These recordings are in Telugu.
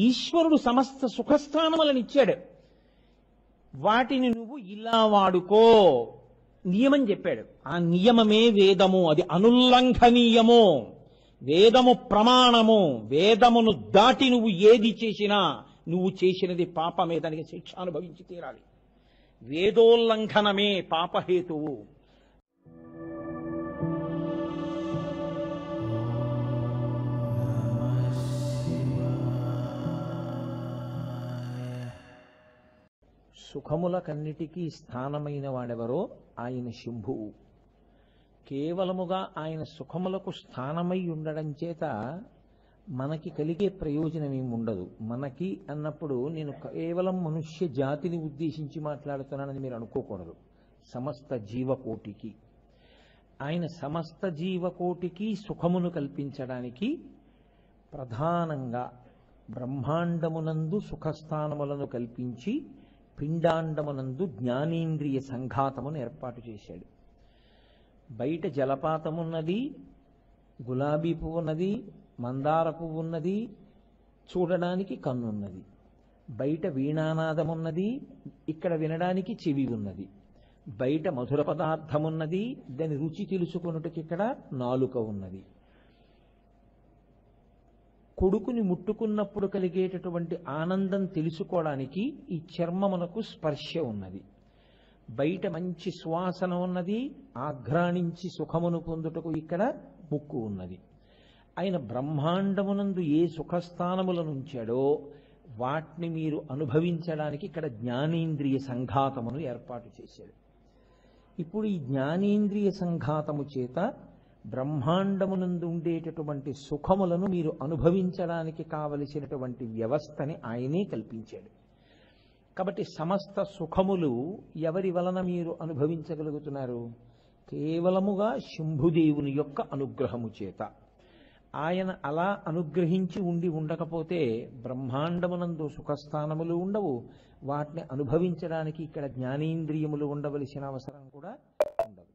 ఈశ్వరుడు సమస్త సుఖస్థానములను ఇచ్చాడు. వాటిని నువ్వు ఇలా వాడుకో నియమం చెప్పాడు. ఆ నియమమే వేదము. అది అనుల్లంఘనీయము. వేదము ప్రమాణము. వేదమును దాటి నువ్వు ఏది చేసినా నువ్వు చేసినది పాపమే, దానికి శిక్ష అనుభవించి తీరాలి. వేదోల్లంఘనమే పాపహేతువు. సుఖములకన్నిటికీ స్థానమైన వాడెవరో ఆయన శంభువు. కేవలముగా ఆయన సుఖములకు స్థానమై ఉండడం చేత మనకి కలిగే ప్రయోజనం ఏమి ఉండదు. మనకి అన్నప్పుడు నేను కేవలం మనుష్య జాతిని ఉద్దేశించి మాట్లాడుతున్నానని మీరు అనుకోకూడదు. సమస్త జీవకోటికి ఆయన సమస్త జీవకోటికి సుఖమును కల్పించడానికి ప్రధానంగా బ్రహ్మాండమునందు సుఖస్థానములను కల్పించి పిండాండమునందు జ్ఞానేంద్రియ సంఘాతమును ఏర్పాటు చేశాడు. బయట జలపాతమున్నది, గులాబీ పువ్వున్నది, మందార పువ్వున్నది, చూడడానికి కన్నున్నది. బయట వీణానాదమున్నది, ఇక్కడ వినడానికి చెవి ఉన్నది. బయట మధుర పదార్థమున్నది, దాని రుచి తెలుసుకొనుటకి ఇక్కడ నాలుక ఉన్నది. కొడుకుని ముట్టుకున్నప్పుడు కలిగేటటువంటి ఆనందం తెలుసుకోవడానికి ఈ చర్మమునకు స్పర్శ ఉన్నది. బయట మంచి సువాసన ఉన్నది, ఆఘ్రాణించి సుఖమును పొందుటకు ఇక్కడ ముక్కు ఉన్నది. ఆయన బ్రహ్మాండమునందు ఏ సుఖస్థానములను ఉంచాడో వాటిని మీరు అనుభవించడానికి ఇక్కడ జ్ఞానేంద్రియ సంఘాతమును ఏర్పాటు చేశాడు. ఇప్పుడు ఈ జ్ఞానేంద్రియ సంఘాతము చేత బ్రహ్మాండమునందు ఉండేటటువంటి సుఖములను మీరు అనుభవించడానికి కావలసినటువంటి వ్యవస్థని ఆయనే కల్పించాడు. కాబట్టి సమస్త సుఖములు ఎవరి వలన మీరు అనుభవించగలుగుతున్నారు? కేవలముగా శంభుదేవుని యొక్క అనుగ్రహము చేత. ఆయన అలా అనుగ్రహించి ఉండకపోతే బ్రహ్మాండమునందు సుఖస్థానములు ఉండవు. వాటిని అనుభవించడానికి ఇక్కడ జ్ఞానేంద్రియములు ఉండవలసిన అవసరం కూడా ఉండదు.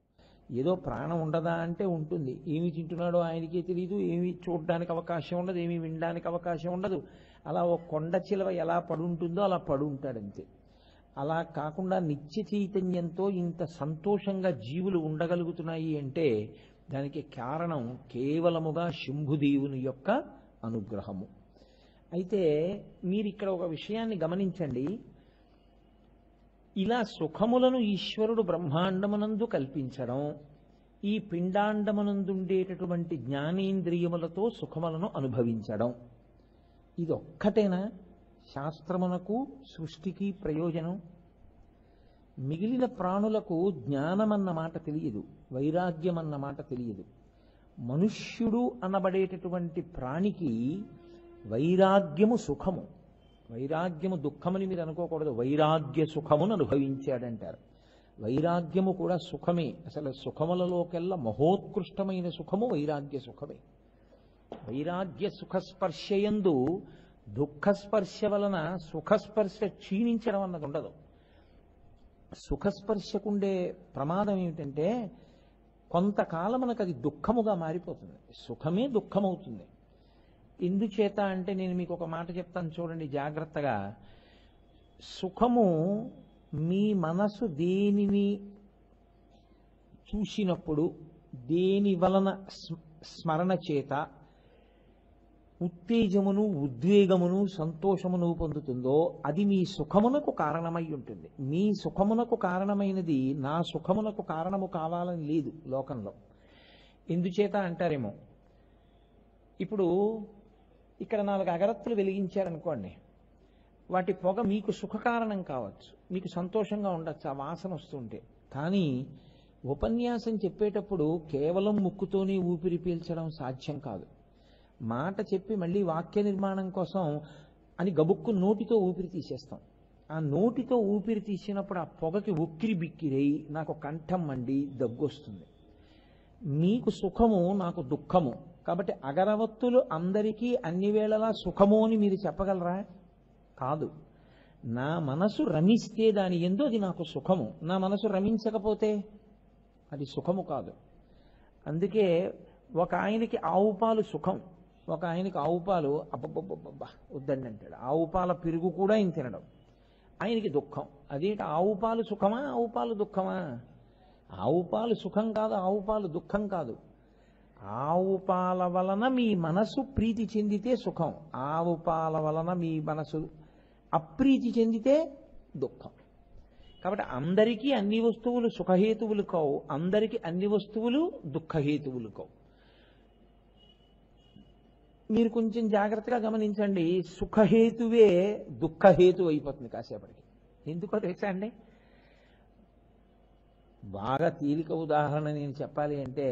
ఏదో ప్రాణం ఉండదా అంటే ఉంటుంది. ఏమి తింటున్నాడో ఆయనకే తెలియదు, ఏమి చూడడానికి అవకాశం ఉండదు, ఏమి వినడానికి అవకాశం ఉండదు. అలా ఒక కొండ చిలవ ఎలా పడుంటుందో అలా పడుంటాడంతే. అలా కాకుండా నిత్య చైతన్యంతో ఇంత సంతోషంగా జీవులు ఉండగలుగుతున్నాయి అంటే దానికి కారణం కేవలముగా శంభుదేవుని యొక్క అనుగ్రహము. అయితే మీరు ఇక్కడ ఒక విషయాన్ని గమనించండి. ఇలా సుఖములను ఈశ్వరుడు బ్రహ్మాండమునందు కల్పించడం, ఈ పిండాండమునందుండేటటువంటి జ్ఞానేంద్రియములతో సుఖములను అనుభవించడం, ఇదొక్కటేనా శాస్త్రమునకు సృష్టికి ప్రయోజనం? మిగిలిన ప్రాణులకు జ్ఞానమన్న మాట తెలియదు, వైరాగ్యం అన్న మాట తెలియదు. మనుష్యుడు అనబడేటటువంటి ప్రాణికి వైరాగ్యము సుఖము. వైరాగ్యము దుఃఖమని మీరు అనుకోకూడదు. వైరాగ్య సుఖమును అనుభవించాడంటారు. వైరాగ్యము కూడా సుఖమే. అసలు సుఖములలోకెల్లా మహోత్కృష్టమైన సుఖము వైరాగ్య సుఖమే. వైరాగ్య సుఖస్పర్శయందు దుఃఖస్పర్శ వలన సుఖస్పర్శ క్షీణించడం అన్నది ఉండదు. సుఖస్పర్శకుండే ప్రమాదం ఏమిటంటే కొంతకాలం మనకు అది దుఃఖముగా మారిపోతుంది. సుఖమే దుఃఖమవుతుంది. ఎందుచేత అంటే నేను మీకు ఒక మాట చెప్తాను చూడండి జాగ్రత్తగా. సుఖము మీ మనసు దేనిని చూసినప్పుడు, దేని వలన స్మరణ చేత ఉత్తేజమును, ఉద్వేగమును, సంతోషమును పొందుతుందో అది మీ సుఖమునకు కారణమై ఉంటుంది. మీ సుఖమునకు కారణమైనది నా సుఖమునకు కారణము కావాలని లేదు లోకంలో. ఎందుచేత అంటారేమో, ఇప్పుడు ఇక్కడ 4 అగరత్తులు వెలిగించారనుకోండి, వాటి పొగ మీకు సుఖకారణం కావచ్చు, మీకు సంతోషంగా ఉండొచ్చు ఆ వాసన వస్తుంటే. కానీ ఉపన్యాసం చెప్పేటప్పుడు కేవలం ముక్కుతోనే ఊపిరి పీల్చడం సాధ్యం కాదు. మాట చెప్పి మళ్ళీ వాక్య నిర్మాణం కోసం అని గబుక్కు నోటితో ఊపిరి తీసేస్తాం. ఆ నోటితో ఊపిరి తీసినప్పుడు ఆ పొగకి ఉక్కిరి బిక్కిరై నాకు కంఠం మండి దగ్గొస్తుంది. మీకు సుఖము, నాకు దుఃఖము. కాబట్టి అగరవత్తులు అందరికీ అన్ని వేళలా సుఖము అని మీరు చెప్పగలరా? కాదు. నా మనసు రమిస్తే దాని యందు అది నాకు సుఖము. నా మనసు రమించకపోతే అది సుఖము కాదు. అందుకే ఒక ఆయనకి ఆవు పాలు సుఖం, ఒక ఆయనకి ఆవు పాలు అబ్బబ్బబ్బబ్బా వద్దండి అంటాడు. ఆవు పాల పెరుగు కూడా ఆయన తినడం. ఆయనకి దుఃఖం. అదేంటి ఆవు పాలు సుఖమా, ఆవు పాలు దుఃఖమా? ఆవు పాలు సుఖం కాదు, ఆవు పాలు దుఃఖం కాదు. ఆవు పాల వలన మీ మనసు ప్రీతి చెందితే సుఖం, ఆవు పాల వలన మీ మనసు అప్రీతి చెందితే దుఃఖం. కాబట్టి అందరికీ అన్ని వస్తువులు సుఖహేతువులు కావు, అందరికీ అన్ని వస్తువులు దుఃఖహేతువులు కావు. మీరు కొంచెం జాగ్రత్తగా గమనించండి, సుఖహేతువే దుఃఖహేతు అయిపోతుంది కాసేపటికి. ఎందుకో తెలుసా అండి? బాగా తేలిక ఉదాహరణ నేను చెప్పాలి అంటే,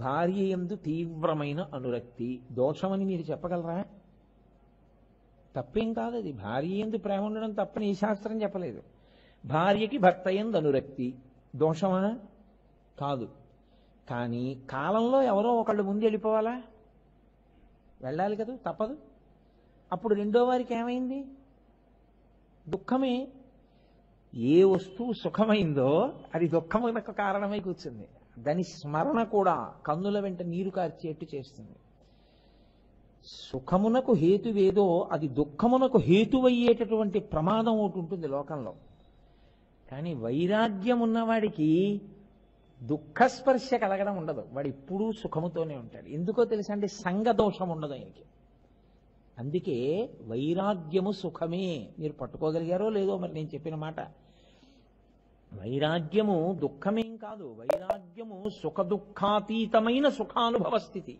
భార్య యందు తీవ్రమైన అనురక్తి దోషమని మీరు చెప్పగలరా? తప్పేం కాదు అది. భార్య యందు ప్రేమ ఉండడం తప్పని ఏ శాస్త్రం చెప్పలేదు. భార్యకి భర్త యందు అనురక్తి దోషమా? కాదు. కానీ కాలంలో ఎవరో ఒకళ్ళు ముందు వెళ్ళిపోవాలా? వెళ్ళాలి కదా, తప్పదు. అప్పుడు రెండో వారికి ఏమైంది? దుఃఖమే. ఏ వస్తువు సుఖమైందో అది దుఃఖమునకు కారణమై కూర్చుంది. దాని స్మరణ కూడా కన్నుల వెంట నీరు కార్చేట్టు చేస్తుంది. సుఖమునకు హేతువేదో అది దుఃఖమునకు హేతువయ్యేటటువంటి ప్రమాదం ఒకటి ఉంటుంది లోకంలో. కానీ వైరాగ్యం ఉన్నవాడికి దుఃఖస్పర్శ కలగడం ఉండదు. వాడు ఎప్పుడూ సుఖముతోనే ఉంటాడు. ఎందుకో తెలుసా అండి? సంగదోషం ఉండదు ఆయనకి. అందుకే వైరాగ్యము సుఖమే. మీరు పట్టుకోగలిగారో లేదో మరి నేను చెప్పిన మాట. వైరాగ్యము దుఃఖమేం కాదు, వైరాగ్యము సుఖ దుఃఖాతీతమైన సుఖానుభవ స్థితి.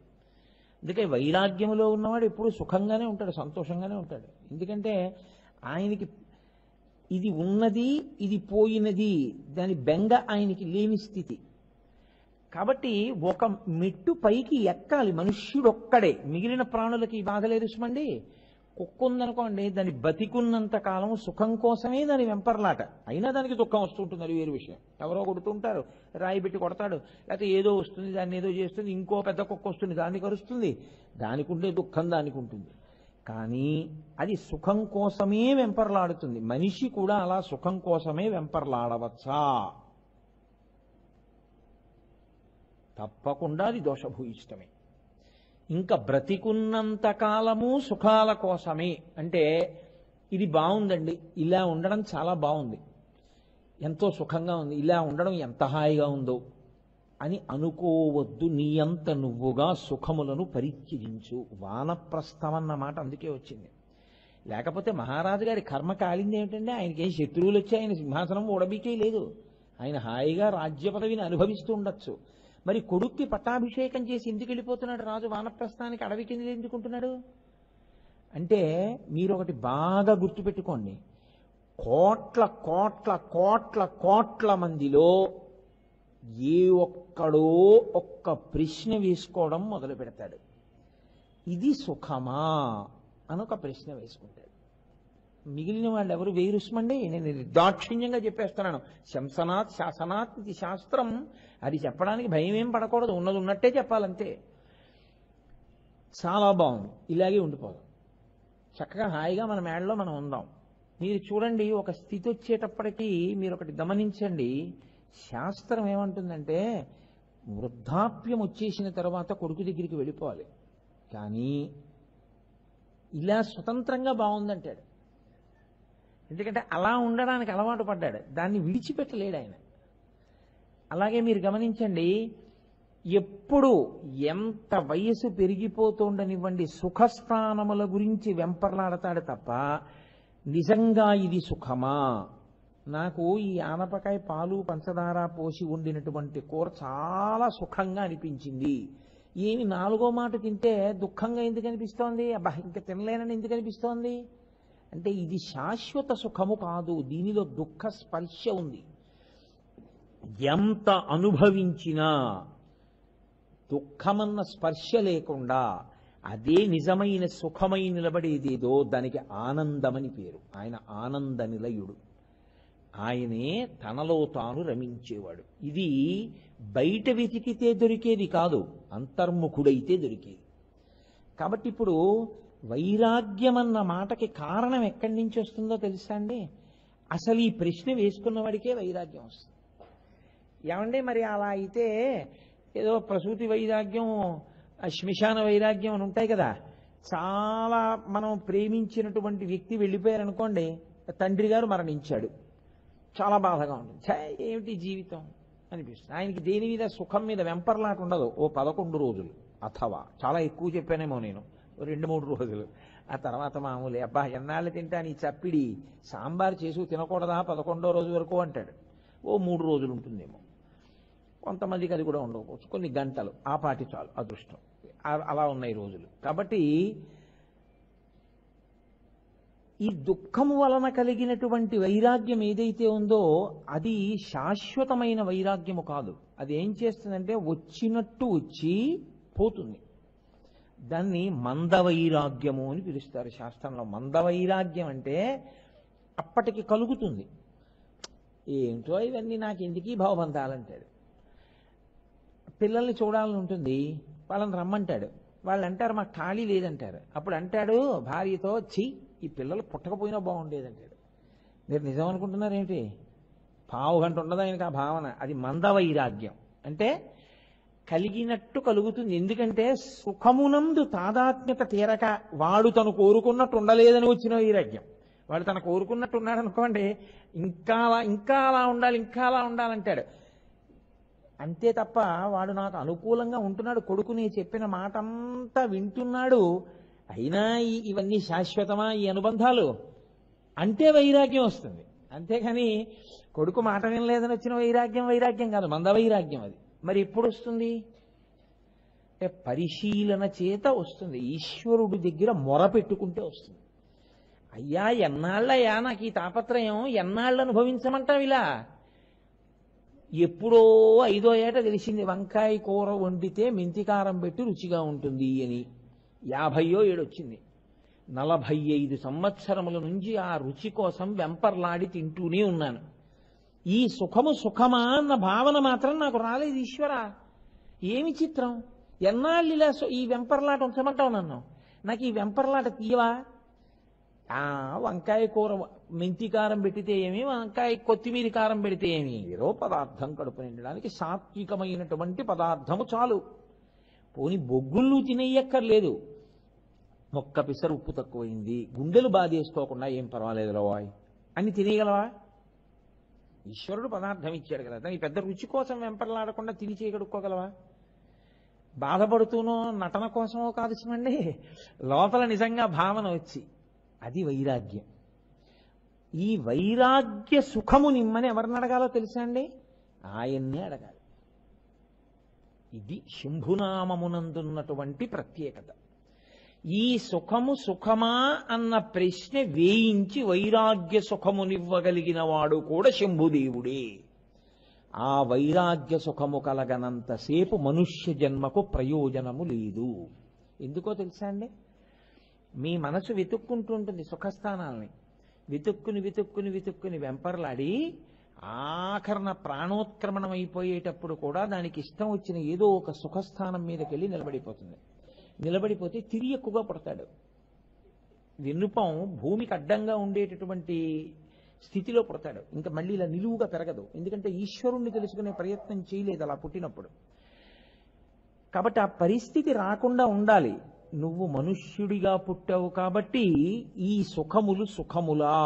అందుకే వైరాగ్యములో ఉన్నవాడు ఎప్పుడు సుఖంగానే ఉంటాడు, సంతోషంగానే ఉంటాడు. ఎందుకంటే ఆయనకి ఇది ఉన్నది, ఇది పోయినది, దాని బెంగ ఆయనకి లేని స్థితి. కాబట్టి ఒక మెట్టు పైకి ఎక్కాలి మనుష్యుడు ఒక్కడే. మిగిలిన ప్రాణులకి ఈ బాధ లేదు సుమండి. కుక్క ఉందనుకోండి, దాని బతికున్నంత కాలం సుఖం కోసమే దాని వెంపర్లాట. అయినా దానికి దుఃఖం వస్తుంటుంది, అది వేరు విషయం. ఎవరో కొడుతుంటారు, రాయి పెట్టి కొడతాడు, లేకపోతే ఏదో వస్తుంది, దాన్ని ఏదో చేస్తుంది, ఇంకో పెద్ద కుక్క వస్తుంది, దాన్ని కరుస్తుంది. దానికి ఉండే దుఃఖం దానికి ఉంటుంది. కానీ అది సుఖం కోసమే వెంపర్లాడుతుంది. మనిషి కూడా అలా సుఖం కోసమే వెంపర్లాడవచ్చా? తప్పకుండా అది దోషభూయిష్టమే. ఇంకా బ్రతికున్నంత కాలము సుఖాల కోసమే అంటే, ఇది బాగుందండి, ఇలా ఉండడం చాలా బాగుంది, ఎంతో సుఖంగా ఉంది, ఇలా ఉండడం ఎంత హాయిగా ఉందో అని అనుకోవద్దు. నీ అంత నువ్వుగా సుఖములను పరిత్యజించు. వానప్రస్థమన్న మాట అందుకే వచ్చింది. లేకపోతే మహారాజు గారి కర్మ కాలింది ఏమిటంటే, ఆయనకి ఏం శత్రువులు వచ్చి ఆయన సింహాసనం ఓడబీకే లేదు. ఆయన హాయిగా రాజ్య పదవిని అనుభవిస్తూ ఉండొచ్చు. మరి కొడుక్కి పట్టాభిషేకం చేసి ఎందుకు వెళ్ళిపోతున్నాడు రాజు వానప్రస్థానికి? అడవి కింద ఎందుకుంటున్నాడు అంటే, మీరు ఒకటి బాగా గుర్తుపెట్టుకోండి. కోట్ల కోట్ల కోట్ల కోట్ల మందిలో ఏ ఒక్కడో ఒక్క ప్రశ్న వేసుకోవడం మొదలు పెడతాడు. ఇది సుఖమా అని ఒక ప్రశ్న వేసుకుంటాడు. మిగిలిన వాళ్ళు ఎవరు వేరుస్మండి. నేను నిర్దాక్షిణ్యంగా చెప్పేస్తున్నాను. శంసనాత్ శాసనాత్ ఇది శాస్త్రం. అది చెప్పడానికి భయం ఏం పడకూడదు, ఉన్నది ఉన్నట్టే చెప్పాలంతే. చాలా బాగుంది, ఇలాగే ఉండిపోదాం, చక్కగా హాయిగా మన మేడలో మనం ఉందాం. మీరు చూడండి, ఒక స్థితి వచ్చేటప్పటికీ మీరు ఒకటి గమనించండి. శాస్త్రం ఏమంటుందంటే, వృద్ధాప్యం వచ్చేసిన తర్వాత కొడుకు దగ్గరికి వెళ్ళిపోవాలి. కానీ ఇలా స్వతంత్రంగా బాగుందంటాడు. ఎందుకంటే అలా ఉండడానికి అలవాటు పడ్డాడు, దాన్ని విడిచిపెట్టలేడు ఆయన. అలాగే మీరు గమనించండి, ఎప్పుడు ఎంత వయసు పెరిగిపోతుండనివ్వండి, సుఖస్థానముల గురించి వెంపర్లాడతాడు తప్ప నిజంగా ఇది సుఖమా, నాకు ఈ ఆనపకాయ పాలు పంచదార పోసి వండినటువంటి కూర చాలా సుఖంగా అనిపించింది, ఏమి నాలుగో మాట తింటే దుఃఖంగా ఎందుకు అనిపిస్తోంది, అబ్బా ఇంకా తినలేనని ఎందుకు అనిపిస్తోంది అంటే, ఇది శాశ్వత సుఖము కాదు, దీనిలో దుఃఖ స్పర్శ ఉంది. ఎంత అనుభవించినా దుఃఖమన్న స్పర్శ లేకుండా అదే నిజమైన సుఖమై నిలబడేదేదో దానికి ఆనందమని పేరు. ఆయన ఆనంద నిలయుడు, ఆయనే తనలో తాను రమించేవాడు. ఇది బయట వెతికితే దొరికేది కాదు, అంతర్ముఖుడైతే దొరికేది. కాబట్టి ఇప్పుడు వైరాగ్యం అన్న మాటకి కారణం ఎక్కడి నుంచి వస్తుందో తెలుసా అండి? అసలు ఈ ప్రశ్న వేసుకున్న వాడికే వైరాగ్యం వస్తుంది. ఏమండి మరి అలా అయితే ఏదో ప్రసూతి వైరాగ్యం శ్మశాన వైరాగ్యం అని ఉంటాయి కదా. చాలా మనం ప్రేమించినటువంటి వ్యక్తి వెళ్ళిపోయారనుకోండి, తండ్రి గారు మరణించాడు, చాలా బాధగా ఉంటుంది. ఏమిటి జీవితం అనిపిస్తుంది. ఆయనకి దేని మీద సుఖం మీద వెంపర్లాట ఉండదు. ఓ 11 రోజులు, అథవా చాలా ఎక్కువ చెప్పానేమో నేను, 2-3 రోజులు. ఆ తర్వాత మామూలే, అబ్బా ఎన్నాళ్ళు తింటాను ఈ చప్పిడి, సాంబార్ చేసి తినకూడదా 11వ రోజు వరకు అంటాడు. ఓ 3 రోజులు ఉంటుందేమో, కొంతమందికి అది కూడా ఉండకపోవచ్చు, కొన్ని గంటలు, ఆ పాటి చాలు, అదృష్టం. అలా ఉన్నాయి రోజులు. కాబట్టి ఈ దుఃఖము వలన కలిగినటువంటి వైరాగ్యం ఏదైతే ఉందో అది శాశ్వతమైన వైరాగ్యము కాదు. అది ఏం చేస్తుందంటే వచ్చినట్టు వచ్చి పోతుంది. దాన్ని మందవైరాగ్యము అని పిలుస్తారు శాస్త్రంలో. మందవైరాగ్యం అంటే అప్పటికి కలుగుతుంది. ఏంటో ఇవన్నీ నాకు ఎందుకీ భావబంధాలంటాడు. పిల్లల్ని చూడాలని ఉంటుంది, వాళ్ళని రమ్మంటాడు, వాళ్ళు అంటారు మాకు ఖాళీ లేదంటారు. అప్పుడు అంటాడు భార్యతో, ఈ పిల్లలు పుట్టకపోయినా బాగుండేదంటాడు. మీరు నిజం అనుకుంటున్నారేంటి? పావు గంట ఉండదు ఆయనకు ఆ భావన. అది మందవైరాగ్యం అంటే కలిగినట్టు కలుగుతుంది. ఎందుకంటే సుఖమునందు తాదాత్మ్యత తీరక వాడు తను కోరుకున్నట్టు ఉండలేదని వచ్చిన వైరాగ్యం. వాడు తను కోరుకున్నట్టు ఉన్నాడు అనుకోండి, ఇంకా అలా ఉండాలి, ఇంకా అలా ఉండాలంటాడు. అంతే తప్ప వాడు నాకు అనుకూలంగా ఉంటున్నాడు, కొడుకుని చెప్పిన మాట అంతా వింటున్నాడు, అయినా ఇవన్నీ శాశ్వతమా ఈ అనుబంధాలు అంటే వైరాగ్యం వస్తుంది. అంతేకాని కొడుకు మాట వినలేదని వచ్చిన వైరాగ్యం కాదు, మందవైరాగ్యం అది. మరి ఎప్పుడు వస్తుంది అంటే పరిశీలన చేత వస్తుంది. ఈశ్వరుడి దగ్గర మొర పెట్టుకుంటే వస్తుంది. అయ్యా ఎన్నాళ్ళయ్యా నాకు ఈ తాపత్రయం, ఎన్నాళ్ళు అనుభవించమంటావు ఇలా? ఎప్పుడో 5వ ఏట తెలిసింది వంకాయ కూర వండితే మెంతికారం పెట్టి రుచిగా ఉంటుంది అని. 50వ ఏడు వచ్చింది. 45 సంవత్సరముల నుంచి ఆ రుచి కోసం వెంపర్లాడి తింటూనే ఉన్నాను. ఈ సుఖము సుఖమా అన్న భావన మాత్రం నాకు రాలేదు. ఈశ్వరా ఏమి చిత్రం, ఎన్నాళ్ళు ఇలా ఈ వెంపర్లాట ఉంచమంటావు నన్ను? నాకు ఈ వెంపర్లాట తీయవా? వంకాయ కూర మెంతి కారం పెడితే ఏమి, వంకాయ కొత్తిమీర కారం పెడితే ఏమి, ఏదో పదార్థం కడుపు నిండడానికి సాత్వికమైనటువంటి పదార్థము చాలు. పోని బొగ్గుళ్ళు తినేయక్కర్లేదు. మొక్క పిసరు ఉప్పు తక్కువైంది, గుండెలు బాధేసుకోకుండా ఏం పర్వాలేదు రాయ్ అని తినేయగలవా? ఈశ్వరుడు పదార్థం ఇచ్చాడు కదా, దాని పెద్ద రుచి కోసం వెంపర్లాడకుండా తిని చేయగడుక్కోగలవా? బాధపడుతూనో నటన కోసమో కాదు చూడండి, లోపల నిజంగా భావన వచ్చి, అది వైరాగ్యం. ఈ వైరాగ్య సుఖము నిమ్మని ఎవరిని అడగాలో తెలుసా అండి? ఆయన్నే అడగాలి. ఇది శంభునామమునందున్నటువంటి ప్రత్యేకత. ఈ సుఖము సుఖమా అన్న ప్రశ్న వేయించి వైరాగ్య సుఖమునివ్వగలిగిన వాడు కూడా శంభుదేవుడే. ఆ వైరాగ్య సుఖము కలగనంతసేపు మనుష్య జన్మకు ప్రయోజనము లేదు. ఎందుకో తెలుసా అండి? మీ మనసు వెతుక్కుంటుంటుంది సుఖస్థానాల్ని, వెతుక్కుని వెంపర్లాడి ఆఖరణ ప్రాణోత్క్రమణం అయిపోయేటప్పుడు కూడా దానికి ఇష్టం వచ్చిన ఏదో ఒక సుఖస్థానం మీదకి వెళ్ళి నిలబడిపోతుంది. నిలబడిపోతే తిరిగి ఎక్కువగా పడతాడు. వెన్నుపం భూమికి అడ్డంగా ఉండేటటువంటి స్థితిలో పుడతాడు. ఇంకా మళ్ళీ ఇలా నిలువుగా పెరగదు. ఎందుకంటే ఈశ్వరుణ్ణి తెలుసుకునే ప్రయత్నం చేయలేదు అలా పుట్టినప్పుడు. కాబట్టి ఆ పరిస్థితి రాకుండా ఉండాలి. నువ్వు మనుష్యుడిగా పుట్టావు కాబట్టి ఈ సుఖములు సుఖములా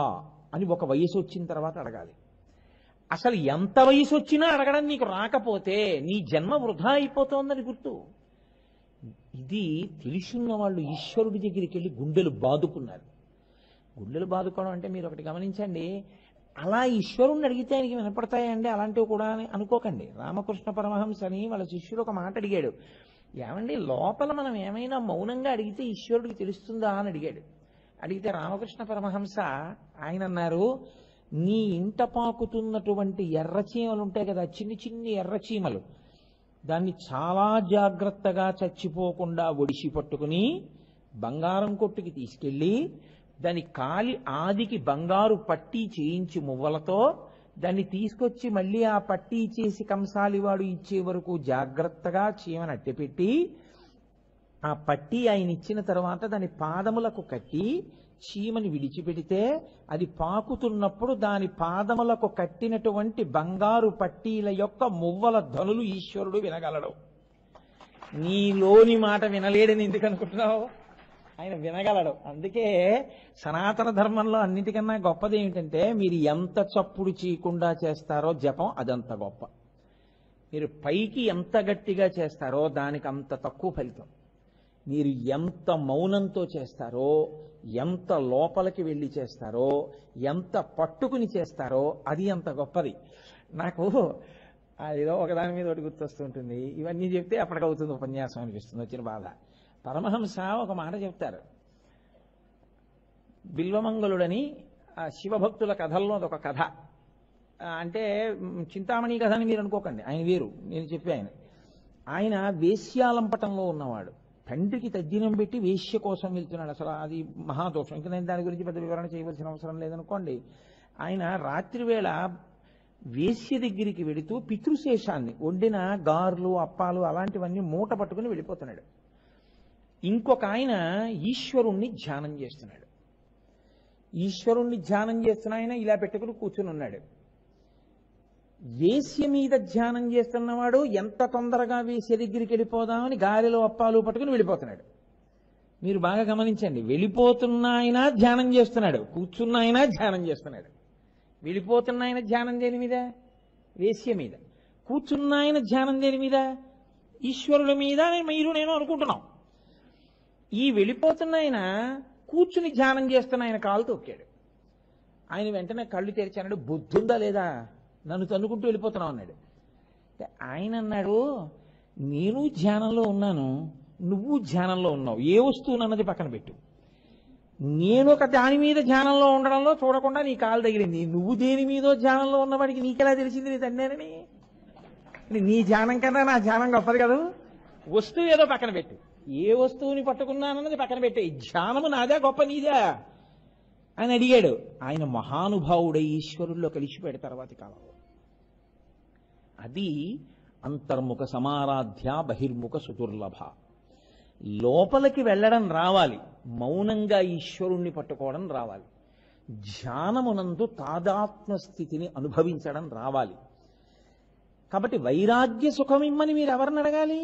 అని ఒక వయసు వచ్చిన తర్వాత అడగాలి. అసలు ఎంత వయసు వచ్చినా అడగడం నీకు రాకపోతే నీ జన్మ వృధా అయిపోతోందని గుర్తు. ఇది తెలుసున్న వాళ్ళు ఈశ్వరుడి దగ్గరికి వెళ్ళి గుండెలు బాదుకున్నారు. గుండెలు బాదుకోవడం అంటే మీరు ఒకటి గమనించండి, అలా ఈశ్వరుణ్ణి అడిగితే ఆయనకి వినపడతాయండి అలాంటివి కూడా అని అనుకోకండి. రామకృష్ణ పరమహంస అని వాళ్ళ శిష్యుడు ఒక మాట అడిగాడు, ఏమండి లోపల మనం ఏమైనా మౌనంగా అడిగితే ఈశ్వరుడికి తెలుస్తుందా అని అడిగాడు. అడిగితే రామకృష్ణ పరమహంస ఆయన అన్నారు, నీ ఇంట పాకుతున్నటువంటి ఎర్రచీమలు ఉంటాయి కదా, చిన్ని చిన్ని ఎర్రచీమలు, దాన్ని చాలా జాగ్రత్తగా చచ్చిపోకుండా ఒడిసి పట్టుకుని బంగారం కొట్టుకి తీసుకెళ్ళి దాని కాలి ఆదికి బంగారు పట్టీ చేయించి మువ్వలతో దాన్ని తీసుకొచ్చి మళ్ళీ ఆ పట్టీ చేసి కంసాలివాడు ఇచ్చే వరకు జాగ్రత్తగా చీమను అట్టెపెట్టి ఆ పట్టీ ఆయన ఇచ్చిన తర్వాత దాని పాదములకు కట్టి చీమని విడిచిపెడితే అది పాకుతున్నప్పుడు దాని పాదములకు కట్టినటువంటి బంగారు పట్టీల యొక్క మువ్వల ధనులు ఈశ్వరుడు వినగలడు. నీలోని మాట వినలేడని ఎందుకు అనుకుంటున్నావు? ఆయన వినగలడు. అందుకే సనాతన ధర్మంలో అన్నిటికన్నా గొప్పది ఏమిటంటే మీరు ఎంత చప్పుడు చేయకుండా చేస్తారో జపం అదంత గొప్ప. మీరు పైకి ఎంత గట్టిగా చేస్తారో దానికి అంత తక్కువ ఫలితం. మీరు ఎంత మౌనంతో చేస్తారో, ఎంత లోపలికి వెళ్ళి చేస్తారో, ఎంత పట్టుకుని చేస్తారో అది అంత గొప్పది. నాకు ఏదో ఒకదాని మీద ఒకటి గుర్తొస్తుంటుంది. ఇవన్నీ చెప్తే అప్పటికవుతుంది ఉపన్యాసం అనిపిస్తుంది, వచ్చిన బాధ. పరమహంస ఒక మాట చెప్తారు. బిల్వమంగళుడని శివభక్తుల కథల్లో అదొక కథ. అంటే చింతామణి కథ అని మీరు అనుకోకండి, ఆయన వేరు, నేను చెప్పి ఆయన వేశ్యాలంపటంలో ఉన్నవాడు. తండ్రికి తద్దినం పెట్టి వేశ్య కోసం వెళ్తున్నాడు. అసలు అది మహాదోషం. ఇంకా నేను దాని గురించి పెద్ద వివరణ చేయవలసిన అవసరం లేదనుకోండి. ఆయన రాత్రివేళ వేశ్య దగ్గరికి వెళుతూ పితృశేషాన్ని, వండిన గార్లు అప్పాలు అలాంటివన్నీ మూట పట్టుకుని వెళ్ళిపోతున్నాడు. ఇంకొక ఆయన ఈశ్వరుణ్ణి ధ్యానం చేస్తున్నాడు. ఈశ్వరుణ్ణి ధ్యానం చేస్తున్న ఆయన ఇలా పెట్టుకుని కూర్చుని ఉన్నాడు. వేశ్య మీద ధ్యానం చేస్తున్నవాడు ఎంత తొందరగా వేశ్య దగ్గరికి వెళ్ళిపోదామని గాలిలో అప్పాలు పట్టుకుని వెళ్ళిపోతున్నాడు. మీరు బాగా గమనించండి, వెళ్ళిపోతున్న ఆయన ధ్యానం చేస్తున్నాడు, కూర్చున్న ఆయన ధ్యానం చేస్తున్నాడు. వెళ్ళిపోతున్న ఆయన ధ్యానం దేని మీద? వేశ్య మీద. కూర్చున్న ఆయన ధ్యానం దేని మీద? ఈశ్వరుల మీద. మీరు నేను అనుకుంటున్నాం. ఈ వెళ్ళిపోతున్న ఆయన కూర్చుని ధ్యానం చేస్తున్న ఆయన కాలు తొక్కాడు. ఆయన వెంటనే కళ్ళు తెరిచాడు. బుద్ధుందా లేదా, నన్ను తన్నుకుంటూ వెళ్ళిపోతున్నావు అన్నాడు. ఆయన అన్నాడు, నేను ధ్యానంలో ఉన్నాను, నువ్వు ధ్యానంలో ఉన్నావు, ఏ వస్తువు అన్నది పక్కన పెట్టు. నేను ఒక దాని మీద ధ్యానంలో ఉండడంలో చూడకుండా నీ కాలు తగిలింది. నువ్వు దేని మీదో ధ్యానంలో ఉన్నవాడికి నీకెలా తెలిసింది నీ తన్నానని? నీ ధ్యానం కన్నా నా ధ్యానం గొప్పది కదా. వస్తువు ఏదో పక్కన పెట్టు, ఏ వస్తువుని పట్టుకున్నానన్నది పక్కన పెట్టే. ధ్యానము నాదా గొప్ప నీదా అని అడిగాడు. ఆయన మహానుభావుడై ఈశ్వరుల్లో కలిసిపోయాడు తర్వాతి కాలంలో. అది అంతర్ముఖ సమారాధ్య బహిర్ముఖ సుదుర్లభ. లోపలికి వెళ్ళడం రావాలి, మౌనంగా ఈశ్వరుణ్ణి పట్టుకోవడం రావాలి, ధ్యానమునందు తాదాత్మ స్థితిని అనుభవించడం రావాలి. కాబట్టి వైరాగ్య సుఖమిమ్మని మీరు ఎవరిని అడగాలి?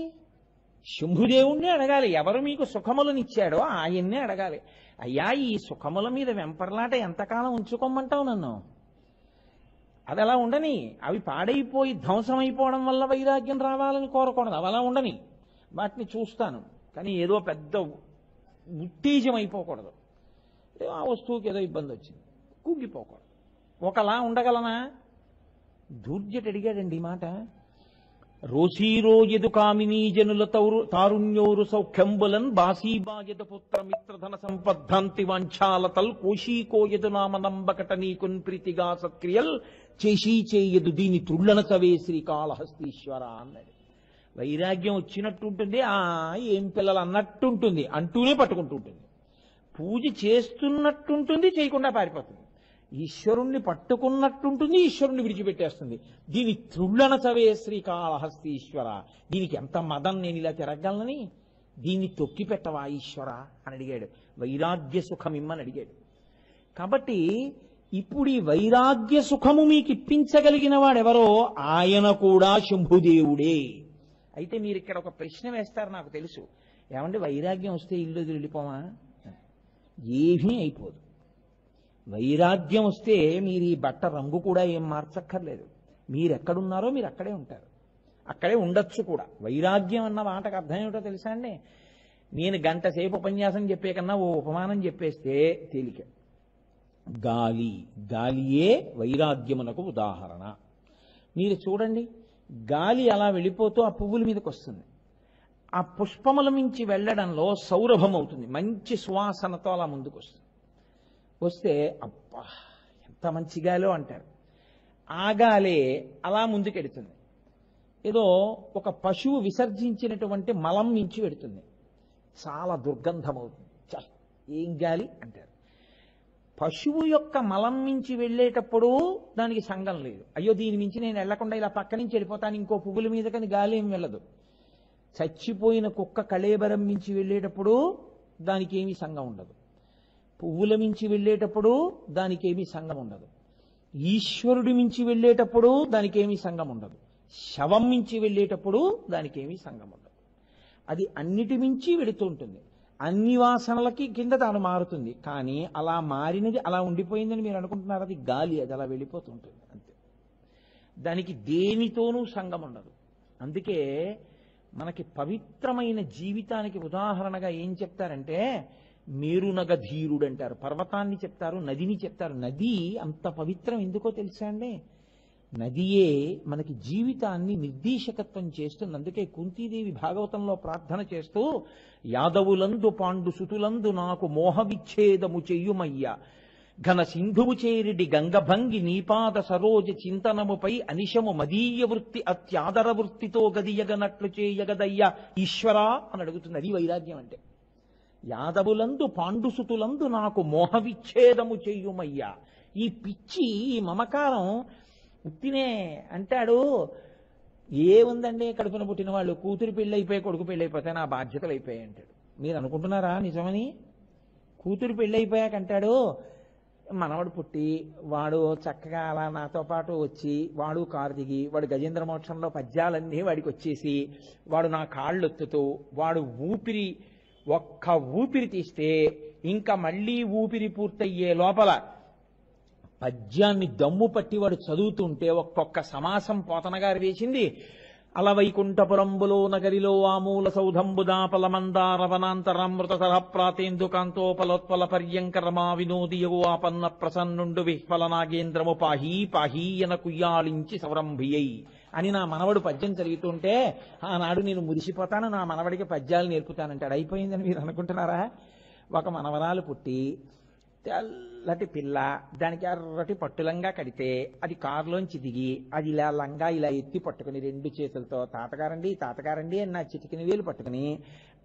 శంభుదేవుణ్ణి అడగాలి. ఎవరు మీకు సుఖములనిచ్చాడో ఆయన్నే అడగాలి. అయ్యా, ఈ సుఖముల మీద వెంపర్లాట ఎంతకాలం ఉంచుకోమంటావు నన్ను? అది అలా ఉండని. అవి పాడైపోయి ధ్వంసమైపోవడం వల్ల వైరాగ్యం రావాలని కోరకూడదు. అవి అలా ఉండని, వాటిని చూస్తాను, కానీ ఏదో పెద్ద ఉత్తేజం అయిపోకూడదు. ఆ వస్తువుకి ఏదో ఇబ్బంది వచ్చింది, కుంగిపోకూడదు. ఒకలా ఉండగలనా? దూర్జటి అడిగాడండి ఈ మాట. రోసీరోయదు కామినీ జనుల తారుణ్యోరు సౌఖ్యంబులన్ బాసీబాయద పుత్ర మిత్రధన సంపద్ధాంతి వాంఛాలతల్ కోశీకోయదు నామ నంబకట నీకున్ ప్రీతిగా సత్క్రియల్ చేసీ చేయదు దీని త్రుళ్ళన చవే శ్రీకాళహస్తీశ్వర అన్నాడు. వైరాగ్యం వచ్చినట్టుంటుంది, ఏం పిల్లలు అన్నట్టుంటుంది, అంటూనే పట్టుకుంటుంటుంది. పూజ చేస్తున్నట్టుంటుంది, చేయకుండా పారిపోతుంది. ఈశ్వరుణ్ణి పట్టుకున్నట్టుంటుంది, ఈశ్వరుణ్ణి విడిచిపెట్టేస్తుంది. దీని త్రుళ్ళన చవే శ్రీకాళహస్తీశ్వర, దీనికి ఎంత మదం, నేను ఇలా తిరగలనని, దీన్ని తొక్కి పెట్టవా ఈశ్వర అని అడిగాడు. వైరాగ్య సుఖమిమ్మని అడిగాడు. కాబట్టి ఇప్పుడు ఈ వైరాగ్య సుఖము మీకు ఇప్పించగలిగిన వాడెవరో ఆయన కూడా శంభుదేవుడే. అయితే మీరు ఇక్కడ ఒక ప్రశ్న వేస్తారు, నాకు తెలుసు. ఏమంటే వైరాగ్యం వస్తే ఇల్లు వదిలి వెళ్ళిపోమా? ఏమీ అయిపోదు. వైరాగ్యం వస్తే మీరు ఈ బట్ట రంగు కూడా ఏం మార్చక్కర్లేదు. మీరు ఎక్కడున్నారో మీరు అక్కడే ఉంటారు, అక్కడే ఉండొచ్చు కూడా. వైరాగ్యం అన్న మాటకు అర్థం ఏమిటో తెలుసా అండి? నేను గంట సేపు ఉపన్యాసం చెప్పే కన్నా ఓ ఉపమానం చెప్పేస్తే తేలిక. గాలియే వైరాగ్యమునకు ఉదాహరణ. మీరు చూడండి, గాలి అలా వెళ్ళిపోతూ ఆ పువ్వుల మీదకి వస్తుంది. ఆ పుష్పముల మించి వెళ్ళడంలో సౌరభం అవుతుంది, మంచి సువాసనతో అలా ముందుకు వస్తుంది. వస్తే అబ్బా ఎంత మంచి గాలో అంటారు. ఆ గాలే అలా ముందుకెడుతుంది. ఏదో ఒక పశువు విసర్జించినటువంటి మలం మించి వెడుతుంది, చాలా దుర్గంధం అవుతుంది. ఏం గాలి అంటారు. పశువు యొక్క మలం మించి వెళ్ళేటప్పుడు దానికి సంగం లేదు. అయ్యో దీని మించి నేను వెళ్లకుండా ఇలా పక్క నుంచి వెళ్ళిపోతాను ఇంకో పువ్వుల మీద, కానీ గాలి ఏం వెళ్ళదు. చచ్చిపోయిన కుక్క కళేబరం మించి వెళ్ళేటప్పుడు దానికి ఏమీ సంగం ఉండదు. పువ్వుల మించి వెళ్ళేటప్పుడు దానికి ఏమీ సంగం ఉండదు. ఈశ్వరుడి మించి వెళ్ళేటప్పుడు దానికి ఏమీ సంగం ఉండదు. శవం మించి వెళ్ళేటప్పుడు దానికి ఏమీ సంగం ఉండదు. అది అన్నిటి మించి వెళుతూ ఉంటుంది. అన్ని వాసనలకి కింద తాను మారుతుంది. కానీ అలా మారినది అలా ఉండిపోయిందని మీరు అనుకుంటున్నారు, అది గాలి, అది అలా వెళ్ళిపోతుంటుంది అంతే. దానికి దేనితోనూ సంగం ఉండదు. అందుకే మనకి పవిత్రమైన జీవితానికి ఉదాహరణగా ఏం చెప్తారంటే మేరునగ ధీరుడు అంటారు. పర్వతాన్ని చెప్తారు, నదిని చెప్తారు. నది అంత పవిత్రం ఎందుకో తెలుసా అండి? నదియే మనకి జీవితాన్ని నిర్దేశకత్వం చేస్తుంది. అందుకే కుంతీదేవి భాగవతంలో ప్రార్థన చేస్తూ యాదవులందు పాండు సుతులందు నాకు మోహ విచ్ఛేదము చెయ్యుమయ్య, ఘన సింధువు చేరిడి గంగభంగి నీపాద సరోజ చింతనముపై అనిశము మదీయ వృత్తి అత్యాదర వృత్తితో గదియగనట్లు చేయగదయ్యా ఈశ్వరా అని అడుగుతుంది. అది వైరాగ్యం అంటే. యాదవులందు పాండుసుతులందు నాకు మోహ విచ్ఛేదము చెయ్యుమయ్యా. ఈ పిచ్చి, ఈ మమకారం ఉత్తినే అంటాడు. ఏముందండి, కడుపున పుట్టిన వాళ్ళు కూతురు పెళ్ళి అయిపోయి కొడుకు పెళ్ళి అయిపోతే నా బాధ్యతలు అయిపోయాయి అంటాడు. మీరు అనుకుంటున్నారా నిజమని? కూతురు పెళ్ళి అయిపోయాక అంటాడు, మనవడు పుట్టి వాడు చక్కగా అలా నాతో పాటు వచ్చి వాడు కారు దిగి వాడు గజేంద్ర మోక్షంలో పద్యాలన్నీ వాడికి వచ్చేసి వాడు నా కాళ్ళు ఎత్తుతూ వాడు ఒక్క ఊపిరి తీస్తే ఇంకా మళ్ళీ ఊపిరి పూర్తయ్యే లోపల పద్యాన్ని దమ్ము పట్టి వాడు చదువుతుంటే ఒక్కొక్క సమాసం పోతన గారు వేసింది. అలవైకుంఠపురంబులో నగరిలో ఆమూల సౌధంబుదాపల మందార వనాంతరామృతర ప్రాతేందు కాంతోపలోత్పల పర్యంకరమా వినోదియగు ఆపన్న ప్రసన్నుండు విహ్వల నాగేంద్రము పాహీ పాహీయన కుయ్యాళించి సవరంభియ్యై అని నా మనవడు పద్యం చదువుతుంటే ఆనాడు నేను మురిసిపోతాను, నా మనవడికి పద్యాలు నేర్పుతానంటాడు. అయిపోయిందని మీరు అనుకుంటున్నారా? ఒక మనవరాలు పుట్టి తెల్లటి పిల్ల, దానికి ఎర్రటి పట్టులంగా కడితే అది కారులోంచి దిగి అది ఇలా లంగా ఇలా ఎత్తి పట్టుకుని రెండు చేతులతో తాతగారండి తాతగారండి అని నా చిటికిన వేలు పట్టుకుని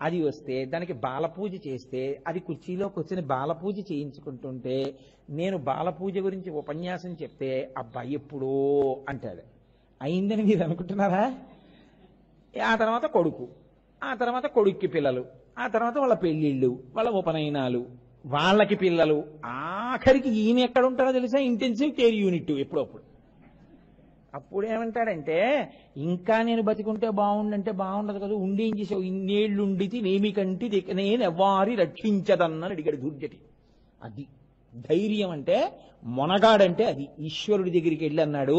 అది వస్తే దానికి బాలపూజ చేస్తే అది కుర్చీలో కూర్చొని బాలపూజ చేయించుకుంటుంటే నేను బాలపూజ గురించి ఉపన్యాసం చెప్తే అబ్బాయి ఎప్పుడో అంటాడు. అయిందని మీరు అనుకుంటున్నారా? ఆ తర్వాత కొడుకు, ఆ తర్వాత కొడుక్కి పిల్లలు, ఆ తర్వాత వాళ్ళ పెళ్ళిళ్ళు, వాళ్ళ ఉపనయనాలు, వాళ్ళకి పిల్లలు, ఆఖరికి ఈయన ఎక్కడ ఉంటాడో తెలుసా? ఇంటెన్సివ్ కేర్ యూనిట్ ఎప్పుడప్పుడు. అప్పుడేమంటాడంటే ఇంకా నేను బతికుంటే బాగుండంటే బాగుండదు కదా, ఉండి ఏం చేసావు, ఇన్నేళ్లుండితి నేమి కంటి నేను ఎవ్వారి రక్షించదన్నని అడిగాడు దుర్జటి. అది ధైర్యం అంటే, మొనగాడంటే అది. ఈశ్వరుడి దగ్గరికి వెళ్ళి అన్నాడు,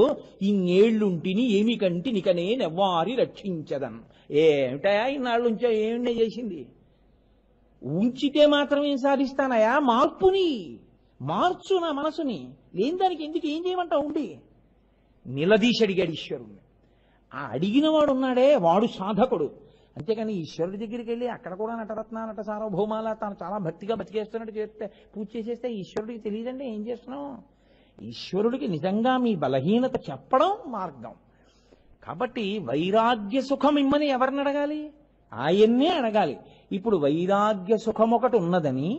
ఇన్నేళ్లుంటిని ఏమి కంటి నిక నేను ఎవ్వారి రక్షించదన్. ఏమిటా ఇన్నాళ్ళు ఉంచా, ఏమిటే చేసింది? ఉంచితే మాత్రమే సాధిస్తానయా, మార్చు నా మనసుని, లేని దానికి ఎందుకు ఏం చేయమంటావు ఉండి? నిలదీసి అడిగాడు ఈశ్వరుణ్ణి. ఆ అడిగిన వాడు ఉన్నాడే వాడు సాధకుడు. అంతేకాని ఈశ్వరుడి దగ్గరికి వెళ్ళి అక్కడ కూడా నటరత్న నట సార్వభౌమాల తాను చాలా భక్తిగా బతికేస్తున్నట్టు చేస్తే పూజ చేసేస్తే ఈశ్వరుడికి తెలియదండి ఏం చేస్తున్నాం. ఈశ్వరుడికి నిజంగా మీ బలహీనత చెప్పడం మార్గం. కాబట్టి వైరాగ్య సుఖం ఇమ్మని ఎవరిని అడగాలి? ఆయన్నే అడగాలి. ఇప్పుడు వైరాగ్య సుఖం ఒకటి ఉన్నదని,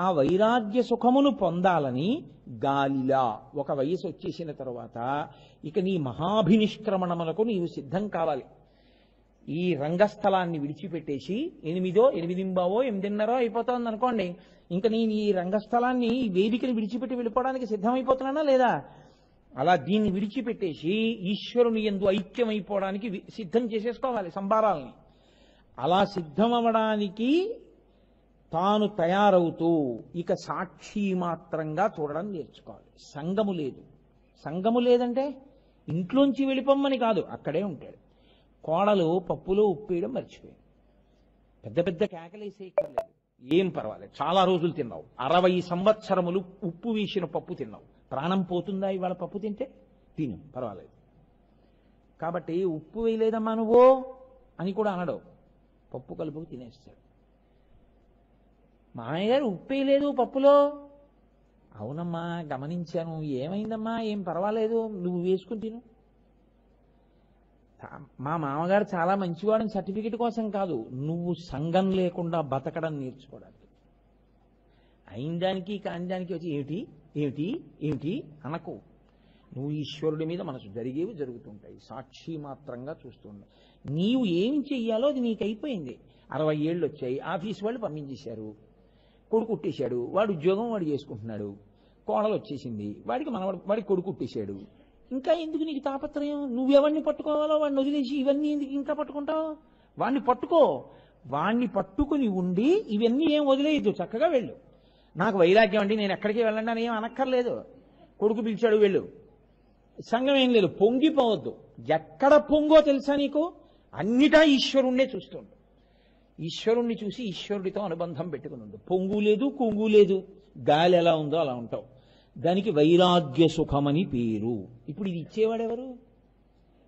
ఆ వైరాగ్య సుఖమును పొందాలని గాలిలా ఒక వయసు వచ్చేసిన తరువాత ఇక నీ మహాభినిష్క్రమణములకు నీవు సిద్ధం కావాలి. ఈ రంగస్థలాన్ని విడిచిపెట్టేసి 8:30 అయిపోతుంది అనుకోండి, ఇంకా నేను ఈ రంగస్థలాన్ని, ఈ వేదికని విడిచిపెట్టి వెళ్ళిపోవడానికి సిద్ధమైపోతున్నానా లేదా? అలా దీన్ని విడిచిపెట్టేసి ఈశ్వరుని యందు ఐక్యమైపోవడానికి సిద్ధం చేసేసుకోవాలి సంబారాల్ని. అలా సిద్ధమవడానికి తాను తయారవుతూ ఇక సాక్షి మాత్రంగా చూడడం నేర్చుకోవాలి. సంగము లేదు. సంగము లేదంటే ఇంట్లోంచి వెళ్ళిపోమ్మని కాదు, అక్కడే ఉంటాడు. కోడలు పప్పులో ఉప్పేయడం మర్చిపోయింది, పెద్ద పెద్ద కేకలేసేయక్కర్లేదు, ఏం పర్వాలేదు, చాలా రోజులు తిన్నావు, 60 సంవత్సరములు ఉప్పు వేసిన పప్పు తిన్నావు, ప్రాణం పోతుందా ఇవాళ పప్పు తింటే? తిను, పర్వాలేదు. కాబట్టి ఉప్పు వేయలేదమ్మా నువ్వు అని కూడా అనడవు, పప్పు కలుపుకు తినేస్తాడు. మామయ్య గారు ఉప్పు వేయలేదు పప్పులో. అవునమ్మా గమనించాను, ఏమైందమ్మా? ఏం పర్వాలేదు, నువ్వు వేసుకుని తిను. మా మామగారు చాలా మంచివాడని సర్టిఫికెట్ కోసం కాదు, నువ్వు సంఘం లేకుండా బతకడం నేర్చుకోవడానికి. అయిన దానికి కాని దానికి వచ్చి ఏమిటి ఏమిటి ఏమిటి అనకు. నువ్వు ఈశ్వరుడి మీద మనసు జరిగేవి జరుగుతుంటాయి, సాక్షి మాత్రంగా చూస్తుండే. నీవు ఏం చెయ్యాలో అది నీకు అయిపోయింది. 60 ఏళ్ళు వచ్చాయి, ఆఫీస్ వాళ్ళు పంపించేశారు, కొడుకు కుట్టేశాడు, వాడు ఉద్యోగం వాడు చేసుకుంటున్నాడు, కోడలు వచ్చేసింది, వాడికి కొడుకు కుట్టేశాడు. ఇంకా ఎందుకు నీకు తాపత్రయం? నువ్వెవరిని పట్టుకోవాలో వాడిని వదిలేసి ఇవన్నీ ఎందుకు ఇంకా పట్టుకుంటావు? వాడిని పట్టుకో, వాణ్ణి పట్టుకుని ఉండి ఇవన్నీ ఏం వదిలేయద్దు, చక్కగా వెళ్ళు. నాకు వైరాగ్యం అండి, నేను ఎక్కడికి వెళ్ళండి అని ఏం అనక్కర్లేదు. కొడుకు పిలిచాడు వెళ్ళు, సంఘం ఏం లేదు, పొంగిపోవద్దు. ఎక్కడ పొంగో తెలుసా నీకు? అన్నిటా ఈశ్వరుణ్ణే చూస్తుండు. ఈశ్వరుణ్ణి చూసి ఈశ్వరుడితో అనుబంధం పెట్టుకుని ఉండు. పొంగు లేదు, కుంగు లేదు, గాలి ఎలా ఉందో అలా ఉంటావు. దానికి వైరాగ్య సుఖమని పేరు. ఇప్పుడు ఇది ఇచ్చేవాడెవరు?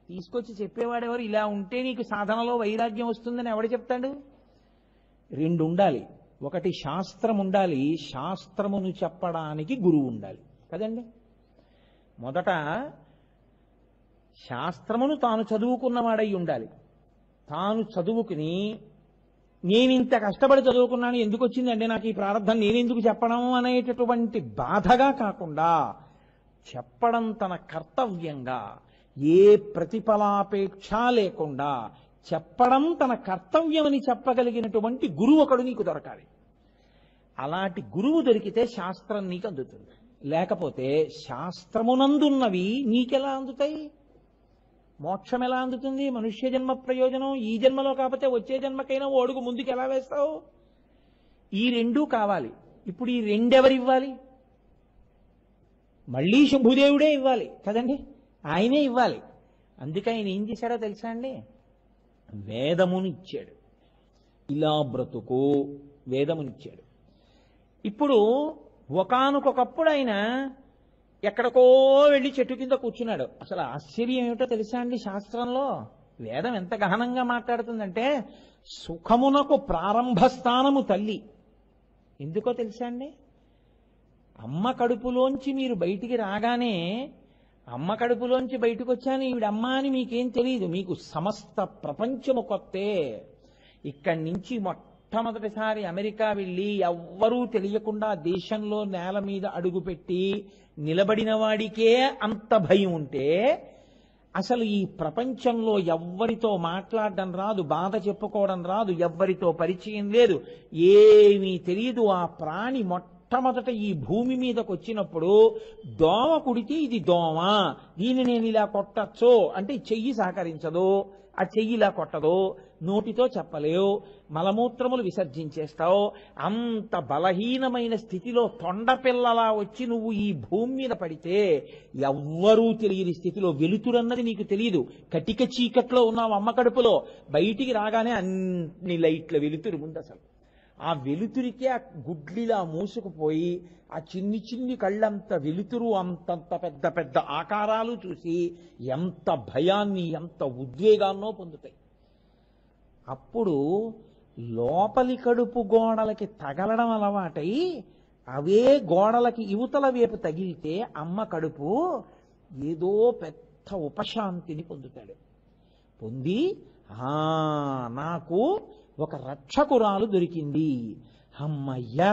తీసుకొచ్చి చెప్పేవాడెవరు? ఇలా ఉంటే నీకు సాధనలో వైరాగ్యం వస్తుందని ఎవడు చెప్తాడు? రెండు ఉండాలి. ఒకటి శాస్త్రం ఉండాలి, శాస్త్రమును చెప్పడానికి గురువు ఉండాలి కదండి. మొదట శాస్త్రమును తాను చదువుకున్నవాడై ఉండాలి. తాను చదువుకుని నేనింత కష్టపడి చదువుకున్నాను, ఎందుకు వచ్చిందండి నాకు ఈ ప్రారంభం, నేనెందుకు చెప్పడం అనేటటువంటి బాధగా కాకుండా చెప్పడం తన కర్తవ్యంగా, ఏ ప్రతిఫలాపేక్ష లేకుండా చెప్పడం తన కర్తవ్యమని చెప్పగలిగినటువంటి గురువు ఒకడు నీకు దొరకాలి. అలాంటి గురువు దొరికితే శాస్త్రం నీకు అందుతుంది. లేకపోతే శాస్త్రమునందున్నవి నీకెలా అందుతాయి? మోక్షం ఎలా అందుతుంది? మనుష్య జన్మ ప్రయోజనం ఈ జన్మలో కాకపోతే వచ్చే జన్మకైనా ఓ అడుగు ముందుకు ఎలా వేస్తావు? ఈ రెండూ కావాలి. ఇప్పుడు ఈ రెండెవరివ్వాలి? మళ్ళీ శంభుదేవుడే ఇవ్వాలి కదండి, ఆయనే ఇవ్వాలి. అందుకే ఆయన ఏం చేశాడో తెలుసా అండి? వేదమును ఇచ్చాడు. ఇలా బ్రతుకు వేదమునిచ్చాడు. ఇప్పుడు ఒకానొకప్పుడు ఆయన ఎక్కడికో వెళ్ళి చెట్టు కింద కూర్చున్నాడు. అసలు ఆశ్చర్యం ఏమిటో తెలుసా అండి? శాస్త్రంలో వేదం ఎంత గహనంగా మాట్లాడుతుందంటే, సుఖమునకు ప్రారంభ స్థానము తల్లి. ఎందుకో తెలుసా అండి? అమ్మ కడుపులోంచి మీరు బయటికి రాగానే, అమ్మ కడుపులోంచి బయటకు వచ్చాను ఈవిడమ్మ అని మీకేం తెలియదు. మీకు సమస్త ప్రపంచము కొత్తే. ఇక్కడి నుంచి మొట్టమొదటిసారి అమెరికా వెళ్ళి ఎవ్వరూ తెలియకుండా దేశంలో నేల మీద అడుగుపెట్టి నిలబడిన వాడికే అంత భయం ఉంటే, అసలు ఈ ప్రపంచంలో ఎవ్వరితో మాట్లాడడం రాదు, బాధ చెప్పుకోవడం రాదు, ఎవ్వరితో పరిచయం లేదు, ఏమీ తెలియదు. ఆ ప్రాణి మొట్టమొదట ఈ భూమి మీదకి వచ్చినప్పుడు దోమ కుడితే ఇది దోమ, దీన్ని నేను ఇలా కొట్టచ్చో అంటే చెయ్యి సహకరించదు, ఆ చెయ్యి ఇలా కొట్టదు, నోటితో చెప్పలేవు, మలమూత్రములు విసర్జించేస్తావు. అంత బలహీనమైన స్థితిలో తొండపిల్లలా వచ్చి నువ్వు ఈ భూమి మీద పడితే ఎవ్వరూ తెలియని స్థితిలో, వెలుతురన్నది నీకు తెలియదు, కటిక చీకట్లో ఉన్నావు అమ్మ కడుపులో. బయటికి రాగానే అన్ని లైట్ల వెలుతురు ముందు. అసలు ఆ వెలుతురికే ఆ గుడ్లిలా మూసుకుపోయి ఆ చిన్ని చిన్ని కళ్ళంత వెలుతురు, అంతంత పెద్ద పెద్ద ఆకారాలు చూసి ఎంత భయాన్ని ఎంత ఉద్వేగాన్నో పొందుతాయి. అప్పుడు లోపలి కడుపు గోడలకి తగలడం అలవాటై అవే గోడలకి యువతల వైపు తగిలితే అమ్మ కడుపు ఏదో పెద్ద ఉపశాంతిని పొందుతాడు. పొంది నాకు ఒక రక్షకురాలు దొరికింది, అమ్మయ్యా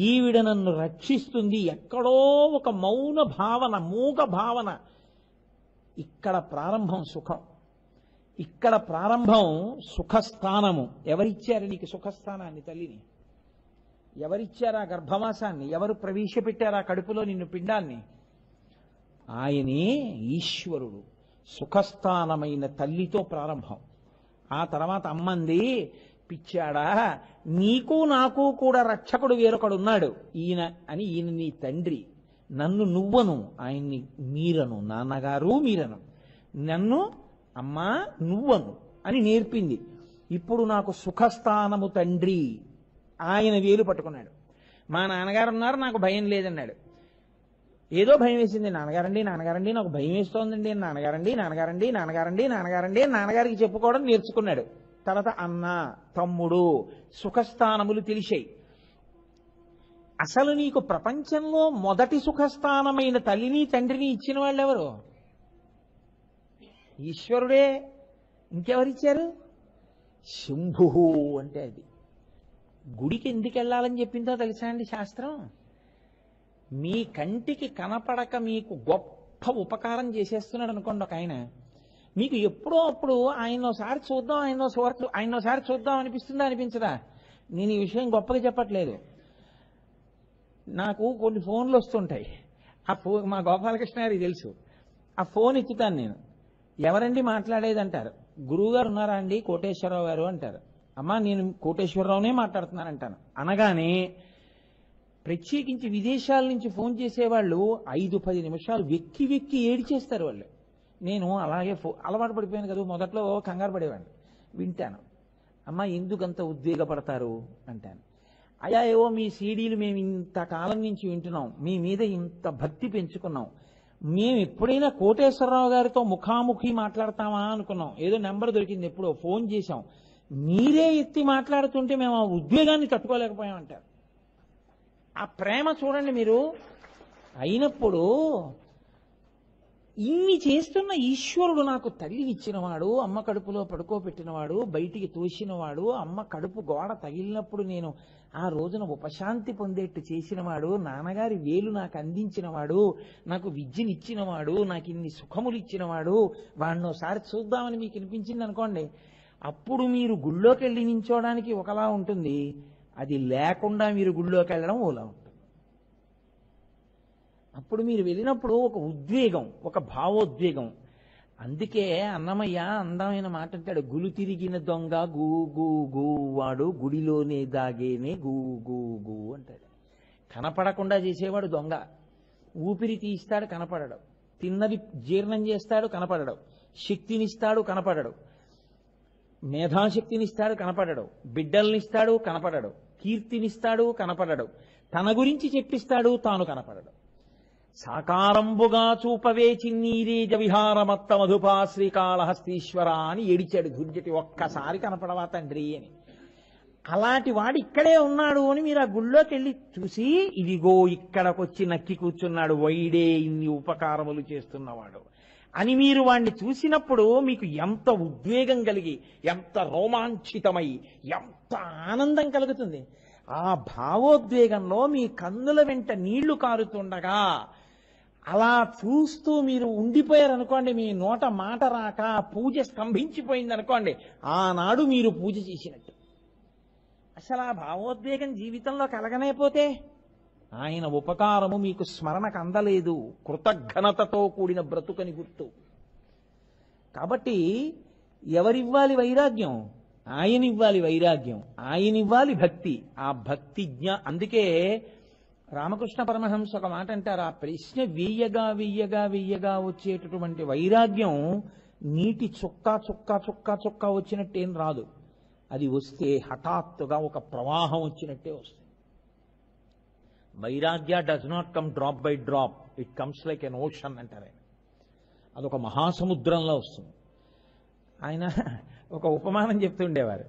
ఈవిడ నన్ను రక్షిస్తుంది, ఎక్కడో ఒక మౌన భావన, మూగ భావన. ఇక్కడ ప్రారంభం సుఖం, ఇక్కడ ప్రారంభం సుఖస్థానము. ఎవరిచ్చారు నీకు సుఖస్థానాన్ని? తల్లిని. ఎవరిచ్చారు ఆ గర్భవాసాన్ని? ఎవరు ప్రవేశపెట్టారు ఆ కడుపులో నిన్ను పిండాన్ని? ఆయనే ఈశ్వరుడు. సుఖస్థానమైన తల్లితో ప్రారంభం. ఆ తర్వాత అమ్మంది, పిచ్చాడా, నీకు నాకు కూడా రక్షకుడు వేరొకడున్నాడు, ఈయన అని. ఈయన నీ తండ్రి, నన్ను నువ్వను, ఆయన్ని మీరను, నాన్నగారు మీరను, నన్ను అమ్మా నువ్వను అని నేర్పింది. ఇప్పుడు నాకు సుఖస్థానము తండ్రి. ఆయన వేలు పట్టుకున్నాడు. మా నాన్నగారు ఉన్నారు, నాకు భయం లేదన్నాడు. ఏదో భయం వేసింది. నాన్నగారండి నాన్నగారండి నాకు భయం వేస్తోందండి, నాన్నగారండి నాన్నగారండి నాన్నగారండి నాన్నగారండి నాన్నగారికి చెప్పుకోవడం నేర్చుకున్నాడు. తర్వాత అన్న, తమ్ముడు, సుఖస్థానములు తెలిసాయి. అసలు నీకు ప్రపంచంలో మొదటి సుఖస్థానమైన తల్లిని తండ్రిని ఇచ్చిన వాళ్ళు ఎవరు? ఈశ్వరుడే. ఇంకెవరిచ్చారు? శంభు అంటే అది. గుడికి ఎందుకు వెళ్ళాలని చెప్పిందో తెలుసా అండి శాస్త్రం? మీ కంటికి కనపడక మీకు గొప్ప ఉపకారం చేసేస్తున్నాడు అనుకోండి ఒక ఆయన, మీకు ఎప్పుడో అప్పుడు ఆయనోసారి చూద్దాం అనిపిస్తుందా అనిపించదా? నేను ఈ విషయం గొప్పగా చెప్పట్లేదు. నాకు కొన్ని ఫోన్లు వస్తుంటాయి. ఆ ఫోన్ మా గోపాలకృష్ణ గారికి తెలుసు. ఆ ఫోన్ ఎత్తుతాను నేను. ఎవరండి మాట్లాడేది అంటారు. గురువు గారు ఉన్నారా అండి? కోటేశ్వరరావు గారు అంటారు. అమ్మా నేను కోటేశ్వరరావునే మాట్లాడుతున్నానంటాను. అనగానే ప్రత్యేకించి విదేశాల నుంచి ఫోన్ చేసేవాళ్ళు 5-10 నిమిషాలు వెక్కి వెక్కి ఏడిచేస్తారు వాళ్ళు. నేను అలాగే అలవాటు పడిపోయాను కదా, మొదట్లో కంగారు పడేవాడిని. వింటాను, అమ్మా ఎందుకంత ఉద్వేగపడతారు అంటాను. అయ్యా ఏవో మీ సీడీలు మేము ఇంతకాలం నుంచి వింటున్నాం, మీ మీద ఇంత భక్తి పెంచుకున్నాం, మేము ఎప్పుడైనా కోటేశ్వరరావు గారితో ముఖాముఖి మాట్లాడతామా అనుకున్నాం, ఏదో నెంబర్ దొరికింది, ఎప్పుడో ఫోన్ చేశాం, మీరే ఎత్తి మాట్లాడుతుంటే మేము ఆ ఉద్వేగాన్ని తట్టుకోలేకపోయామంటారు. ఆ ప్రేమ చూడండి మీరు. అయినప్పుడు ఇన్ని చేస్తున్న ఈశ్వరుడు నాకు తల్లినిచ్చినవాడు, అమ్మ కడుపులో పడుకోబెట్టినవాడు, బయటికి తోసినవాడు, అమ్మ కడుపు గోడ తగిలినప్పుడు నేను ఆ రోజున ఉపశాంతి పొందేట్టు చేసినవాడు, నాన్నగారి వేలు నాకు అందించినవాడు, నాకు విద్యనిచ్చినవాడు, నాకు ఇన్ని సుఖములు ఇచ్చినవాడు, వాడిని ఒకసారి చూద్దామని మీకు అనిపించింది అనుకోండి, అప్పుడు మీరు గుళ్ళోకి వెళ్ళి నించోడానికి ఒకలా ఉంటుంది, అది లేకుండా మీరు గుళ్ళోకి వెళ్ళడం ఓలా ఉంటుంది. అప్పుడు మీరు వెళ్ళినప్పుడు ఒక ఉద్వేగం, ఒక భావోద్వేగం. అందుకే అన్నమయ్య అందమైన మాట అంటాడు, గులు తిరిగిన దొంగ గూ గూ గూ వాడు గుడిలోనే దాగేనే గూ గూ గూ అంటాడు. కనపడకుండా చేసేవాడు దొంగ. ఊపిరి తీస్తాడు కనపడడు, తిన్నది జీర్ణం చేస్తాడు కనపడడు, శక్తినిస్తాడు కనపడడు, మేధాశక్తినిస్తాడు కనపడడు, బిడ్డల్నిస్తాడు కనపడడు, కీర్తినిస్తాడు కనపడడు, తన గురించి చెప్పిస్తాడు తాను కనపడడు. సాకారంబుగా చూపవే చిన్నీరేజ విహారమత్త మధుపా శ్రీకాళహస్తీశ్వర అని ఏడిచాడు దుర్జటి, ఒక్కసారి కనపడవా తండ్రి అని. అలాంటి వాడు ఇక్కడే ఉన్నాడు అని మీరు ఆ గుళ్ళోకి వెళ్ళి చూసి, ఇదిగో ఇక్కడకొచ్చి నక్కి కూర్చున్నాడు వైడే ఇన్ని ఉపకారములు చేస్తున్నవాడు అని మీరు వాణ్ణి చూసినప్పుడు మీకు ఎంత ఉద్వేగం కలిగి, ఎంత రోమాంచితమై, ఎంత ఆనందం కలుగుతుంది. ఆ భావోద్వేగంలో మీ కన్నుల వెంట నీళ్లు కారుతుండగా అలా చూస్తూ మీరు ఉండిపోయారనుకోండి, మీ నోట మాట రాక పూజ స్తంభించిపోయింది అనుకోండి, ఆనాడు మీరు పూజ చేసినట్టు. అసలు ఆ భావోద్వేగం జీవితంలో కలగనేపోతే ఆయన ఉపకారము మీకు స్మరణకు అందలేదు, కృతజ్ఞతతో కూడిన బ్రతుకని గుర్తు. కాబట్టి ఎవరివ్వాలి వైరాగ్యం? ఆయనివ్వాలి వైరాగ్యం, ఆయనివ్వాలి భక్తి. ఆ భక్తి అందుకే రామకృష్ణ పరమహంస ఒక మాట అంటారు, ఆ ప్రశ్న వెయ్యగా వెయ్యగా వెయ్యగా వచ్చేటటువంటి వైరాగ్యం నీటి చుక్క చుక్క చుక్క చుక్క వచ్చినట్టేం రాదు. అది వస్తే హఠాత్తుగా ఒక ప్రవాహం వచ్చినట్టే వస్తుంది. వైరాగ్య does not come drop by drop, it comes like an ocean అంటారు ఆయన. అదొక మహాసముద్రంలో వస్తుంది. ఆయన ఒక ఉపమానం చెప్తుండేవారు,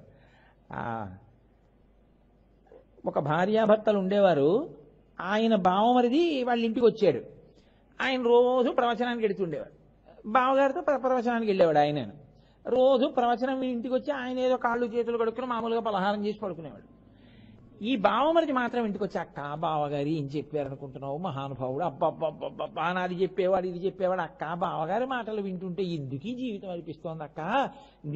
ఒక భార్యాభర్తలు ఉండేవారు. ఆయన బావమరిది వాళ్ళ ఇంటికి వచ్చాడు. ఆయన రోజు ప్రవచనానికి వెళుతుండేవాడు, బావగారితో ప్రవచనానికి వెళ్ళేవాడు. ఆయన రోజు ప్రవచనం ఇంటికి వచ్చి ఆయన ఏదో కాళ్ళు చేతులు కడుక్కుని మామూలుగా పలహారం చేసి పడుకునేవాడు. ఈ బావమరిది మాత్రం ఇంటికి వచ్చి, అక్క బావగారు ఏం చెప్పారనుకుంటున్నావు, మహానుభావుడు, అబ్బబ్బబ్బబ్బా నాది చెప్పేవాడు ఇది చెప్పేవాడు, అక్క బావగారి మాటలు వింటుంటే ఎందుకు ఈ జీవితం అనిపిస్తోంది అక్క,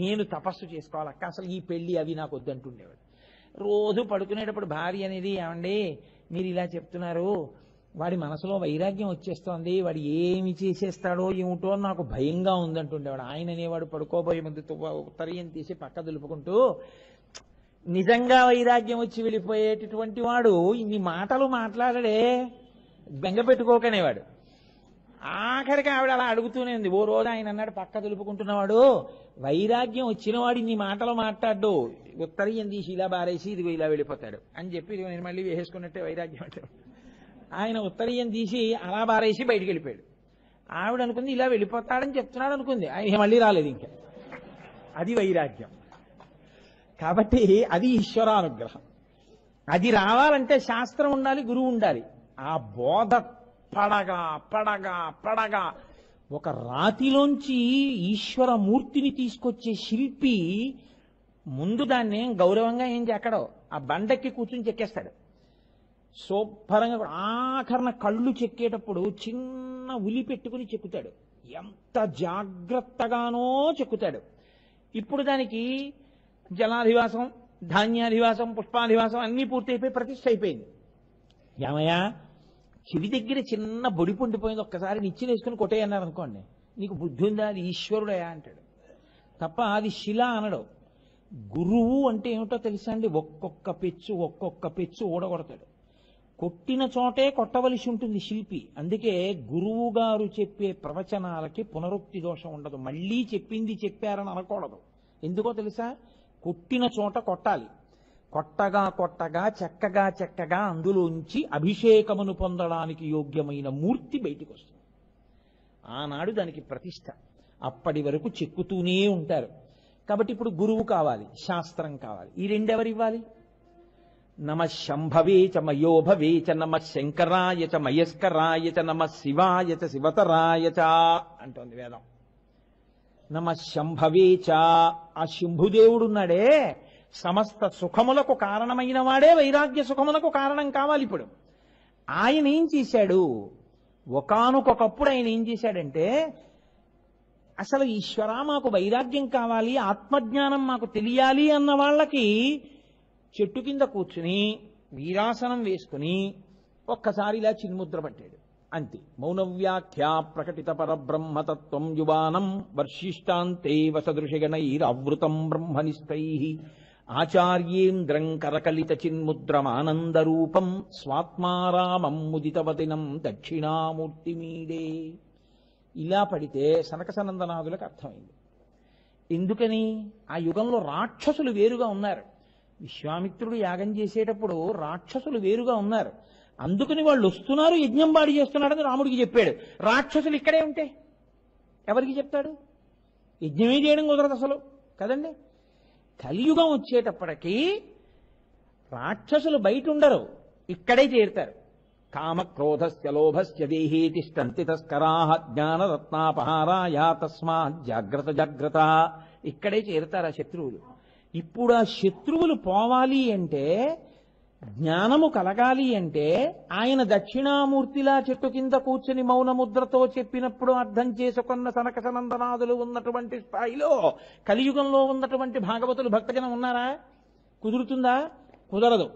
నేను తపస్సు చేసుకోవాలి అక్క, అసలు ఈ పెళ్లి అవి నాకు వద్దంటుండేవాడు. రోజు పడుకునేటప్పుడు భార్య అనేది, ఏమండి మీరు ఇలా చెప్తున్నారు, వాడి మనసులో వైరాగ్యం వచ్చేస్తోంది, వాడు ఏమి చేసేస్తాడో ఏమిటో నాకు భయంగా ఉందంటుండేవాడు. ఆయన అనేవాడు పడుకోబోయే ముందు ఉత్తరీయం తీసి పక్క దులుపుకుంటూ, నిజంగా వైరాగ్యం వచ్చి వెళ్ళిపోయేటటువంటి వాడు ఇన్ని మాటలు మాట్లాడడే, బెంగ పెట్టుకోకనేవాడు. ఆఖరికి ఆవిడ అలా అడుగుతూనే ఉంది. ఓ రోజు ఆయన అన్నాడు పక్క దులుపుకుంటున్నవాడు, వైరాగ్యం వచ్చిన వాడు ఇన్ని మాటలు మాట్లాడు, ఉత్తరీయం తీసి ఇలా బారేసి ఇదిగో ఇలా వెళ్ళిపోతాడు అని చెప్పి, ఇదిగో నేను మళ్ళీ వేసేసుకున్నట్టే వైరాగ్యం అంటాడు. ఆయన ఉత్తరీయం తీసి అలా బారేసి బయటికి వెళ్ళిపోయాడు. ఆవిడ అనుకుంది ఇలా వెళ్ళిపోతాడని చెప్తున్నాడు అనుకుంది, ఆయన మళ్ళీ రాలేదు ఇంకా. అది వైరాగ్యం. కాబట్టి అది ఈశ్వరానుగ్రహం. అది రావాలంటే శాస్త్రం ఉండాలి, గురువు ఉండాలి. ఆ బోధ పడగా పడగా పడగా ఒక రాతిలోంచి ఈశ్వర మూర్తిని తీసుకొచ్చే శిల్పి ముందు దాన్ని గౌరవంగా ఏం చెక్కడో, ఆ బండెక్కి కూర్చుని చెక్కేస్తాడు శుభ్రంగా. ఆఖరణ కళ్ళు చెక్కేటప్పుడు చిన్న ఉలి పెట్టుకుని చెక్కుతాడు, ఎంత జాగ్రత్తగానో చెక్కుతాడు. ఇప్పుడు దానికి జలాధివాసం, ధాన్యాధివాసం, పుష్పాధివాసం అన్నీ పూర్తయిపోయి ప్రతిష్ఠ అయిపోయింది. ఏమయ్యా చెవి దగ్గర చిన్న బొడి పొండిపోయింది, ఒక్కసారి నిచ్చెన వేసుకుని కొట్టేయన్నారు అనుకోండి, నీకు బుద్ధి ఉందా, అది ఈశ్వరుడయా అంటాడు తప్ప అది శిల అనడు. గురువు అంటే ఏమిటో తెలుసా అండి? ఒక్కొక్క పెచ్చు ఊడగొడతాడు. కొట్టిన చోటే కొట్టవలసి ఉంటుంది శిల్పి. అందుకే గురువు గారు చెప్పే ప్రవచనాలకి పునరుక్తి దోషం ఉండదు. మళ్ళీ చెప్పింది చెప్పారని అనకూడదు. ఎందుకో తెలుసా? కొట్టిన చోట కొట్టాలి. కొట్టగా చక్కగా అందులోంచి అభిషేకమును పొందడానికి యోగ్యమైన మూర్తి బయటికి వస్తుంది. ఆనాడు దానికి ప్రతిష్ట. అప్పటి వరకు చెక్కుతూనే ఉంటారు. కాబట్టి ఇప్పుడు గురువు కావాలి, శాస్త్రం కావాలి. ఈ రెండెవరు ఇవ్వాలి? నమ శంభవే చ మయోభవే చ నమ శంకరాయ చ మయస్కరాయ చ నమ శివాయ చ శివతరాయ చ అంటోంది వేదం. నమ శంభవే చ, ఆ శంభుదేవుడున్నాడే సమస్త సుఖములకు కారణమైన వాడే వైరాగ్య సుఖములకు కారణం కావాలి. ఇప్పుడు ఆయన ఏం చేశాడు? ఒకానొకప్పుడు ఆయన ఏం చేశాడంటే, అసలు ఈశ్వర మాకు వైరాగ్యం కావాలి, ఆత్మజ్ఞానం మాకు తెలియాలి అన్న వాళ్ళకి చెట్టు కింద కూర్చుని వీరాసనం వేసుకుని ఒక్కసారి ఇలా చిన్ముద్ర పట్టాడు. అంతే. మౌనవ్యాఖ్యా ప్రకటిత పరబ్రహ్మతత్వం యువానం వర్షిష్టాంతే వసదృశగణైరవృతం బ్రహ్మనిష్టై ఆచార్యేంద్రం కరకలిత చిన్ముద్రమానందరూపం స్వాత్మారామం ముదితవదినం దక్షిణామూర్తిమీడే. ఇలా పడితే సనకసనందనాదులకు అర్థమైంది. ఎందుకని? ఆ యుగంలో రాక్షసులు వేరుగా ఉన్నారు. విశ్వామిత్రుడు యాగం చేసేటప్పుడు రాక్షసులు వేరుగా ఉన్నారు. అందుకని వాళ్ళు వస్తున్నారు, యజ్ఞం బాడి చేస్తున్నాడని రాముడికి చెప్పాడు. రాక్షసులు ఇక్కడే ఉంటే ఎవరికి చెప్తాడు? యజ్ఞమే చేయడం కుదరదు అసలు కదండి. కలియుగం వచ్చేటప్పటికీ రాక్షసులు బయట ఉండరు, ఇక్కడే చేరుతారు. కామక్రోధస్య లోభస్య దేహే తిష్టంతి తస్కరాః జ్ఞానరత్నాపహారాయ తస్మాత్ జాగ్రత్త. ఇక్కడే చేరుతారు ఆ శత్రువులు. ఇప్పుడు ఆ శత్రువులు పోవాలి అంటే, జ్ఞానము కలగాలి అంటే, ఆయన దక్షిణామూర్తిలా చెట్టు కింద కూర్చుని మౌనముద్రతో చెప్పినప్పుడు అర్థం చేసుకున్న సనక సనందనాదులు ఉన్నటువంటి స్థాయిలో కలియుగంలో ఉన్నటువంటి భాగవతులు భక్తజనం ఉన్నారా? కుదురుతుందా? కుదరదు.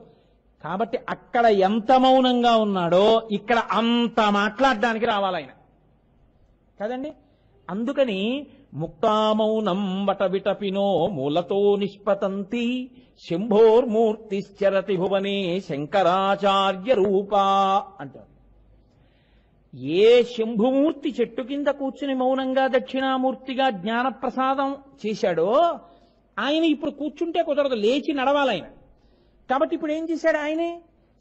కాబట్టి అక్కడ ఎంత మౌనంగా ఉన్నాడో ఇక్కడ అంత మాట్లాడడానికి రావాలి ఆయన కదండి. అందుకని ముక్తామౌనం వటవిటపినో మూలతో నిష్పతంతి శంభోర్మూర్తిశ్చరతి భువనే శంకరాచార్య రూపా అంటారు. ఏ శంభుమూర్తి చెట్టు కింద కూర్చుని మౌనంగా దక్షిణామూర్తిగా జ్ఞానప్రసాదం చేశాడో ఆయన ఇప్పుడు కూర్చుంటే కుదరదు, లేచి నడవాలి ఆయన. కాబట్టి ఇప్పుడు ఏం చేశాడు ఆయనే?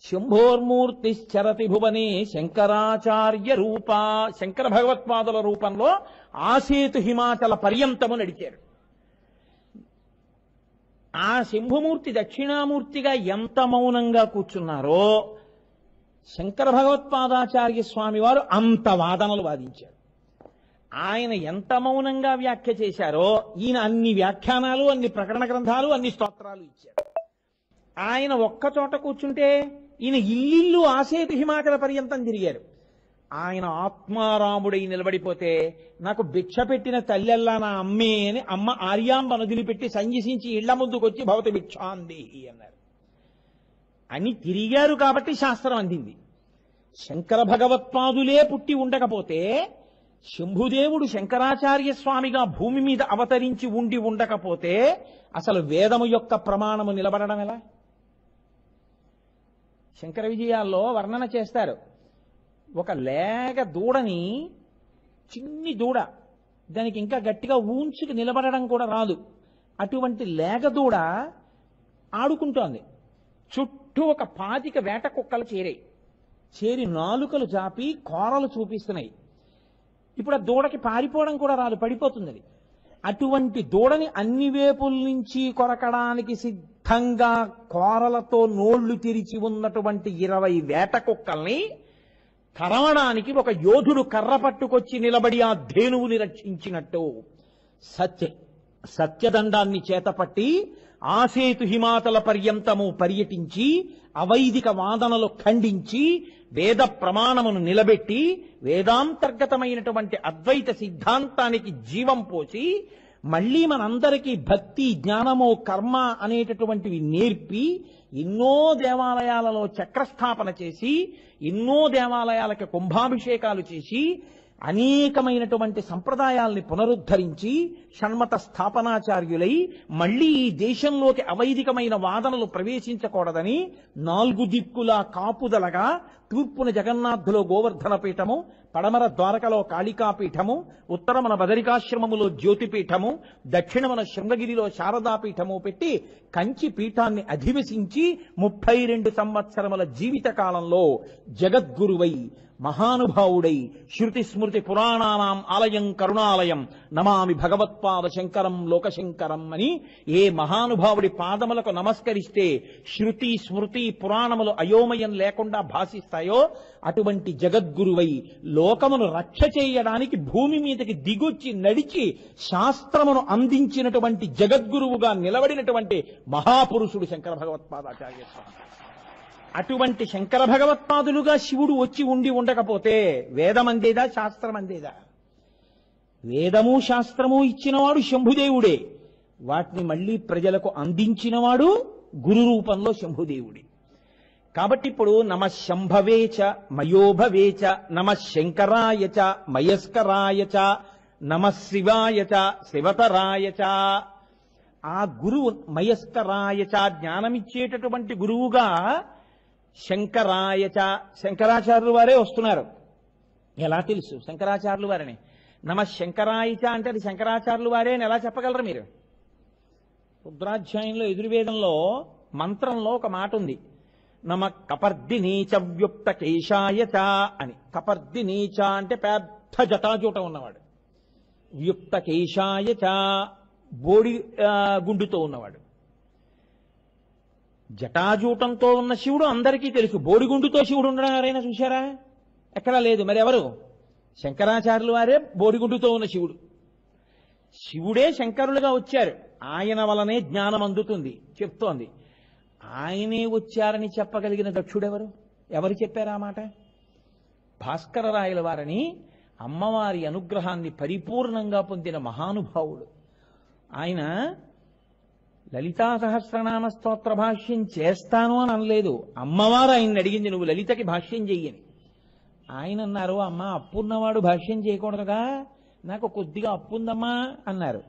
శంభోర్మూర్తిశ్చరతి భువనే శంకరాచార్య రూపా, శంకర భగవత్పాదుల రూపంలో ఆసేతు హిమాచల పర్యంతము నడిచారు. ఆ శంభుమూర్తి దక్షిణామూర్తిగా ఎంత మౌనంగా కూర్చున్నారో శంకర భగవత్పాదాచార్య స్వామి వారు అంత వాదనలు వాదించారు. ఆయన ఎంత మౌనంగా వ్యాఖ్య చేశారో ఈయన అన్ని వ్యాఖ్యానాలు, అన్ని ప్రకటన గ్రంథాలు, అన్ని స్తోత్రాలు ఇచ్చారు. ఆయన ఒక్క చోట కూర్చుంటే ఈయన ఇల్లు ఆసేతు హిమాచల పర్యంతం తిరిగారు. ఆయన ఆత్మారాముడై నిలబడిపోతే నాకు భిక్ష పెట్టిన తల్లెల్లా నా అమ్మే అని అమ్మ ఆర్యాంబను వదిలిపెట్టి సంజసించి ఇళ్ల ముందుకొచ్చి భవతి భిక్షాందేహి అన్నారు. అని తిరిగారు కాబట్టి శాస్త్రం అందింది. శంకర భగవత్పాదులే పుట్టి ఉండకపోతే, శంభుదేవుడు శంకరాచార్య స్వామిగా భూమి మీద అవతరించి ఉండి ఉండకపోతే అసలు వేదము యొక్క ప్రమాణము నిలబడడం ఎలా? శంకర విజయాల్లో వర్ణన చేస్తారు. ఒక లేగ దూడని, చిన్ని దూడ, దానికి ఇంకా గట్టిగా ఊంచుకు నిలబడడం కూడా రాదు. అటువంటి లేగ దూడ ఆడుకుంటోంది. చుట్టూ ఒక 25 వేట కుక్కలు చేరి నాలుకలు జాపి కోరలు చూపిస్తున్నాయి. ఇప్పుడు ఆ దూడకి పారిపోవడం కూడా రాదు, పడిపోతుంది అది. అటువంటి దూడని అన్ని వేపుల నుంచి కొరకడానికి సిద్ధంగా కోరలతో నోళ్లు తెరిచి ఉన్నటువంటి 20 వేట కుక్కల్ని తరవడానికి ఒక యోధుడు కర్ర పట్టుకొచ్చి నిలబడి ఆ ధేనువుని రక్షించినట్టు సత్యదండాన్ని చేతపట్టి ఆసేతు హిమాచల పర్యంతము పర్యటించి అవైదిక వాదనలు ఖండించి వేద ప్రమాణమును నిలబెట్టి వేదాంతర్గతమైనటువంటి అద్వైత సిద్ధాంతానికి జీవం పోసి మళ్లీ మనందరికీ భక్తి, జ్ఞానము, కర్మ అనేటటువంటివి నేర్పి ఎన్నో దేవాలయాలలో చక్రస్థాపన చేసి ఎన్నో దేవాలయాలకి కుంభాభిషేకాలు చేసి అనేకమైనటువంటి సంప్రదాయాల్ని పునరుద్ధరించి షణ్మత స్థాపనాచార్యులై మళ్లీ ఈ దేశంలోకి అవైదికమైన వాదనలు ప్రవేశించకూడదని 4 దిక్కులా కాపుదలగా తూర్పున జగన్నాథులో గోవర్ధన పీఠము, పడమర ద్వారకలో కాళికాపీఠము, ఉత్తరమున బదరికాశ్రమములో జ్యోతిపీఠము, దక్షిణమున శృంగగిరిలో శారదాపీఠము పెట్టి కంచి పీఠాన్ని అధివసించి 32 సంవత్సరముల జీవిత కాలంలో జగద్గురువై మహానుభావుడై శృతి స్మృతి పురాణానాం ఆలయం కరుణాలయం నమామి భగవత్పాద శంకరం లోకశంకరం అని ఏ మహానుభావుడి పాదములకు నమస్కరిస్తే శృతి స్మృతి పురాణములు అయోమయం లేకుండా భాషిస్తాయో అటువంటి జగద్గురువై లోకమును రక్ష చేయడానికి భూమి మీదకి దిగొచ్చి నడిచి శాస్త్రమును అందించినటువంటి జగద్గురువుగా నిలబడినటువంటి మహాపురుషుడు శంకర భగవత్పాదాచార్య స్వామి. అటువంటి శంకర భగవత్పాదులుగా శివుడు వచ్చి ఉండకపోతే వేదం అందేదా, శాస్త్రం అందేదా? వేదము శాస్త్రము ఇచ్చినవాడు శంభుదేవుడే, వాటిని మళ్లీ ప్రజలకు అందించినవాడు గురు రూపంలో శంభుదేవుడే. కాబట్టి ఇప్పుడు నమ శంభవేచ మయోభవేచ నమ శంకరాయచ మయస్కరాయచ నమ శివాయచ శివతరాయచ. ఆ గురువు మయస్కరాయచ జ్ఞానమిచ్చేటటువంటి గురువుగా శంకరాయచ శంకరాచార్యులు వారే వస్తున్నారు. ఎలా తెలుసు శంకరాచార్యులు వారని? నమ శంకరాయచ అంటే అది శంకరాచార్యులు వారే అని ఎలా చెప్పగలరు మీరు? రుద్రాధ్యాయంలో ఎదుర్వేదంలో మంత్రంలో ఒక మాట ఉంది, నమ కపర్దినీచ వ్యుక్త కేశాయచ అని. కపర్దినీచ అంటే పెద్ద జటాజూటం ఉన్నవాడు, వ్యుక్త కేశాయచ బోడి గుండుతో ఉన్నవాడు. జటాజూటంతో ఉన్న శివుడు అందరికీ తెలుసు, బోడిగుండుతో శివుడు ఉండడం ఎవరైనా చూశారా? ఎక్కడా లేదు. మరి ఎవరు? శంకరాచార్యులు వారే బోడిగుండుతో ఉన్న శివుడు. శివుడే శంకరులుగా వచ్చారు, ఆయన వలనే జ్ఞానం అందుతుంది చెప్తోంది. ఆయనే వచ్చారని చెప్పగలిగిన దక్షుడెవరు? ఎవరు చెప్పారు ఆ మాట? భాస్కర రాయల వారని అమ్మవారి అనుగ్రహాన్ని పరిపూర్ణంగా పొందిన మహానుభావుడు ఆయన. లలితా సహస్రనామ స్తోత్ర భాష్యం చేస్తాను అని అనలేదు, అమ్మవారు ఆయన్ని అడిగింది నువ్వు లలితకి భాష్యం చెయ్యని. ఆయన అన్నారు, అమ్మ అప్పున్నవాడు భాష్యం చేయకూడదుగా, నాకు కొద్దిగా అప్పు ఉందమ్మా అన్నారు.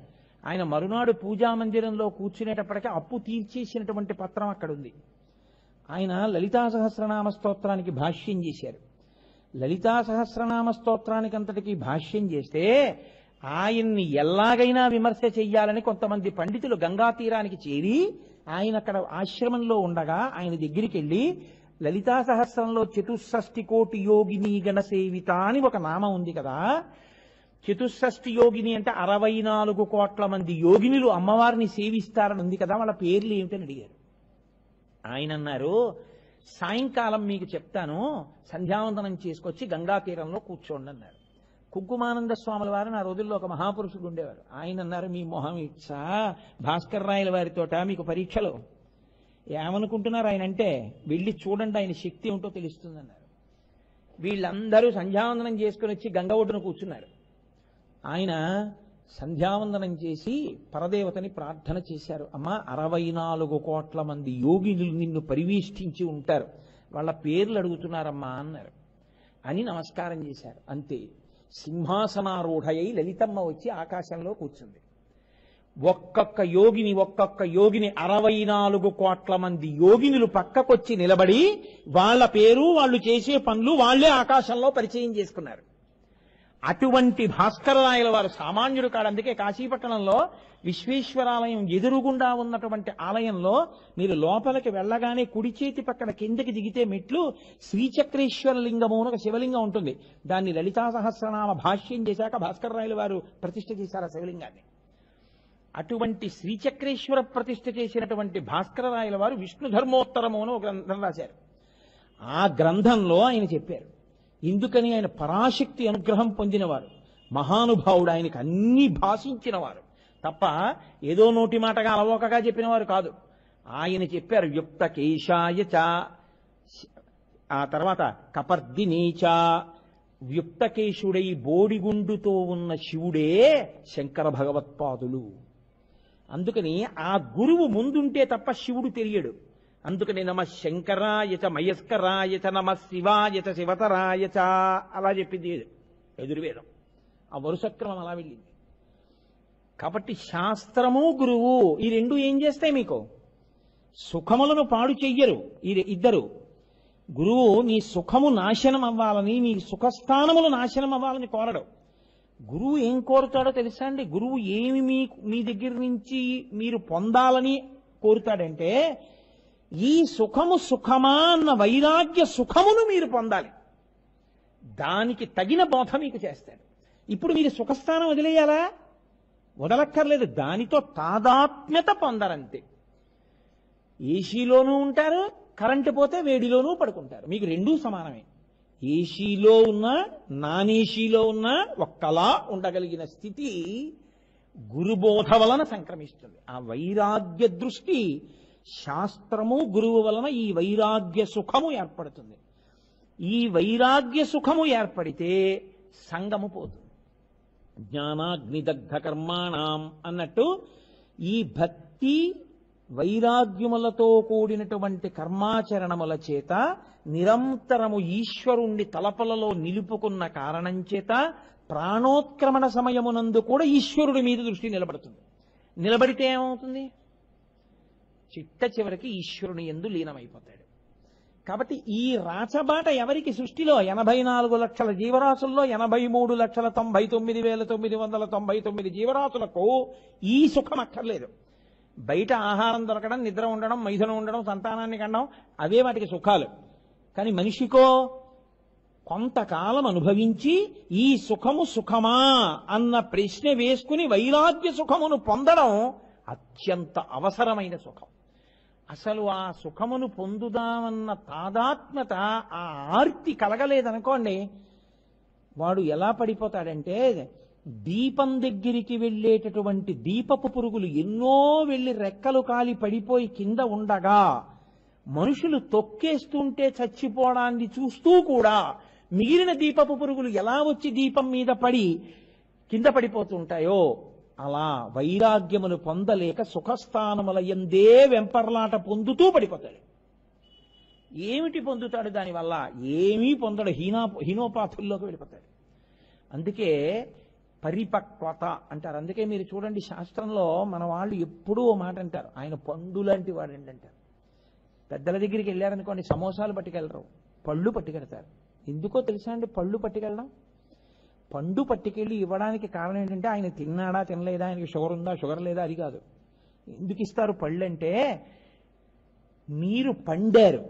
ఆయన మరునాడు పూజా మందిరంలో కూర్చునేటప్పటికీ అప్పు తీర్చేసినటువంటి పత్రం అక్కడ ఉంది. ఆయన లలితా సహస్రనామ స్తోత్రానికి భాష్యం చేశారు. లలితా సహస్రనామ స్తోత్రానికి అంతటికీ భాష్యం చేస్తే ఆయన్ని ఎలాగైనా విమర్శ చెయ్యాలని కొంతమంది పండితులు గంగా తీరానికి చేరి ఆయన అక్కడ ఆశ్రమంలో ఉండగా ఆయన దగ్గరికి వెళ్ళి లలితా సహస్రంలో 64 కోటి యోగిని గణ సేవిత అని ఒక నామం ఉంది కదా, 64 యోగిని అంటే 64 కోట్ల మంది యోగినులు అమ్మవారిని సేవిస్తారని ఉంది కదా, వాళ్ళ పేర్లు ఏమిటని అడిగారు. ఆయన అన్నారు, సాయంకాలం మీకు చెప్తాను, సంధ్యావందనం చేసుకొచ్చి గంగా తీరంలో కూర్చోండి అన్నారు. కుంకుమానంద స్వాముల వారు ఆ రోజుల్లో ఒక మహాపురుషుడు ఉండేవారు. ఆయన అన్నారు, మీ మొహం ఇచ్చా భాస్కర్ రాయల వారితోట మీకు పరీక్షలు ఏమనుకుంటున్నారు? ఆయన అంటే వెళ్ళి చూడండి, ఆయన శక్తి ఏమిటో తెలుస్తుందన్నారు. వీళ్ళందరూ సంధ్యావందనం చేసుకుని వచ్చి గంగ ఒడ్డున కూర్చున్నారు. ఆయన సంధ్యావందనం చేసి పరదేవతని ప్రార్థన చేశారు. అమ్మ 64 కోట్ల మంది యోగినులు నిన్ను పరివేష్టించి ఉంటారు, వాళ్ళ పేర్లు అడుగుతున్నారమ్మా అన్నారు. అని నమస్కారం చేశారు. అంతే, సింహాసనారూఢయై లలితమ్మ వచ్చి ఆకాశంలో కూర్చుంది. ఒక్కొక్క యోగిని 64 కోట్ల మంది యోగినులు పక్కకొచ్చి నిలబడి వాళ్ళ పేరు, వాళ్ళు చేసే పనులు వాళ్లే ఆకాశంలో పరిచయం చేసుకున్నారు. అటువంటి భాస్కరరాయల వారు సామాన్యుడు కాడు. అందుకే కాశీపట్టణంలో విశ్వేశ్వరాలయం ఎదురుగుండా ఉన్నటువంటి ఆలయంలో మీరు లోపలికి వెళ్ళగానే కుడి చేతి పక్కన కిందకి దిగితే మెట్లు శ్రీచక్రేశ్వర లింగము అని ఒక శివలింగం ఉంటుంది. దాన్ని లలితా సహస్రనామ భాష్యం చేశాక భాస్కరరాయల వారు ప్రతిష్ఠ చేశారు ఆ శివలింగాన్ని. అటువంటి శ్రీచక్రేశ్వర ప్రతిష్ఠ చేసినటువంటి భాస్కరరాయల వారు విష్ణు ధర్మోత్తరము అని ఒక గ్రంథం రాశారు. ఆ గ్రంథంలో ఆయన చెప్పారు, ఎందుకని ఆయన పరాశక్తి అనుగ్రహం పొందినవారు, మహానుభావుడు, ఆయనకు అన్ని భాషించినవారు తప్ప ఏదో నోటి మాటగా అలవోకగా చెప్పినవారు కాదు. ఆయన చెప్పారు యుక్త కేశాయచ, ఆ తర్వాత కపర్దినీచ, వ్యుక్తకేశుడై బోడిగుండుతో ఉన్న శివుడే శంకర భగవత్పాదులు. అందుకని ఆ గురువు ముందుంటే తప్ప శివుడు తెలియడు. అందుకని నమ శంకరాయచ మయస్కరాయచ నమ శివాయచ శివతరాయచ అలా చెప్పింది. ఎదుర్వేదం. ఆ వరుసక్రమం అలా వెళ్ళింది. కాబట్టి శాస్త్రము గురువు ఈ రెండు ఏం చేస్తాయి? మీకు సుఖములను పాడు చెయ్యరు ఈ ఇద్దరు. గురువు నీ సుఖము నాశనం అవ్వాలని, నీ సుఖస్థానములు నాశనం అవ్వాలని కోరడు. గురువు ఏం కోరుతాడో తెలుసా అండి? గురువు ఏమి మీ దగ్గర నుంచి మీరు పొందాలని కోరుతాడంటే, ఈ సుఖము సుఖమా అన్న వైరాగ్య సుఖమును మీరు పొందాలి. దానికి తగిన బోధ మీకు చేస్తాడు. ఇప్పుడు మీరు సుఖస్థానం వదిలేయాలా? వదలక్కర్లేదు. దానితో తాదాత్మ్యత పొందరంతే. ఏసీలోనూ ఉంటారు, కరెంటు పోతే వేడిలోనూ పడుకుంటారు. మీకు రెండూ సమానమే. ఏసీలో ఉన్నా నాన్ ఏసీలో ఉన్నా ఒక్కలా ఉండగలిగిన స్థితి గురుబోధ వలన సంక్రమిస్తుంది. ఆ వైరాగ్య దృష్టి శాస్త్రము గురువు వలన ఈ వైరాగ్య సుఖము ఏర్పడుతుంది. ఈ వైరాగ్య సుఖము ఏర్పడితే సంగము పోతుంది. జ్ఞానాగ్నిదగ్ధ కర్మాణం అన్నట్టు ఈ భక్తి వైరాగ్యములతో కూడినటువంటి కర్మాచరణముల చేత నిరంతరము ఈశ్వరుణ్ణి తలపలలో నిలుపుకున్న కారణం చేత ప్రాణోత్క్రమణ సమయమునందు కూడా ఈశ్వరుడి మీద దృష్టి నిలబడుతుంది. నిలబడితే ఏమవుతుంది? చిట్ట చివరికి ఈశ్వరుని యందు లీనమైపోతాడు. కాబట్టి ఈ రాచబాట ఎవరికి సృష్టిలో 84 లక్షల జీవరాశుల్లో 83,99,999 జీవరాశులకు ఈ సుఖం అక్కర్లేదు. బయట ఆహారం దొరకడం, నిద్ర ఉండడం, మైథునం ఉండడం, సంతానాన్ని కండం అవే వాటికి సుఖాలు. కానీ మనిషికో కొంతకాలం అనుభవించి ఈ సుఖము సుఖమా అన్న ప్రశ్న వేసుకుని వైరాగ్య సుఖమును పొందడం అత్యంత అవసరమైన సుఖం. అసలు ఆ సుఖమును పొందుదామన్న తాదాత్మ్యత, ఆ ఆర్తి కలగలేదనుకోండి, వాడు ఎలా పడిపోతాడంటే, దీపం దగ్గరికి వెళ్ళేటటువంటి దీపపు పురుగులు ఎన్నో వెళ్ళి రెక్కలు కాలి పడిపోయి కింద ఉండగా మనుషులు తొక్కేస్తుంటే చచ్చిపోవడాన్ని చూస్తూ కూడా మిగిలిన దీపపు పురుగులు ఎలా వచ్చి దీపం మీద పడి కింద పడిపోతుంటాయో, అలా వైరాగ్యమును పొందలేక సుఖస్థానముల యందే వెంపర్లాట పొందుతూ పడిపోతాడు. ఏమిటి పొందుతాడు దానివల్ల? ఏమీ పొందడు. హీనోపాతుల్లోకి వెళ్ళిపోతాడు. అందుకే పరిపక్వత అంటారు. అందుకే మీరు చూడండి, శాస్త్రంలో మన వాళ్ళు ఎప్పుడూ ఓ మాట అంటారు, ఆయన పండు లాంటి వాడండి అంటారు. పెద్దల దగ్గరికి వెళ్ళారనుకోండి, సమోసాలు పట్టుకెళ్ళరు, పళ్ళు పట్టుకెళ్తారు. ఎందుకో తెలుసా అండి? పళ్ళు పట్టుకెళ్ళడం, పండు పట్టుకెళ్ళి ఇవ్వడానికి కారణం ఏంటంటే, ఆయన తిన్నాడా తినలేదా, ఆయనకి షుగర్ ఉందా షుగర్ లేదా అది కాదు. ఎందుకు ఇస్తారు పళ్ళు అంటే, మీరు పండారు,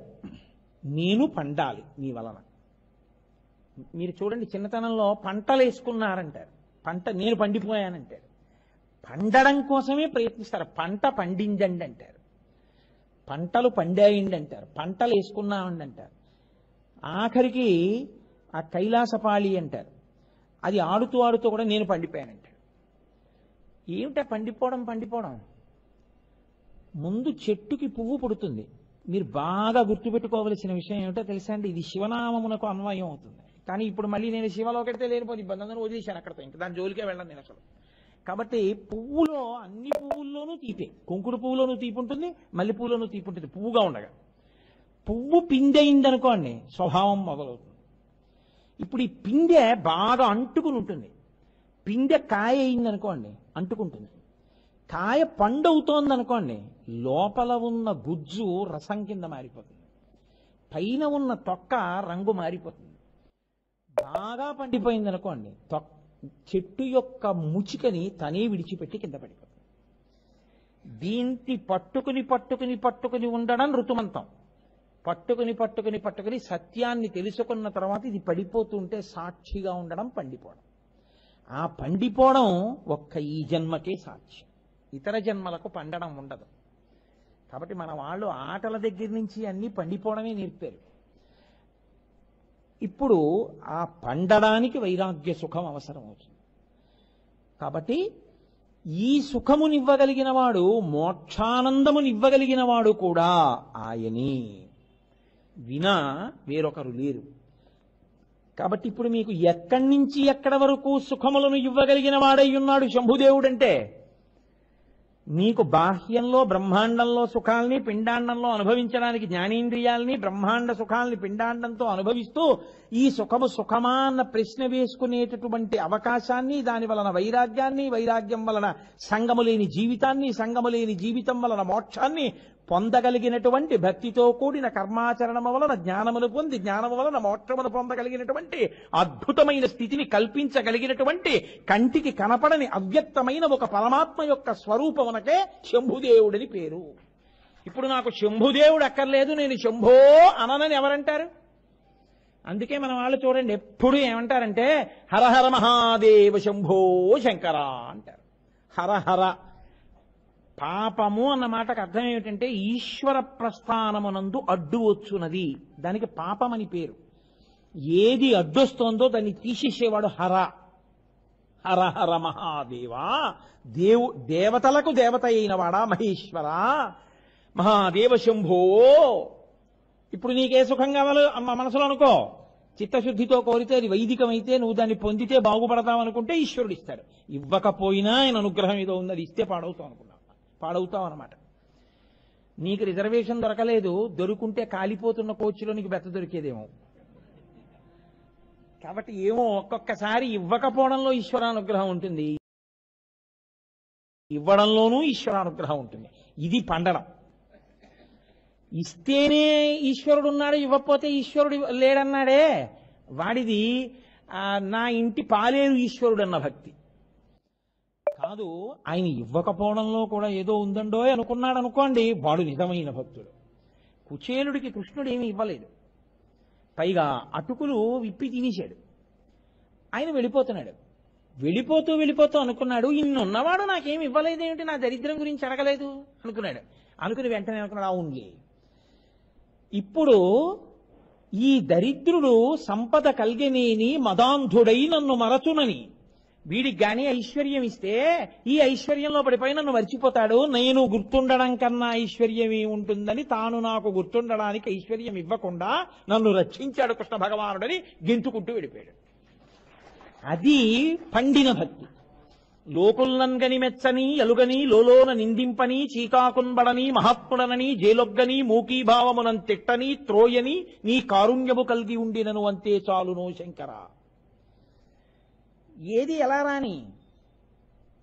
నేను పండాలి మీ వలన. మీరు చూడండి, చిన్నతనంలో పంటలు వేసుకున్నారంటారు, పంట నేను పండిపోయానంటారు. పండడం కోసమే ప్రయత్నిస్తారు. పంట పండించండి అంటారు, పంటలు పండాయండి అంటారు, పంటలు వేసుకున్నామండి అంటారు. ఆఖరికి ఆ కైలాసపాళి అంటారు, అది ఆడుతూ ఆడుతూ కూడా నేను పండిపోయానంటాడు. ఏమిటా పండిపోవడం? ముందు చెట్టుకి పువ్వు పుడుతుంది. మీరు బాగా గుర్తుపెట్టుకోవలసిన విషయం ఏమిటో తెలుసా అండి? ఇది శివనామమునకు అన్వయం అవుతుంది. కానీ ఇప్పుడు మళ్ళీ నేను శివలోకెడితే లేనిపోతే ఇబ్బంది ఉందని వదిలేశాను అక్కడితో. ఇంకా దాని జోలికే వెళ్ళను నేను అసలు. కాబట్టి పువ్వులో అన్ని పువ్వుల్లోనూ తీపే. కుంకుడు పువ్వులోనూ తీపి ఉంటుంది, మల్లె పువ్వులోనూ తీపి ఉంటుంది పువ్వుగా ఉండగా. పువ్వు పిందెయిందనుకోండి, స్వభావం మొదలవుతుంది. ఇప్పుడు ఈ పిందె బాగా అంటుకుని ఉంటుంది. పిందె కాయ అయిందనుకోండి, అంటుకుంటుంది. కాయ పండు అవుతోంది అనుకోండి, లోపల ఉన్న గుజ్జు రసం కింద మారిపోతుంది, పైన ఉన్న తొక్క రంగు మారిపోతుంది. బాగా పండిపోయింది అనుకోండి, చెట్టు యొక్క ముచికని తనే విడిచిపెట్టి కింద పడిపోతుంది. దీన్ని పట్టుకుని ఉండడం ఋతుమంతం. పట్టుకుని సత్యాన్ని తెలుసుకున్న తర్వాత ఇది పడిపోతుంటే సాక్షిగా ఉండడం పండిపోవడం. ఆ పండిపోవడం ఒక్క ఈ జన్మకే సాక్ష్యం, ఇతర జన్మలకు పండడం ఉండదు. కాబట్టి మన వాళ్ళు ఆటల దగ్గర నుంచి అన్ని పండిపోవడమే నేర్పారు. ఇప్పుడు ఆ పండడానికి వైరాగ్య సుఖం అవసరం అవుతుంది. కాబట్టి ఈ సుఖమునివ్వగలిగిన వాడు, మోక్షానందమునివ్వగలిగిన వాడు కూడా ఆయనే, వినా వేరొకరు లేరు. కాబట్టి ఇప్పుడు మీకు ఎక్కడి నుంచి ఎక్కడి వరకు సుఖములను ఇవ్వగలిగిన వాడై ఉన్నాడు శంభుదేవుడంటే, నీకు బాహ్యంలో బ్రహ్మాండంలో సుఖాల్ని పిండాండంలో అనుభవించడానికి జ్ఞానేంద్రియాల్ని బ్రహ్మాండ సుఖాల్ని పిండాండంతో అనుభవిస్తూ ఈ సుఖము సుఖమా అన్న ప్రశ్న వేసుకునేటటువంటి అవకాశాన్ని, దాని వలన వైరాగ్యాన్ని, వైరాగ్యం వలన సంగము లేని జీవితాన్ని, సంగము లేని జీవితం వలన మోక్షాన్ని పొందగలిగినటువంటి భక్తితో కూడిన కర్మాచరణము వలన జ్ఞానమును పొంది, జ్ఞానము వలన మోక్షమును పొందగలిగినటువంటి అద్భుతమైన స్థితిని కల్పించగలిగినటువంటి కంటికి కనపడని అవ్యక్తమైన ఒక పరమాత్మ యొక్క స్వరూపమునకే శంభుదేవుడని పేరు. ఇప్పుడు నాకు శంభుదేవుడు అక్కర్లేదు, నేను శంభో అననని ఎవరంటారు? అందుకే మన వాళ్ళు చూడండి ఎప్పుడు ఏమంటారంటే హరహర మహాదేవ శంభో శంకర అంటారు. హరహర పాపము అన్న మాటకు అర్థం ఏమిటంటే ఈశ్వర ప్రస్థానమునందు అడ్డు వచ్చున్నది, దానికి పాపమని పేరు. ఏది అడ్డొస్తోందో దాన్ని తీసేసేవాడు హర. హర హర మహాదేవా, దేవతలకు దేవత అయిన వాడా మహేశ్వర, మహాదేవ శంభో. ఇప్పుడు నీకే సుఖం కావాలో మనసులో అనుకో, చిత్తశుద్ధితో కోరితే అది వైదికమైతే నువ్వు దాన్ని పొందితే బాగుపడతావనుకుంటే ఈశ్వరుడు ఇస్తాడు. ఇవ్వకపోయినా ఆయన అనుగ్రహం ఏదో ఉంది, అది ఇస్తే పాడవుతావు అన్నమాట. నీకు రిజర్వేషన్ దొరకలేదు, దొరుకుంటే కాలిపోతున్న కోచ్లో నీకు బెత్త దొరికేదేమో. కాబట్టి ఏమో ఒక్కొక్కసారి ఇవ్వకపోవడంలో ఈశ్వరానుగ్రహం ఉంటుంది, ఇవ్వడంలోనూ ఈశ్వరానుగ్రహం ఉంటుంది. ఇది పండడం. ఇస్తేనే ఈశ్వరుడు ఉన్నాడు, ఇవ్వకపోతే ఈశ్వరుడు లేడన్నాడే వాడిది నా ఇంటి పాలేరు ఈశ్వరుడు అన్న భక్తి కాదు. ఆయన ఇవ్వకపోవడంలో కూడా ఏదో ఉందండో అనుకున్నాడు అనుకోండి, వాడు నిజమైన భక్తుడు. కుచేలుడికి కృష్ణుడు ఏమీ ఇవ్వలేదు, పైగా అటుకులు విప్పి తినేశాడు. ఆయన వెళ్ళిపోతున్నాడు. వెళ్ళిపోతూ అనుకున్నాడు, ఇన్నున్నవాడు నాకేమి ఇవ్వలేదేమిటి, నా దరిద్రం గురించి అడగలేదు అనుకున్నాడు. అనుకుని వెంటనే అనుకున్నాడు, అవునులే ఇప్పుడు ఈ దరిద్రుడు సంపద కల్గనేని మదాంధుడై నన్ను మరచునని, వీడికి గాని ఐశ్వర్యం ఇస్తే ఈ ఐశ్వర్యంలో పడిపోయి నన్ను మర్చిపోతాడు, నేను గుర్తుండడం కన్నా ఐశ్వర్యం ఉంటుందని తాను నాకు గుర్తుండడానికి ఐశ్వర్యం ఇవ్వకుండా నన్ను రక్షించాడు కృష్ణ భగవానుడని గెంతుకుంటూ వెళ్ళిపోయాడు. అది పండిన భక్తి. లోకుల్నంగని మెచ్చని ఎలుగని లోలోన నిందింపని చీకాకున్బడని మహాత్ముడనని జేలొగ్గని మూకీభావమునం తిట్టని త్రోయని నీ కారుణ్యము కలిగి ఉండినను అంతే చాలునో శంకర. ఏది ఎలా రాని,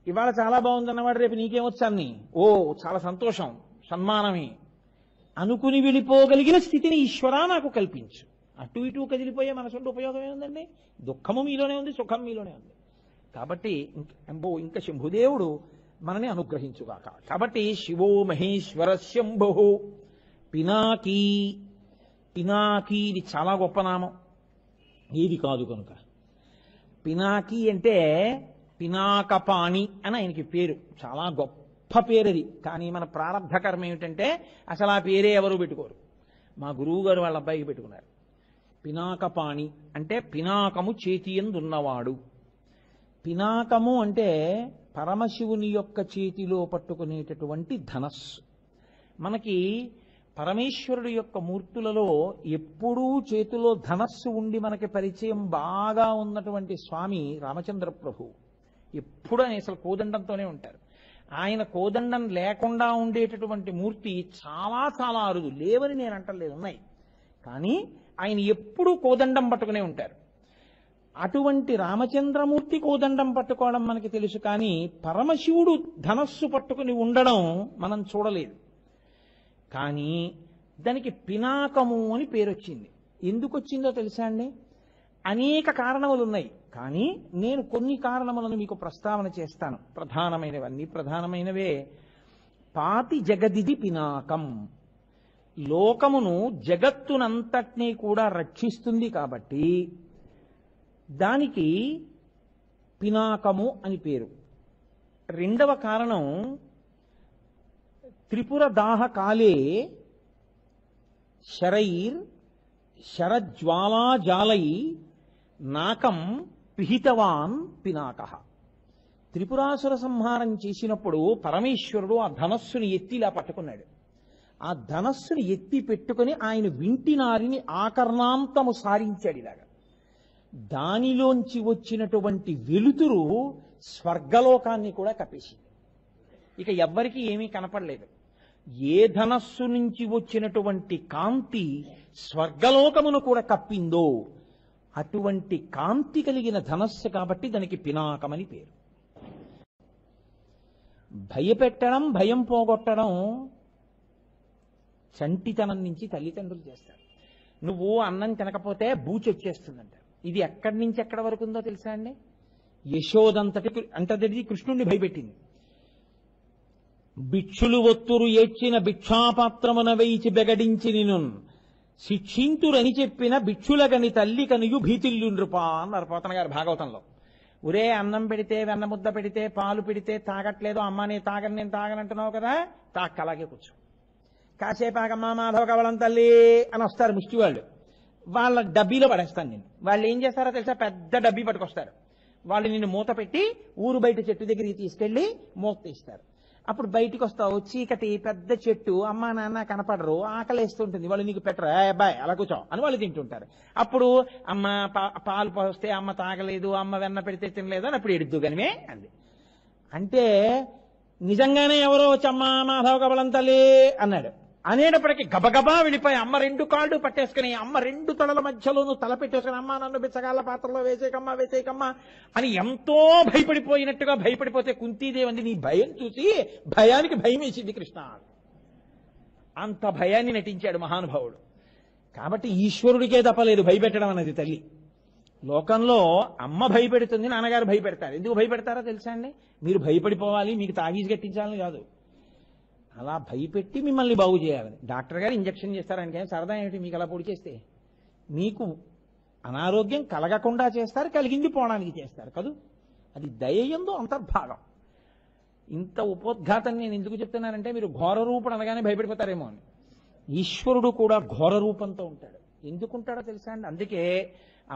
ఇవాళ చాలా బాగుందన్నవాడు రేపు నీకేమొచ్చాన్ని, ఓ చాలా సంతోషం సన్మానమే అనుకుని వెళ్ళిపోగలిగిన స్థితిని ఈశ్వరా నాకు కల్పించు. అటు ఇటు కదిలిపోయే మనసుంటే ఉపయోగం ఏముందండి? దుఃఖము మీలోనే ఉంది, సుఖం మీలోనే ఉంది. కాబట్టి ఇంకా శంభుదేవుడు మనని అనుగ్రహించుగాక. కాబట్టి శివో మహేశ్వర శంభు పినాకీ. పినాకీ ఇది చాలా గొప్ప నామం, ఏది కాదు కనుక. పినాకీ అంటే పినాకపాణి అని ఆయనకి పేరు, చాలా గొప్ప పేరు అది. కానీ మన ప్రారంభ కర్మ ఏమిటంటే అసలు ఆ పేరే ఎవరు పెట్టుకోరు. మా గురువు గారు వాళ్ళ అబ్బాయికి పెట్టుకున్నారు. పినాకపాణి అంటే పినాకము చేతియందున్నవాడు. పినాకము అంటే పరమశివుని యొక్క చేతిలో పట్టుకునేటటువంటి ధనస్సు. మనకి పరమేశ్వరుడు యొక్క మూర్తులలో ఎప్పుడూ చేతిలో ధనస్సు ఉండి మనకి పరిచయం బాగా ఉన్నటువంటి స్వామి రామచంద్ర ప్రభు. ఎప్పుడు ఆయన అసలు కోదండంతోనే ఉంటారు. ఆయన కోదండం లేకుండా ఉండేటటువంటి మూర్తి చాలా చాలా అరుదు. లేవని నేను అంటలేదు, ఉన్నాయి. కానీ ఆయన ఎప్పుడూ కోదండం పట్టుకునే ఉంటారు. అటువంటి రామచంద్రమూర్తి కోదండం పట్టుకోవడం మనకి తెలుసు, కానీ పరమశివుడు ధనస్సు పట్టుకుని ఉండడం మనం చూడలేదు. కానీ దానికి పినాకము అని పేరు వచ్చింది. ఎందుకు వచ్చిందో తెలుసా అండి? అనేక కారణములు ఉన్నాయి, కానీ నేను కొన్ని కారణములను మీకు ప్రస్తావన చేస్తాను. ప్రధానమైనవన్నీ ప్రధానమైనవే. పాతి జగదిది పినాకం. లోకమును జగత్తునంతటినీ కూడా రక్షిస్తుంది కాబట్టి దానికి పినాకము అని పేరు. రెండవ కారణం, త్రిపుర దాహ కాలే శరైర్ శరజ్వాలాజాలై నాకం పిహితవాన్ పినాక. త్రిపురాసుర సంహారం చేసినప్పుడు పరమేశ్వరుడు ఆ ధనస్సుని ఎత్తిలా పట్టుకున్నాడు. ఆ ధనస్సుని ఎత్తి పెట్టుకుని ఆయన వింటినారిని ఆకర్ణాంతము సారించాడు ఇలాగా. దానిలోంచి వచ్చినటువంటి వెలుతురు స్వర్గలోకాన్ని కూడా కప్పేసింది. ఇక ఎవ్వరికీ ఏమీ కనపడలేదు. ఏ ధనస్సు నుంచి వచ్చినటువంటి కాంతి స్వర్గలోకమును కూడా కప్పిందో అటువంటి కాంతి కలిగిన ధనస్సు కాబట్టి దానికి పినాకమని పేరు. భయపెట్టడం, భయం పోగొట్టడం చంటితనం నుంచి తల్లిదండ్రులు చేస్తారు. నువ్వు అన్నం తినకపోతే బూచొచ్చేస్తుందంట. ఇది ఎక్కడి నుంచి ఎక్కడి వరకు ఉందో తెలుసా అండి? అంతటి కృష్ణుణ్ణి భయపెట్టింది. భిక్షులు ఒత్తురు ఏడ్చిన భిక్షాపాత్రమున వేయిచి బెగడించి నిను శిక్షింతురని చెప్పిన భిక్షులగని తల్లి కనియు భీతిల్లు నృపా అన్నారు పోతన గారు భాగవతంలో. ఒరే, అన్నం పెడితే, వెన్న ముద్ద పెడితే, పాలు పెడితే తాగట్లేదు, అమ్మ నేను తాగనంటున్నావు కదా, తాక్క అలాగే కూర్చో. కాసేపాకమ్మా మాధవ కవలం తల్లి అని వస్తారు ముష్టి వాళ్ళు. వాళ్ళ డబ్బీలో పడేస్తాను నేను. వాళ్ళు ఏం చేస్తారో తెలుసా? పెద్ద డబ్బీ పట్టుకొస్తారు. వాళ్ళు నిన్ను మూత పెట్టి ఊరు బయట చెట్టు దగ్గరికి తీసుకెళ్లి మూత తీస్తారు. అప్పుడు బయటికి వస్తావు, చీకటి, పెద్ద చెట్టు, అమ్మా నాన్న కనపడరు, ఆకలేస్తుంటుంది, వాళ్ళు నీకు పెట్టరు, అబ్బాయి అలా కూర్చో అని వాళ్ళు తింటుంటారు. అప్పుడు అమ్మ పాలు పోస్తే అమ్మ తాగలేదు, అమ్మ వెన్న పెడితే తినలేదు అని అప్పుడు ఎడుద్దు గనిమే అంది. అంటే నిజంగానే ఎవరో వచ్చి అమ్మ మాధవ కబలం తల్లి అన్నాడు. అనేటప్పటికీ గబగబా వెళ్ళిపోయి అమ్మ 2 కాళ్ళు పట్టేసుకుని, అమ్మ 2 తలల మధ్యలోనూ తల పెట్టేసుకుని, అమ్మ నన్ను బిచ్చగాళ్ళ పాత్రలో వేసేకమ్మా అని ఎంతో భయపడిపోయినట్టుగా భయపడిపోతే కుంతీదేవి అంది, నీ భయం చూసి భయానికి భయం వేసింది కృష్ణ. అంత భయాన్ని నటించాడు మహానుభావుడు. కాబట్టి ఈశ్వరుడికే తప్పలేదు భయపెట్టడం అన్నది తల్లి. లోకంలో అమ్మ భయపెడుతుంది, నాన్నగారు భయపెడతారు. ఎందుకు భయపెడతారో తెలుసా అండి? మీరు భయపడిపోవాలి, మీకు తాగీజు కట్టించాలని కాదు, అలా భయపెట్టి మిమ్మల్ని బాగు చేయాలని. డాక్టర్ గారు ఇంజక్షన్ చేస్తారంటే సరదా ఏమిటి? మీకు అలా పొడి చేస్తే మీకు అనారోగ్యం కలగకుండా చేస్తారు, కలిగింది పోవడానికి చేస్తారు కదూ. అది దయయందు అంతర్భాగం. ఇంత ఉపోద్ఘాతం నేను ఎందుకు చెప్తున్నానంటే మీరు ఘోర రూపుడు అనగానే భయపడిపోతారేమో అని. ఈశ్వరుడు కూడా ఘోర రూపంతో ఉంటాడు. ఎందుకుంటాడో తెలుసా అండి? అందుకే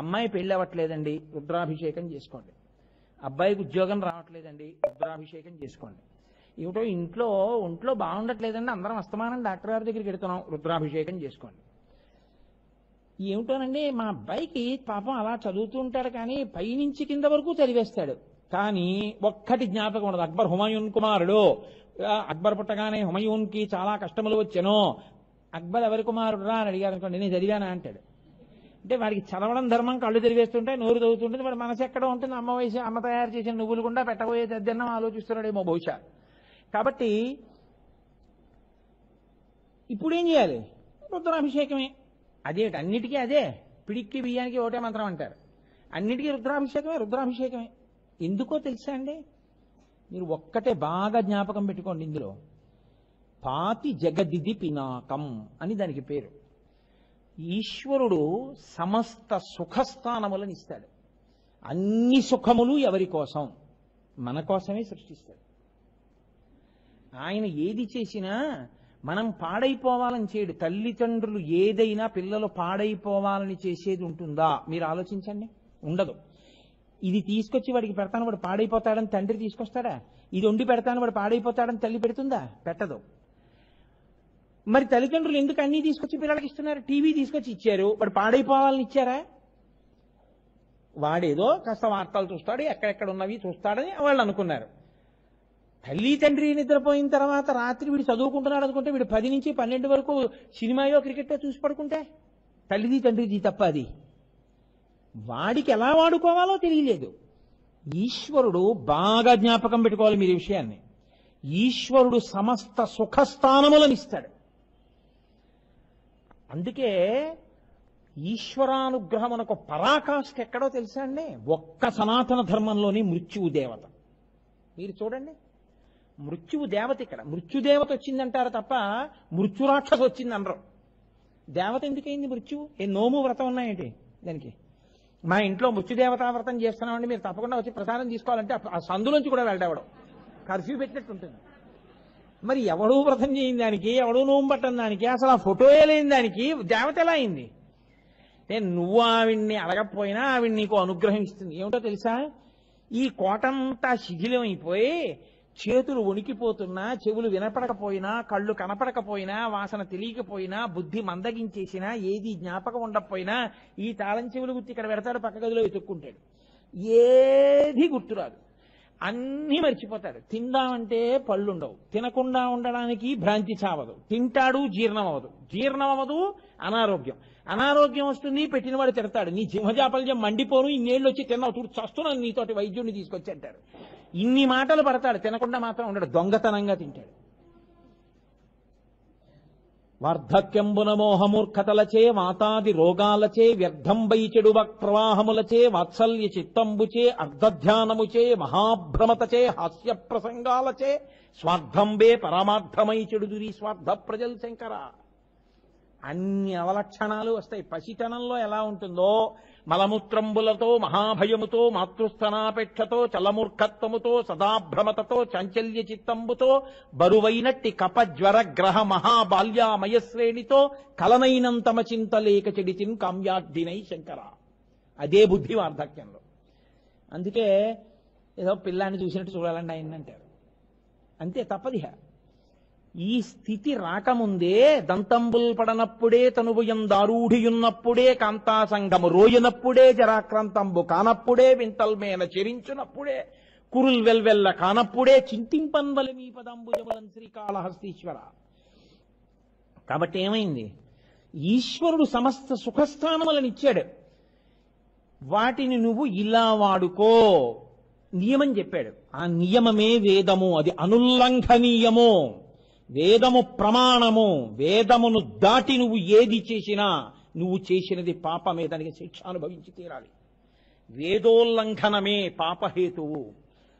అమ్మాయి పెళ్ళి అవ్వట్లేదండి, రుద్రాభిషేకం చేసుకోండి. అబ్బాయికి ఉద్యోగం రావట్లేదండి, రుద్రాభిషేకం చేసుకోండి. ఏమిటో ఒంట్లో బాగుండట్లేదండి, అందరం అస్తమానం డాక్టర్ గారి దగ్గరికి వెళ్తున్నాం, రుద్రాభిషేకం చేసుకోండి. ఏమిటోనండి మా అబ్బాయికి పాపం అలా చదువుతూ ఉంటాడు కానీ పైనుంచి కింద వరకు చదివేస్తాడు, కానీ ఒక్కటి జ్ఞాపకం ఉండదు. అక్బర్ హుమాయూన్ కుమారుడు. అక్బర్ పుట్టగానే హుమాయూన్కి చాలా కష్టములు వచ్చాను. అక్బర్ ఎవరి కుమారుడు రా అని అడిగారు అనుకోండి, నేను చదివానా అంటాడు. అంటే వాడికి చదవడం ధర్మం, కళ్ళు తిరిగేస్తుంటే నోరు చదువుతుంటుంది, వాడి మనసు ఎక్కడ ఉంటుంది? అమ్మ తయారు చేసిన నువ్వులు గుండా పెట్టబోయే దద్దన్నం ఆలోచిస్తున్నాడేమో బహుశా. కాబట్టి ఇప్పుడు ఏం చేయాలి? రుద్రాభిషేకమే. అదేంటి అన్నిటికీ అదే, పిడిక్కి బియ్యానికి ఒకటే మంత్రం అంటారు. అన్నిటికీ రుద్రాభిషేకమే. ఎందుకో తెలుసా అండి? మీరు ఒక్కటే బాగా జ్ఞాపకం పెట్టుకోండి. ఇందులో పాతి జగదిది పినాకం అని దానికి పేరు. ఈశ్వరుడు సమస్త సుఖస్థానములను ఇస్తాడు. అన్ని సుఖములు ఎవరి కోసం? మన కోసమే సృష్టిస్తాడు. ఆయన ఏది చేసినా మనం పాడైపోవాలని చేయడు. తల్లిదండ్రులు ఏదైనా పిల్లలు పాడైపోవాలని చేసేది ఉంటుందా? మీరు ఆలోచించండి, ఉండదు. ఇది తీసుకొచ్చి వాడికి పెడతాను వాడు పాడైపోతాడని తండ్రి తీసుకొస్తాడా? ఇది వండి పెడతాను వాడు పాడైపోతాడని తల్లి పెడుతుందా? పెట్టదు. మరి తల్లిదండ్రులు ఎందుకు అన్నీ తీసుకొచ్చి పిల్లలకి ఇస్తున్నారు? టీవీ తీసుకొచ్చి ఇచ్చారు, వాడు పాడైపోవాలని ఇచ్చారా? వాడేదో కాస్త వార్తలు చూస్తాడు, ఎక్కడెక్కడ ఉన్నవి చూస్తాడని వాళ్ళు అనుకున్నారు. తల్లి తండ్రి నిద్రపోయిన తర్వాత రాత్రి వీడు చదువుకుంటున్నాడు అనుకుంటే వీడు 10 నుంచి 12 వరకు సినిమాయో క్రికెటో చూసి పడుకుంటే తల్లిది తండ్రిది తప్ప. అది వాడికి ఎలా వాడుకోవాలో తెలియలేదు. ఈశ్వరుడు బాగా జ్ఞాపకం పెట్టుకోవాలి మీరు ఈ విషయాన్ని. ఈశ్వరుడు సమస్త సుఖస్థానములను ఇస్తాడు. అందుకే ఈశ్వరానుగ్రహమునకు పరాకాష్ఠ ఎక్కడో తెలుసా అండి? ఒక్క సనాతన ధర్మంలోని మృత్యువు దేవత. మీరు చూడండి, మృత్యువు దేవత ఇక్కడ. మృత్యుదేవత వచ్చిందంటారు తప్ప మృత్యురాక్షస వచ్చింది అనరు. దేవత ఎందుకైంది మృత్యువు? ఏ నోము వ్రతం ఉన్నాయేంటి దానికి? మా ఇంట్లో మృత్యుదేవతా వ్రతం చేస్తున్నామండి, మీరు తప్పకుండా వచ్చి ప్రసాదం తీసుకోవాలంటే ఆ సందులోంచి కూడా వెళ్ళేవాడు, కర్ఫ్యూ పెట్టినట్టు ఉంటుంది. మరి ఎవడూ వ్రతం చేయని దానికి, ఎవడూ నోము పట్టని దానికి, అసలు ఆ ఫోటోయే లేని దానికి దేవత ఎలా అయింది? నువ్వు ఆవిడ్ని అడగకపోయినా ఆవిడ నీకు అనుగ్రహం ఇస్తుంది. ఏమిటో తెలుసా? ఈ కోటంతా శిథిలం అయిపోయి చేతులు వణికిపోతున్నా, చెవులు వినపడకపోయినా, కళ్ళు కనపడకపోయినా, వాసన తెలియకపోయినా, బుద్ధి మందగించేసినా, ఏది జ్ఞాపకం ఉండకపోయినా ఈ తాళం చెవులు గుర్తు ఇక్కడ పెడతాడు, పక్క గదిలో వెతుక్కుంటాడు, ఏది గుర్తురాదు. అన్నీ మర్చిపోతాడు. తిందామంటే పళ్ళుండవు, తినకుండా ఉండడానికి భ్రాంతి చావదు, తింటాడు జీర్ణం అవ్వదు, జీర్ణం అవ్వదు అనారోగ్యం, అనారోగ్యం వస్తుంది పెట్టినవాడు తిడతాడు, నీ సింహజాపల్యం మండిపోను, ఇన్నేళ్ళు వచ్చి తిన్నావు చూడు చస్తున్నాను నీతోటి వైద్యుడిని తీసుకొచ్చి అంటాడు. ఇన్ని మాటలు పడతాడు, తినకుండా మాత్రం ఉండడు, దొంగతనంగా తింటాడు. వార్ధక్యంబున మోహమూర్ఖతలచే వాతాది రోగాలచే వ్యర్థంబై చెడు ప్రవాహములచే వాత్సల్య చిత్తంబుచే అర్ధధ్యానముచే మహాభ్రమతచే హాస్య ప్రసంగాలచే స్వార్థంబే పరమార్థమై చెడుదురి స్వార్థ ప్రజల్ శంకర. అన్ని అవలక్షణాలు వస్తాయి. పసితనంలో ఎలా ఉంటుందో మలమూత్రంబులతో మహాభయముతో మాతృస్థనాపేక్షతో చలమూర్ఖత్వముతో సదాభ్రమతతో చాంచల్య చిత్తంబుతో బరువైనట్టి కపజ్వర గ్రహ మహాబాల్యామయశ్రేణితో కలనైనంతమ చింతలేక చెడితిన్ కామ్యార్థినై శంకర. అదే బుద్ధి వార్ధక్యంలో. అందుకే ఏదో పిల్లాన్ని చూసినట్టు చూడాలండి ఆయన అంటారు, అంతే తప్పదిహ. ఈ స్థితి రాకముందే దంతంబుల్ పడనప్పుడే తనువుయం దారూఢియున్నప్పుడే కాంతాసంగము రోయనప్పుడే జరాక్రాంతంబు కానప్పుడే వింతల్మేన చెరించునప్పుడే కురుల్ వెల్వెల్ల కానప్పుడే చింతింపన్వలి మీ పదంబుజములం శ్రీకాళహస్తీశ్వర. కాబట్టి ఏమైంది? ఈశ్వరుడు సమస్త సుఖస్థానములనిచ్చాడు, వాటిని నువ్వు ఇలా వాడుకో నియమం చెప్పాడు. ఆ నియమమే వేదము, అది అనుల్లంఘనీయము, వేదము ప్రమాణము. వేదమును దాటి నువ్వు ఏది చేసినా నువ్వు చేసినది పాపమే, దానికి శిక్ష అనుభవించి తీరాలి. వేదోల్లంఘనమే పాపహేతువు.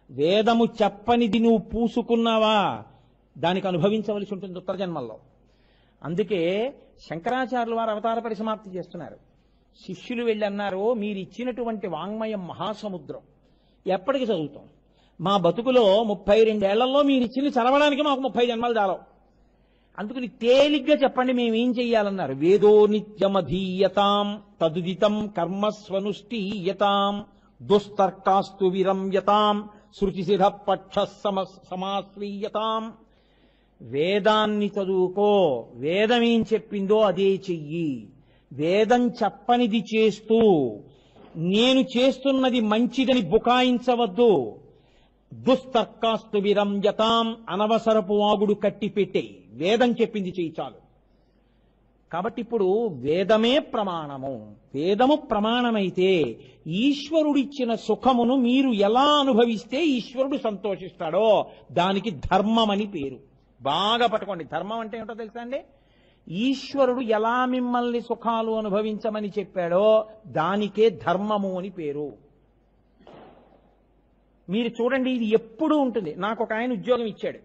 వేదము చెప్పనిది నువ్వు పూసుకున్నావా దానికి అనుభవించవలసి ఉంటుంది ఉత్తర జన్మల్లో. అందుకే శంకరాచార్యులు వారు అవతార పరిసమాప్తి చేస్తున్నారు. శిష్యులు వెళ్ళి అన్నారు, మీరు ఇచ్చినటువంటి వాంగ్మయం మహాసముద్రం, ఎప్పటికి చదువుతాం? మా బతుకులో 32 ఏళ్లలో మీరు ఇచ్చింది చదవడానికి మాకు 30 జన్మలు చాలవు. అందుకని తేలిగ్గా చెప్పండి మేమేం చెయ్యాలన్నారు. వేదో నిత్యమధీయతాం తదుదితం కర్మస్వనుష్ఠీయతాం దుస్తర్కాస్తు విరమ్యతాం శృతిశిర పక్ష సమాశ్రీయతాం. వేదాన్ని చదువుకో, వేదం ఏం చెప్పిందో అదే చెయ్యి. వేదం చెప్పనిది చేస్తూ నేను చేస్తున్నది మంచిదని బుకాయించవద్దు. దుస్తర్కాస్తు విరంజతాం, అనవసరపు వాగుడు కట్టి పెట్టే, వేదం చెప్పింది చెయ్యి చాలు. కాబట్టి ఇప్పుడు వేదమే ప్రమాణము. వేదము ప్రమాణమైతే ఈశ్వరుడిచ్చిన సుఖమును మీరు ఎలా అనుభవిస్తే ఈశ్వరుడు సంతోషిస్తాడో దానికి ధర్మం అని పేరు. బాగా పట్టుకోండి, ధర్మం అంటే ఏమిటో తెలుసా అండి? ఈశ్వరుడు ఎలా మిమ్మల్ని సుఖాలు అనుభవించమని చెప్పాడో దానికే ధర్మము అని పేరు. మీరు చూడండి, ఇది ఎప్పుడూ ఉంటుంది. నాకు ఒక ఆయన ఉద్యోగం ఇచ్చాడు,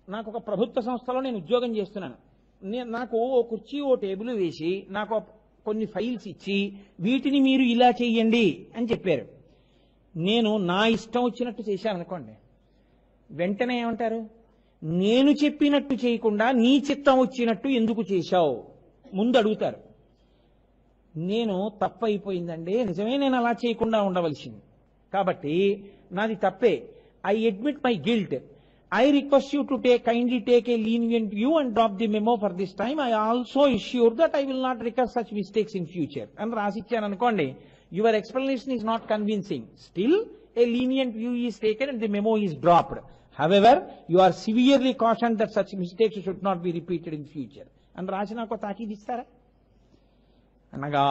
నాకు ఒక ప్రభుత్వ సంస్థలో నేను ఉద్యోగం చేస్తున్నాను. నాకు ఓ కుర్చీ ఓ టేబుల్ వేసి నాకు కొన్ని ఫైల్స్ ఇచ్చి వీటిని మీరు ఇలా చెయ్యండి అని చెప్పారు. నేను నా ఇష్టం వచ్చినట్టు చేశాను అనుకోండి, వెంటనే ఏమంటారు? నేను చెప్పినట్టు చేయకుండా నీ చిత్తం వచ్చినట్టు ఎందుకు చేశావు ముందు అడుగుతారు. నేను తప్పైపోయిందండి, నిజమే నేను అలా చేయకుండా ఉండవలసింది, కాబట్టి నాది తప్పే, I admit my guilt, I request you to kindly take a lenient view and drop the memo for this time. I also assure that I will not recur such mistakes in future. And రాసిచ్చాను అనుకోండి, your explanation is not convincing. Still, a lenient view is taken and the memo is dropped. However, you are severely cautioned that such mistakes should not be repeated in future. And రాసి నాకు తాకీదు ఇస్తారా? అనగా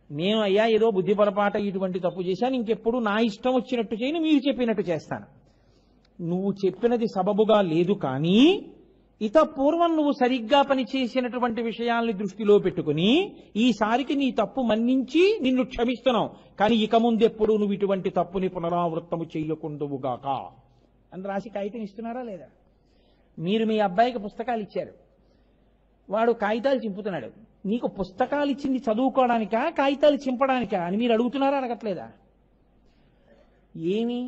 నేను అయ్యా ఏదో బుద్ధి పొరపాట ఇటువంటి తప్పు చేశాను, ఇంకెప్పుడు నా ఇష్టం వచ్చినట్టు చేయను, మీరు చెప్పినట్టు చేస్తాను. నువ్వు చెప్పినది సబబుగా లేదు, కానీ ఇత పూర్వం నువ్వు సరిగ్గా పనిచేసినటువంటి విషయాల్ని దృష్టిలో పెట్టుకుని ఈసారికి నీ తప్పు మన్నించి నిన్ను క్షమిస్తున్నావు, కానీ ఇక ముందెప్పుడు నువ్వు ఇటువంటి తప్పుని పునరావృత్తము చెయ్యకుండువుగాక అని రాసి కాగితం ఇస్తున్నారా లేదా? మీరు మీ అబ్బాయికి పుస్తకాలు ఇచ్చారు, వాడు కాగితాలు చింపుతున్నాడు. నీకు పుస్తకాలు ఇచ్చింది చదువుకోవడానికా కాగితాలు చింపడానికా అని మీరు అడుగుతున్నారా అడగట్లేదా? ఏమి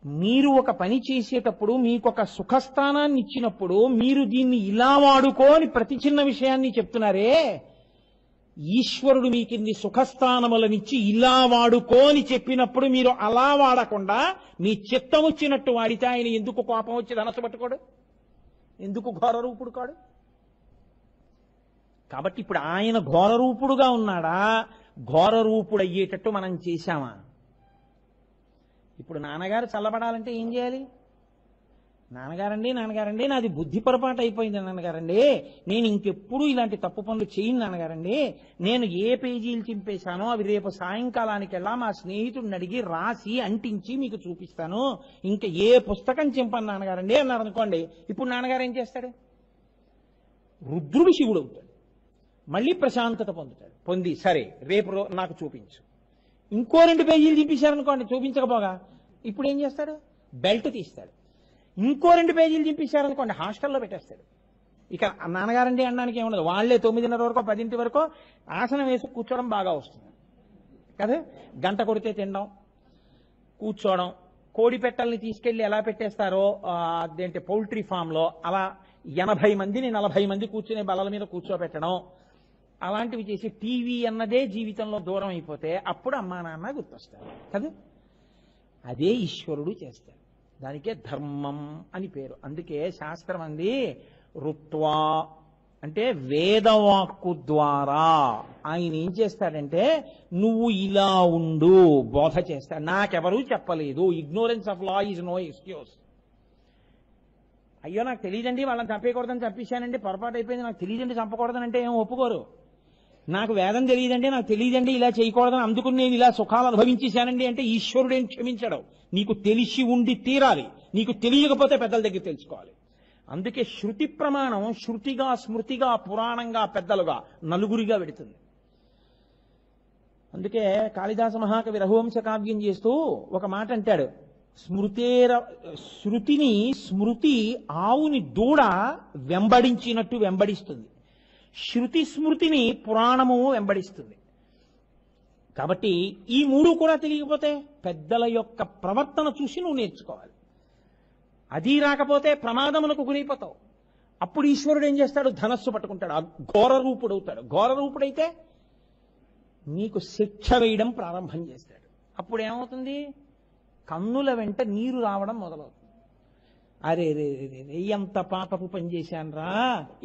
మీరు ఒక పని చేసేటప్పుడు మీకు ఒక సుఖస్థానాన్ని ఇచ్చినప్పుడు మీరు దీన్ని ఇలా వాడుకో అని ప్రతి చిన్న విషయాన్ని చెప్తున్నారే, ఈశ్వరుడు మీకు ఇన్ని సుఖస్థానములనిచ్చి ఇలా వాడుకో అని చెప్పినప్పుడు మీరు అలా వాడకుండా మీ చిత్తం వచ్చినట్టు వాడితే ఆయన ఎందుకు కోపం వచ్చి ధనస్సు పట్టుకోడు? ఎందుకు ఘోరరూపుడు కాడు? కాబట్టి ఇప్పుడు ఆయన ఘోరరూపుడుగా ఉన్నాడా? ఘోరరూపుడు అయ్యేటట్టు మనం చేశామా? ఇప్పుడు నాన్నగారు చల్లబడాలంటే ఏం చేయాలి? నాన్నగారండి నాది బుద్ధి పొరపాటు అయిపోయింది నాన్నగారండి, నేను ఇంకెప్పుడు ఇలాంటి తప్పు పనులు చేయను నాన్నగారండి, నేను ఏ పేజీలు చింపేశానో అవి రేపు సాయంకాలానికెల్లా మా స్నేహితుడిని అడిగి రాసి అంటించి మీకు చూపిస్తాను, ఇంకా ఏ పుస్తకం చింపను నాన్నగారండి అన్నారు అనుకోండి. ఇప్పుడు నాన్నగారు ఏం చేస్తాడు? రుద్రుడు శివుడు అవుతాడు, మళ్ళీ ప్రశాంతత పొందుతాడు. పొంది సరే రేపు నాకు చూపించు. ఇంకో 2 పేజీలు చింపేశారనుకోండి, చూపించకపోగా ఇప్పుడు ఏం చేస్తాడు? బెల్ట్ తీస్తాడు. ఇంకో 2 పేజీలు చింపేశారనుకోండి, హాస్టల్లో పెట్టేస్తాడు. ఇక నాన్నగారండి అనడానికి ఏముండదు. వాళ్లే 9:30 వరకు 10 వరకు ఆసనం వేసి కూర్చోవడం బాగా వస్తుంది కదా. గంట కొడితే తినడం, కూర్చోవడం, కోడి పెట్టల్ని తీసుకెళ్లి ఎలా పెట్టేస్తారో అదేంటి పౌల్ట్రీ ఫామ్ లో అలా 80 మందిని 40 మంది కూర్చునే బల్లల మీద కూర్చోబెట్టడం, అలాంటివి చేసి టీవీ అన్నదే జీవితంలో దూరం అయిపోతే అప్పుడు అమ్మా నాన్న గుర్తొస్తారు కదా. అదే ఈశ్వరుడు చేస్తాడు. దానికే ధర్మం అని పేరు. అందుకే శాస్త్రం అంది రుత్వా అంటే వేదవాక్కు ద్వారా ఆయన ఏం చేస్తాడంటే నువ్వు ఇలా ఉండు బోధ చేస్తాడు. నాకెవరూ చెప్పలేదు. Ignorance of law is no excuse. అయ్యో నాకు తెలియదండి వాళ్ళని చంపేయకూడదని చంపేశానండి, పొరపాటు అయిపోయింది, నాకు తెలియదండి చంపకూడదని అంటే ఏం ఒప్పుకోరు. నాకు వేదం తెలియదండి, నాకు తెలియదండి ఇలా చేయకూడదని, అందుకుని నేను ఇలా సుఖాలు అనుభవించేశానండి అంటే ఈశ్వరుడేం క్షమించడం. నీకు తెలిసి ఉండి తీరాలి, నీకు తెలియకపోతే పెద్దల దగ్గర తెలుసుకోవాలి. అందుకే శృతి ప్రమాణం శృతిగా స్మృతిగా పురాణంగా పెద్దలుగా నలుగురిగా పెడుతుంది. అందుకే కాళిదాస మహాకవి రఘువంశ కావ్యం చేస్తూ ఒక మాట అంటాడు, శృతిని స్మృతి ఆవుని దూడ వెంబడించినట్టు వెంబడిస్తుంది, శృతి స్మృతిని పురాణము వెంబడిస్తుంది. కాబట్టి ఈ 3 కూడా తెలియకపోతే పెద్దల యొక్క ప్రవర్తన చూసి నువ్వు నేర్చుకోవాలి. అది రాకపోతే ప్రమాదములకు గురైపోతావు. అప్పుడు ఈశ్వరుడు ఏం చేస్తాడు? ధనస్సు పట్టుకుంటాడు, ఘోర రూపుడవుతాడు. ఘోర రూపుడైతే నీకు శిక్ష వేయడం ప్రారంభం చేస్తాడు. అప్పుడు ఏమవుతుంది? కన్నుల వెంట నీరు రావడం మొదలవుతుంది. అరే రే రే ఎంత పాపపు పని చేశానురా,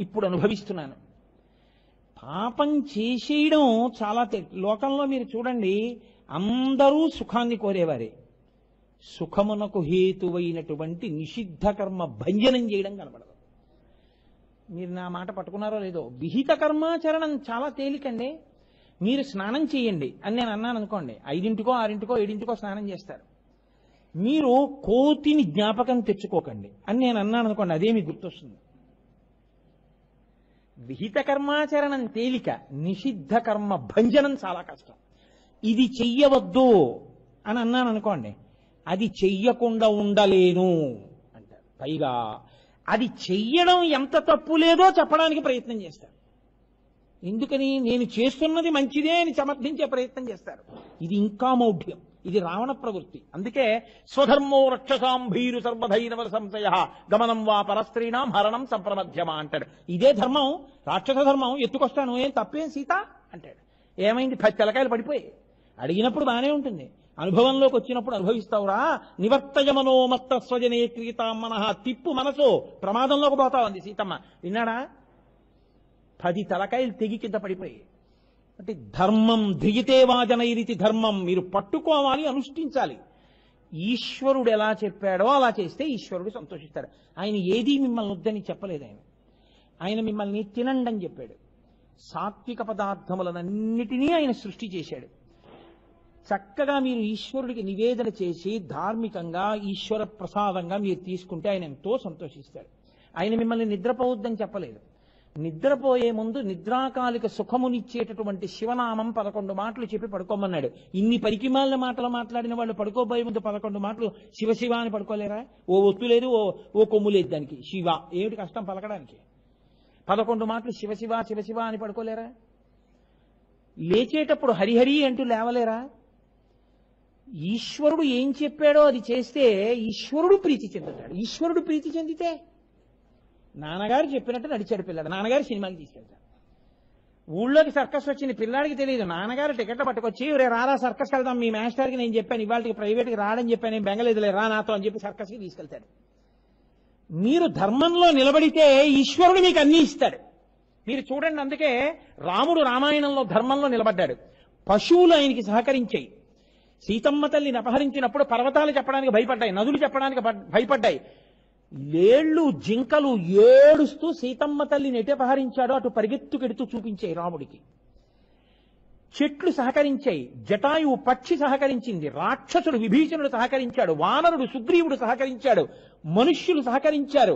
ఇప్పుడు అనుభవిస్తున్నాను. పాపం చేసేయడం చాలా లోకంలో మీరు చూడండి, అందరూ సుఖాన్ని కోరేవారే. సుఖమునకు హేతువైనటువంటి నిషిద్ధ కర్మ భంజనం చేయడం కనబడదు. మీరు నా మాట పట్టుకున్నారో లేదో, విహిత కర్మాచరణం చాలా తేలికండి. మీరు స్నానం చేయండి అని నేను అన్నాను అనుకోండి, 5, 6, 7 స్నానం చేస్తారు. మీరు కోతిని జ్ఞాపకం తెచ్చుకోకండి అని నేను అన్నాను అనుకోండి, అదే మీకు గుర్తొస్తుంది. విహిత కర్మాచరణం తేలిక, నిషిద్ధ కర్మ భంజనం చాలా కష్టం. ఇది చెయ్యవద్దు అని అన్నాను అనుకోండి, అది చెయ్యకుండా ఉండలేను అంటారు. పైగా అది చెయ్యడం ఎంత తప్పు లేదో చెప్పడానికి ప్రయత్నం చేస్తారు. ఎందుకని? నేను చేస్తున్నది మంచిదే అని సమర్థించే ప్రయత్నం చేస్తారు. ఇది ఇంకా మౌఢ్యం, ఇది రావణ ప్రవృత్తి. అందుకే స్వధర్మో రక్షసాం భీరు సర్వధైనవ సంశయ గమనం వా పరస్త్రీణాం హరణం సంప్రమధ్యమా అంటాడు. ఇదే ధర్మం, రాక్షస ధర్మం. ఎత్తుకొస్తాను, ఏం తప్పేం సీత అంటాడు. ఏమైంది? 10 తెలకాయలు పడిపోయి. అడిగినప్పుడు బానే ఉంటుంది, అనుభవంలోకి వచ్చినప్పుడు అనుభవిస్తావురా. నివర్తయమనోమత్త స్వజనే క్రీతాం మనః, తిప్పు మనసు, ప్రమాదంలోకి పోతావు అంది సీతమ్మ. విన్నాడా? 10 తలకాయలు తెగి కింద పడిపోయి. అంటే ధర్మం ధ్రియతే వాజనైరితి ధర్మం, మీరు పట్టుకోవాలి, అనుష్ఠించాలి. ఈశ్వరుడు ఎలా చెప్పాడో అలా చేస్తే ఈశ్వరుడు సంతోషిస్తాడు. ఆయన ఏదీ మిమ్మల్ని వద్దని చెప్పలేదు. ఆయన మిమ్మల్ని తినండి అని చెప్పాడు. సాత్విక పదార్థములనన్నిటినీ ఆయన సృష్టి చేశాడు. చక్కగా మీరు ఈశ్వరుడికి నివేదన చేసి ధార్మికంగా ఈశ్వర ప్రసాదంగా మీరు తీసుకుంటే ఆయన ఎంతో సంతోషిస్తాడు. ఆయన మిమ్మల్ని నిద్రపోవద్దని చెప్పలేదు. నిద్రపోయే ముందు నిద్రాకాలిక సుఖమునిచ్చేటటువంటి శివనామం 11 మాటలు చెప్పి పడుకోమన్నాడు. ఇన్ని పరికిమాలిన మాటలు మాట్లాడిన వాళ్ళు పడుకోబోయే ముందు 11 మాటలు శివ శివ అని పడుకోలేరా? ఓ ఒత్తు లేదు, ఓ కొమ్ము లేదు దానికి. శివ ఏమిటి కష్టం పలకడానికి? 11 మాటలు శివ శివ శివ శివ అని పడుకోలేరా? లేచేటప్పుడు హరిహరి అంటూ లేవలేరా? ఈశ్వరుడు ఏం చెప్పాడో అది చేస్తే ఈశ్వరుడు ప్రీతి చెందుతాడు. ఈశ్వరుడు ప్రీతి చెందితే నాన్నగారు చెప్పినట్టు నడిచాడు పిల్లాడు. నాన్నగారు సినిమాకి తీసుకెళ్తాడు. ఊళ్ళోకి సర్కస్ వచ్చింది, పిల్లాడికి తెలియదు. నాన్నగారు టికెట్లు పట్టుకొచ్చి రే రారా సర్కస్కి వెళ్దాం, మీ మాస్టర్కి నేను చెప్పాను ఇవాళకి ప్రైవేట్కి రాడని చెప్పాను, నేను బెంగలేదులే రా నాతో అని చెప్పి సర్కస్కి తీసుకెళ్తాడు. మీరు ధర్మంలో నిలబడితే ఈశ్వరుడు మీకు అన్నీ ఇస్తాడు. మీరు చూడండి, అందుకే రాముడు రామాయణంలో ధర్మంలో నిలబడ్డాడు. పశువులు ఆయనకి సహకరించాయి. సీతమ్మ తల్లిని అపహరించినప్పుడు పర్వతాలు చెప్పడానికి భయపడ్డాయి, నదులు చెప్పడానికి భయపడ్డాయి. లేళ్లు జింకలు ఏడుస్తూ సీతమ్మ తల్లిని ఎటు అపహరించాడో అటు పరిగెత్తుకెడుతూ చూపించాయి రాముడికి. చెట్లు సహకరించాయి, జటాయువు పక్షి సహకరించింది, రాక్షసుడు విభీషణుడు సహకరించాడు, వానరుడు సుగ్రీవుడు సహకరించాడు, మనుష్యులు సహకరించారు.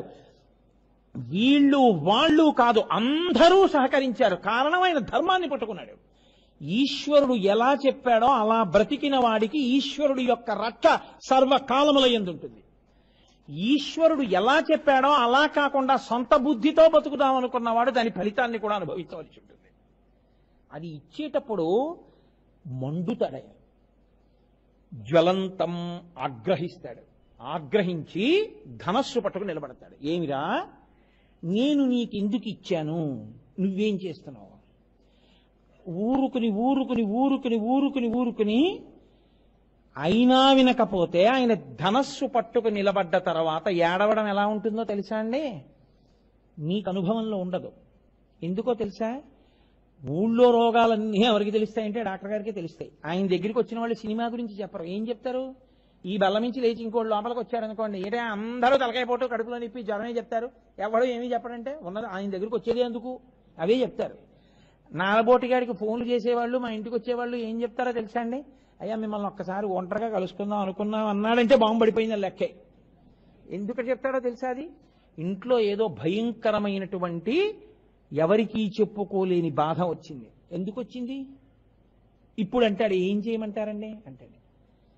వీళ్ళు వాళ్ళు కాదు, అందరూ సహకరించారు. కారణమైన ధర్మాన్ని పట్టుకున్నాడు. ఈశ్వరుడు ఎలా చెప్పాడో అలా బ్రతికిన వాడికి ఈశ్వరుడు యొక్క రక్ష సర్వకాలముల యందు ఉంటుంది. ఈశ్వరుడు ఎలా చెప్పాడో అలా కాకుండా సొంత బుద్ధితో బతుకుదాం అనుకున్నవాడు దాని ఫలితాన్ని కూడా అనుభవించవలసి ఉంటుంది. అది ఇచ్చేటప్పుడు మండుతాడు, జ్వలంతం ఆగ్రహిస్తాడు. ఆగ్రహించి ధనస్సు పట్టుకు నిలబడతాడు. ఏమిరా, నేను నీకెందుకు ఇచ్చాను, నువ్వేం చేస్తున్నావు? ఊరుకుని ఊరుకుని ఊరుకుని ఊరుకుని ఊరుకుని అయినా వినకపోతే ఆయన ధనస్సు పట్టుకు నిలబడ్డ తర్వాత ఏడవడం ఎలా ఉంటుందో తెలుసా అండి? మీకు అనుభవంలో ఉండదు. ఎందుకో తెలుసా? ఊళ్ళో రోగాలన్నీ ఎవరికి తెలుస్తాయంటే డాక్టర్ గారికి తెలుస్తాయి. ఆయన దగ్గరికి వచ్చిన వాళ్ళు సినిమా గురించి చెప్పరు. ఏం చెప్తారు? ఈ బల్ల నుంచి లేచి ఇంకోటి లోపలికి వచ్చారనుకోండి, ఏంటంటే అందరూ తలకాయపోటు కడుపులో నిప్పి జ్వరమే చెప్తారు. ఎవడో ఏమీ చెప్పడంటే ఉన్నది ఆయన దగ్గరికి వచ్చేది ఎందుకు, అవే చెప్తారు. నాలబోటిగాడికి ఫోన్లు చేసేవాళ్ళు మా ఇంటికి వచ్చేవాళ్ళు ఏం చెప్తారో తెలుసా అండి? అయ్యా మిమ్మల్ని ఒక్కసారి ఒంటరిగా కలుసుకుందాం అనుకున్నాం అన్నాడంటే బాంబు పడిపోయిందని లెక్కే. ఎందుకు చెప్తాడో తెలుసా? అది ఇంట్లో ఏదో భయంకరమైనటువంటి ఎవరికీ చెప్పుకోలేని బాధ వచ్చింది. ఎందుకు వచ్చింది? ఇప్పుడు అంటాడు, ఏం చేయమంటారండి అంటాడు.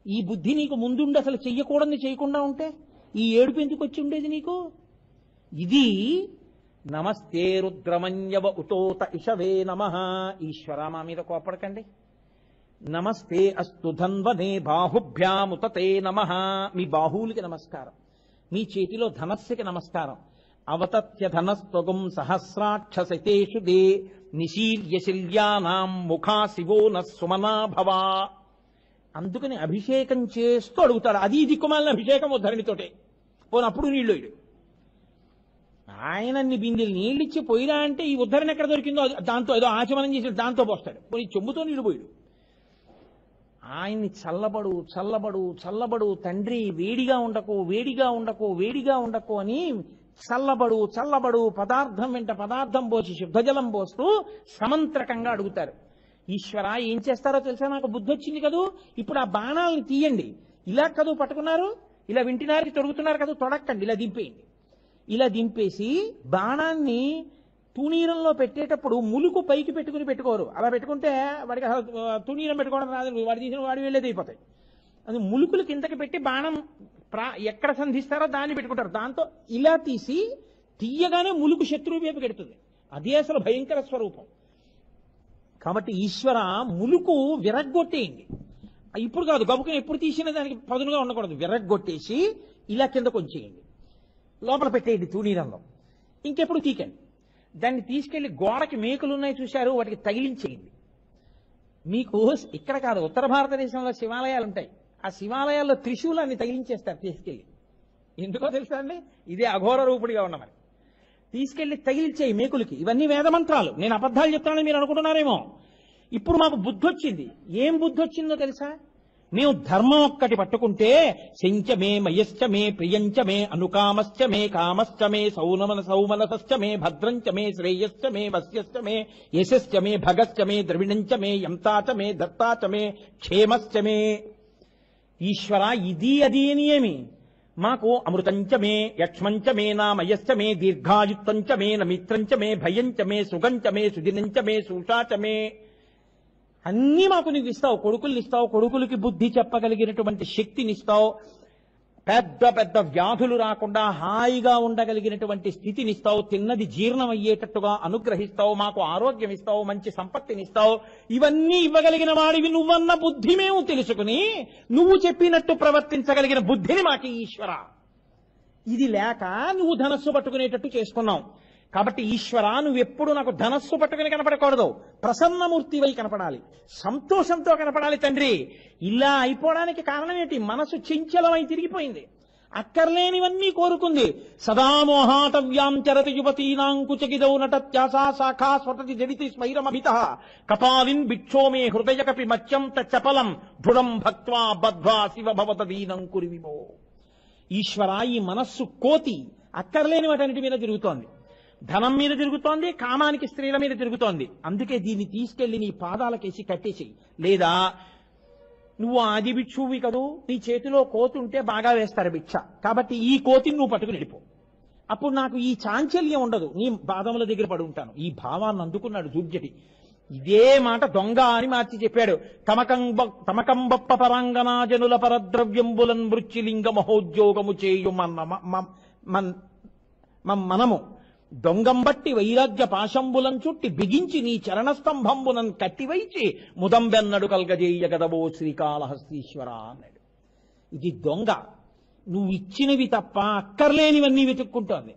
ఈ బుద్ధి నీకు ముందుండి అసలు చెయ్యకూడదు చేయకుండా ఉంటే ఈ ఏడుపు ఎందుకు వచ్చి ఉండేది నీకు? ఇది నమస్తే రుద్రమన్యవ ఉతోత ఇషవే నమః. ఈశ్వర మా మీద కోపడకండి. నమస్తే అస్తు ధన్వనే బాహుభ్యాముతతే నమః. మీ బాహువులకి నమస్కారం, మీ చేతిలో ధనస్సుకి నమస్కారం. అవతత్య ధనస్త్వగం సహస్రాక్షసతేషు దే నిశీల్యశిల్యానాం ముఖా శివో నస్సుమనా భవా. అందుకని అభిషేకం చేస్తూ అడుగుతాడు. అది దిక్కుమాలిన అభిషేకం ధరణితోటే. పోనప్పుడు నీళ్ళు ఇడు. ఆయనన్ని బిందెలు నీళ్ళిచ్చి పోయిరా అంటే ఈ ఉద్ధరణ ఎక్కడ దొరికిందో దాంతో ఏదో ఆచమనం చేసి దాంతో పోస్తాడు. పోయి చెంబుతో నీళ్ళు పోయాడు. ఆయన్ని చల్లబడు చల్లబడు చల్లబడు తండ్రి, వేడిగా ఉండకు వేడిగా ఉండకు వేడిగా ఉండకు అని చల్లబడు చల్లబడు పదార్థం వెంట పదార్థం పోసి శుద్ధజలం పోస్తూ సమంత్రకంగా అడుగుతారు. ఈశ్వర ఏం చేస్తారో తెలుసా? నాకు బుద్ధి వచ్చింది కదూ, ఇప్పుడు ఆ బాణాలను తీయండి. ఇలా కదూ పట్టుకున్నారు, ఇలా వింటినారికి తొడుగుతున్నారు కదా, తొడక్కండి, ఇలా దింపేయండి. ఇలా దింపేసి బాణాన్ని తునీరంలో పెట్టేటప్పుడు ములుకు పైకి పెట్టుకుని పెట్టుకోరు. అలా పెట్టుకుంటే వాడికి తునీరం పెట్టుకోవడం రాదు, వాడి తీసిన వాడి వెళ్ళేది అయిపోతాయి. అది ములుకులు కిందకి పెట్టి బాణం ఎక్కడ సంధిస్తారో దాన్ని పెట్టుకుంటారు. దాంతో ఇలా తీసి తీయగానే ములుకు శత్రువు వైపు పెడుతుంది. అదే అసలు భయంకర స్వరూపం. కాబట్టి ఈశ్వర ములుకు విరగ్గొట్టేయండి. ఇప్పుడు కాదు, గబుకుని ఎప్పుడు తీసిన దానికి పదునుగా ఉండకూడదు. విరగ్గొట్టేసి ఇలా కిందకు వచ్చేయండి, లోపల పెట్టేయండి తునీరంలో. ఇంకెప్పుడు తీకండి. దాన్ని తీసుకెళ్లి గోడకి మేకులు ఉన్నాయి చూశారు, వాటికి తగిలించేయండి. మీకు ఇక్కడ కాదు, ఉత్తర భారతదేశంలో శివాలయాలు ఉంటాయి. ఆ శివాలయాల్లో త్రిశూలాన్ని తగిలించేస్తారు తీసుకెళ్లి. ఎందుకో తెలుసా అండి? ఇదే అఘోర రూపుడిగా ఉన్నమని. తీసుకెళ్లి తగిలించేయి మేకులకి. ఇవన్నీ వేదమంత్రాలు. నేను అబద్ధాలు చెప్తానని మీరు అనుకుంటున్నారేమో. ఇప్పుడు మాకు బుద్ధి వచ్చింది. ఏం బుద్ధి వచ్చిందో తెలుసా? మేము ధర్మం ఒక్కటి పట్టుకుంటే శంచమే మయశ్చమే ప్రియంచమే అనుకామశ్చమే కామశ్చమే సౌమనసశ్చమే భద్రంచమే శ్రేయశ్చమే వస్యశ్చమే యశశ్చమే భగశ్చమే ద్రవిణంచమే యంతాచమే దత్తాచమే క్షేమశ్చమే. ఈశ్వర ఇది అది అని ఏమి? మాకు అమృతంచమే యక్ష్మంచమే నామయశ్చమే దీర్ఘాయుత్తంచమే నమిత్రంచమే భయంచమే సుగంచమే సుదినంచమే సూషాచమే. అన్నీ మాకు నీకు ఇస్తావు. కొడుకుల్ని ఇస్తావు, కొడుకులకి బుద్ధి చెప్పగలిగినటువంటి శక్తినిస్తావు, పెద్ద పెద్ద వ్యాధులు రాకుండా హాయిగా ఉండగలిగినటువంటి స్థితినిస్తావు, తిన్నది జీర్ణం అయ్యేటట్టుగా అనుగ్రహిస్తావు, మాకు ఆరోగ్యం ఇస్తావు, మంచి సంపత్తినిస్తావు. ఇవన్నీ ఇవ్వగలిగిన వాడివి నువ్వన్న బుద్ధి మేము తెలుసుకుని నువ్వు చెప్పినట్టు ప్రవర్తించగలిగిన బుద్ధిని మాకు ఈశ్వర. ఇది లేక నువ్వు ధనస్సు పట్టుకునేటట్టు చేసుకున్నావు. కాబట్టి ఈశ్వర నువ్వెప్పుడు నాకు ధనస్సు పట్టుకుని కనపడకూడదు, ప్రసన్నమూర్తివై కనపడాలి, సంతోషంతో కనపడాలి తండ్రి. ఇలా అయిపోవడానికి కారణం ఏంటి? మనసు చంచలమై తిరిగిపోయింది. అక్కర్లేనివన్నీ కోరుకుంది. సదామోహాటవ్యాం చరతి యువతీనాం కుచకిదౌ నటత్యాసా శాఖా స్వటతి జడితి స్మైరమభిత కపాలిన్ భిక్షోమే హృదయ కపి మత్యం తచ్చపలం దృఢం భక్త్వా బద్ధ్వా శివ భవత దీనం కురివిమో. ఈశ్వర, ఈ మనస్సు కోతి అక్కర్లేని వాటన్నిటి మీద తిరుగుతోంది. ధనం మీద తిరుగుతోంది, కామానికి స్త్రీల మీద తిరుగుతోంది. అందుకే దీన్ని తీసుకెళ్లి నీ పాదాలకేసి కట్టేసేయి. లేదా నువ్వు ఆది భిక్షువి కదూ, నీ చేతిలో కోతి ఉంటే బాగా వేస్తారు భిక్ష, కాబట్టి ఈ కోతిని నువ్వు పట్టుకుని వెళ్ళిపో. అప్పుడు నాకు ఈ చాంచల్యం ఉండదు, నీ పాదముల దగ్గర పడి ఉంటాను. ఈ భావాన్ని అందుకున్నాడు దూర్జటి. ఇదే మాట దొంగ అని మార్చి చెప్పాడు. తమకంబప్ప పరాంగనాజనుల పరద్రవ్యంబులన్ మృత్యులింగ మహోద్యోగము చేయు మనము దొంగం బట్టి వైరాగ్య పాశంబులం చుట్టి బిగించి నీ చరణస్తంభంబునం కట్టివైచి ముదంబెన్నడు కల్గజేయ గదవో శ్రీకాళహస్తీశ్వర అన్నాడు. ఇది దొంగ. నువ్వు ఇచ్చినవి తప్ప అక్కర్లేనివన్నీ వెతుక్కుంటోంది.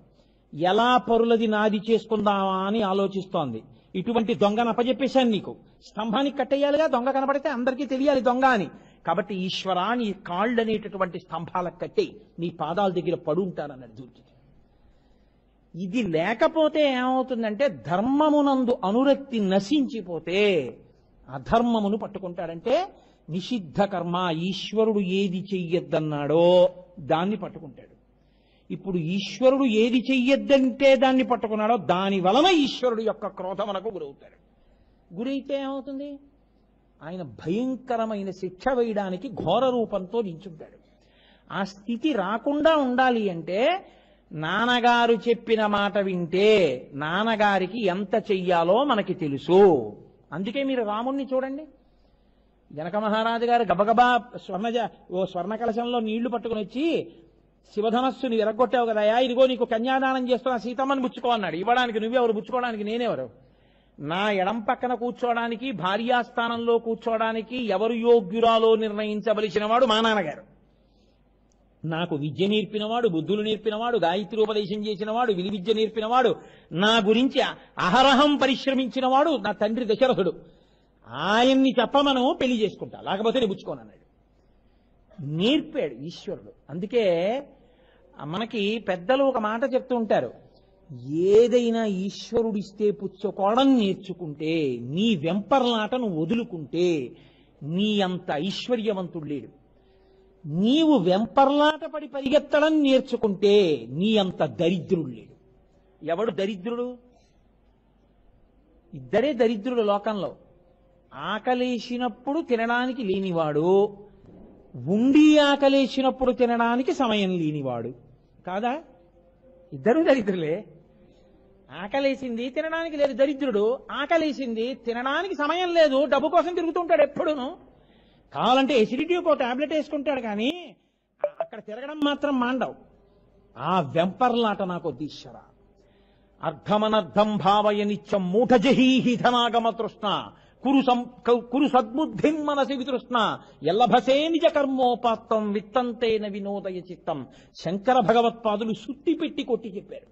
ఎలా పరులది నాది చేసుకుందామా అని ఆలోచిస్తోంది. ఇటువంటి దొంగను అప్పచెప్పేశాను నీకు. స్తంభానికి కట్టేయాలిగా, దొంగ కనపడితే అందరికీ తెలియాలి దొంగ అని. కాబట్టి ఈశ్వరా, నీ కాళ్ళు అనేటటువంటి స్తంభాలకు కట్టేయి, నీ పాదాల దగ్గర పడుంటానన్నాడు దూర్జటి. ఇది లేకపోతే ఏమవుతుందంటే, ధర్మమునందు అనురక్తి నశించిపోతే అధర్మమును పట్టుకుంటాడంటే నిషిద్ధ కర్మ, ఈశ్వరుడు ఏది చెయ్యొద్దన్నాడో దాన్ని పట్టుకుంటాడు. ఇప్పుడు ఈశ్వరుడు ఏది చెయ్యొద్దంటే దాన్ని పట్టుకున్నాడో దాని వలన ఈశ్వరుడు యొక్క క్రోధమునకు గురవుతాడు. గురైతే ఏమవుతుంది? ఆయన భయంకరమైన శిక్ష వేయడానికి ఘోర రూపంతో నించుంటాడు. ఆ స్థితి రాకుండా ఉండాలి అంటే నాన్నగారు చెప్పిన మాట వింటే నాన్నగారికి ఎంత చెయ్యాలో మనకి తెలుసు. అందుకే మీరు రాముణ్ణి చూడండి. జనక మహారాజు గారు గబగబా స్వర్ణ కలశంలో నీళ్లు పట్టుకుని వచ్చి, శివధనస్సుని ఎరగొట్టావు కదయా, ఇదిగో నీకు కన్యాదానం చేస్తున్నా, సీతమ్మని పుచ్చుకో అన్నాడు. ఇవ్వడానికి నువ్వెవరు, పుచ్చుకోవడానికి నేనెవరు? నా ఎడం పక్కన కూర్చోవడానికి, భార్యాస్థానంలో కూర్చోవడానికి ఎవరు యోగ్యురాలో నిర్ణయించవలసిన వాడు మా నాన్నగారు. నాకు విద్య నేర్పినవాడు, బుద్ధులు నేర్పినవాడు, గాయత్రోపదేశం చేసినవాడు, విధి విద్య నేర్పినవాడు, నా గురించి అహరహం పరిశ్రమించినవాడు నా తండ్రి దశరథుడు. ఆయన్ని చెప్పమను పెళ్లి చేసుకుంటా, లేకపోతే నేను పుచ్చుకోనన్నాడు. నేర్పాడు ఈశ్వరుడు. అందుకే మనకి పెద్దలు ఒక మాట చెప్తూ ఉంటారు, ఏదైనా ఈశ్వరుడిస్తే పుచ్చుకోవడం నేర్చుకుంటే, నీ వెంపర్లాటను వదులుకుంటే నీ అంత ఐశ్వర్యవంతుడు లేడు. నీవు వెంపర్లాట పడి పరిగెత్తడం నేర్చుకుంటే నీ అంత దరిద్రుడు లేడు. ఎవడు దరిద్రుడు? ఇద్దరే దరిద్రుడు లోకంలో. ఆకలేసినప్పుడు తినడానికి లేనివాడు, ఉండి ఆకలేసినప్పుడు తినడానికి సమయం లేనివాడు. కాదా? ఇద్దరు దరిద్రులే. ఆకలేసింది, తినడానికి లేదు దరిద్రుడు. ఆకలేసింది, తినడానికి సమయం లేదు, డబ్బు కోసం తిరుగుతుంటాడు ఎప్పుడును. కావాలంటే ఎసిడిటీకి ఒక టాబ్లెట్ వేసుకుంటాడు, కానీ అక్కడ తిరగడం మాత్రం మాండవు. ఆ వెంపర్లాట నాకు ఈశ్వర. అర్థమనర్థం భావయ నిత్యం మూఢజహీహి ధనాగమ తృష్ణ కురు సద్బుద్ధిం మనసి వితృష్ణ ఎల్లభసే నిజ కర్మోపాత్తం విత్తంతేన వినోదయ చిత్తం. శంకర భగవత్పాదులు సుట్టి పెట్టి కొట్టి చెప్పారు.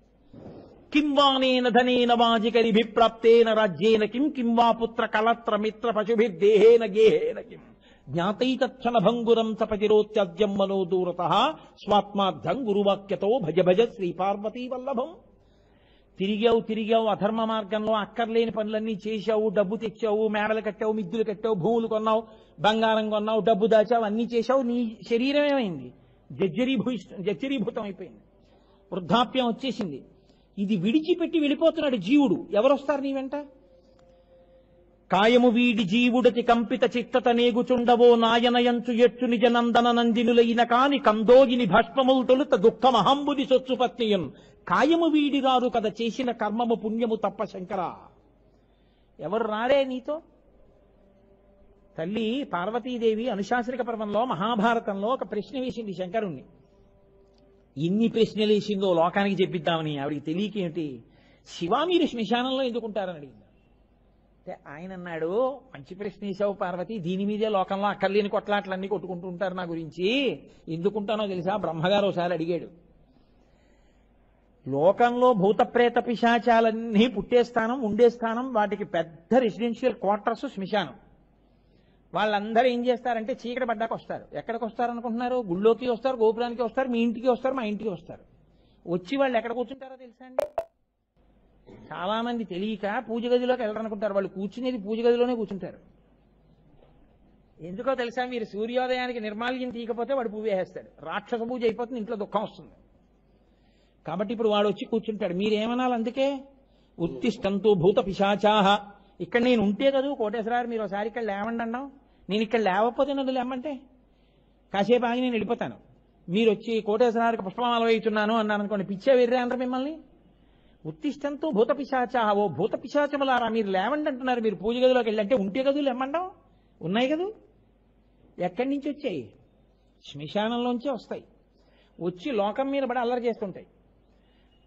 కిం వానేన ధనేన వాజికరిభిప్రాప్తేన రాజ్యేన కిం కిం వా పుత్ర కళత్ర మిత్ర పశుభిర్దేహేన గేహేన కిం జ్ఞాతైతక్షణ భంగురం సపతిరోత్యద్యం మనో దూరతః స్వాత్మార్థం గురువాక్యతో భజ భజ శ్రీ పార్వతీ వల్లభం. తిరిగావు అధర్మ మార్గంలో, అక్కర్లేని పనులన్నీ చేశావు, డబ్బు తెచ్చావు, మేడలు కట్టావు, మిద్దులు కట్టావు, భూములు కొన్నావు, బంగారం కొన్నావు, డబ్బు దాచావు, అన్నీ చేశావు. నీ శరీరం ఏమైంది? జర్జరీభూతం అయిపోయింది. వృద్ధాప్యం వచ్చేసింది. ఇది విడిచిపెట్టి వెళ్ళిపోతున్నాడు జీవుడు. ఎవరొస్తారు నీ వెంట? కాయము వీడి జీవుడతి కంపిత చిత్తత నేగుచుండవో నాయనయంచు ఎచ్చు నిజ నందన నందినులైన కాని కందోగిని భస్మములు తొలుత దుఃఖమహంబుది సొచ్చుపత్నియం కాయము వీడి రారు కథ చేసిన కర్మము పుణ్యము తప్ప శంకర. ఎవరు రారే నీతో? తల్లి పార్వతీదేవి అనుశాసనిక పర్వంలో మహాభారతంలో ఒక ప్రశ్న వేసింది శంకరుణ్ణి. ఎన్ని ప్రశ్నలు వేసిందో లోకానికి చెప్పిద్దామని. ఆవిడికి తెలియకేమిటి? శివ మీరు శ్మశానంలో ఎందుకుంటారని అడిగింది. అంటే ఆయన అన్నాడు, మంచి ప్రశ్న వేసావు పార్వతి, దీని మీదే లోకంలో అక్కర్లేని కొట్లాట్లన్నీ కొట్టుకుంటూ ఉంటారు నా గురించి. ఎందుకుంటానో తెలుసా? బ్రహ్మగారు ఒకసారి అడిగాడు. లోకంలో భూతప్రేత పిశాచాలన్నీ పుట్టే స్థానం, ఉండే స్థానం, వాటికి పెద్ద రెసిడెన్షియల్ క్వార్టర్స్ శ్మశానం. వాళ్ళందరూ ఏం చేస్తారంటే చీకటి పడ్డాక వస్తారు. ఎక్కడికి వస్తారు అనుకుంటున్నారు? గుళ్ళోకి వస్తారు, గోపురానికి వస్తారు, మీ ఇంటికి వస్తారు, మా ఇంటికి వస్తారు. వచ్చి వాళ్ళు ఎక్కడ కూర్చుంటారో తెలుసా అండి? చాలా మంది తెలియక పూజ గదిలోకి వెళ్ళాలనుకుంటారు. వాళ్ళు కూర్చునేది పూజ గదిలోనే కూర్చుంటారు. ఎందుకో తెలుసా? మీరు సూర్యోదయానికి నిర్మాల్యం తీయకపోతే వాడు పువ్వు వేసేస్తాడు. రాక్షస పూజ అయిపోతుంది, ఇంట్లో దుఃఖం వస్తుంది. కాబట్టి ఇప్పుడు వాడు వచ్చి కూర్చుంటాడు. మీరేమనాలి? అందుకే ఉత్తిష్టంతు భూత పిశాచాహ. ఇక్కడ నేను ఉంటే కదా కోటేశ్వరారు మీరు ఒకసారి ఇక్కడ లేవండి అన్నాం. నేను ఇక్కడ లేవకపోతే నన్ను లేమంటే కాసేపు ఆగి నేను వెళ్ళిపోతాను. మీరు వచ్చి కోటేశ్వరారికి పుష్పమాల వేయుచున్నాను అన్నాను అనుకోండి, పిచ్చే వెర్రే అంటారు మిమ్మల్ని. ఉత్తిష్టంతు భూత పిశాచాహ. ఓ భూత పిశాచములారా మీరు లేవండి అంటున్నారు. మీరు పూజ గదిలోకి వెళ్ళి అంటే ఉంటే కదూ లేమండం. ఉన్నాయి కదూ. ఎక్కడి నుంచి వచ్చాయి? శ్మశానంలోంచే వస్తాయి. వచ్చి లోకం మీద పడి అల్లరి చేస్తుంటాయి.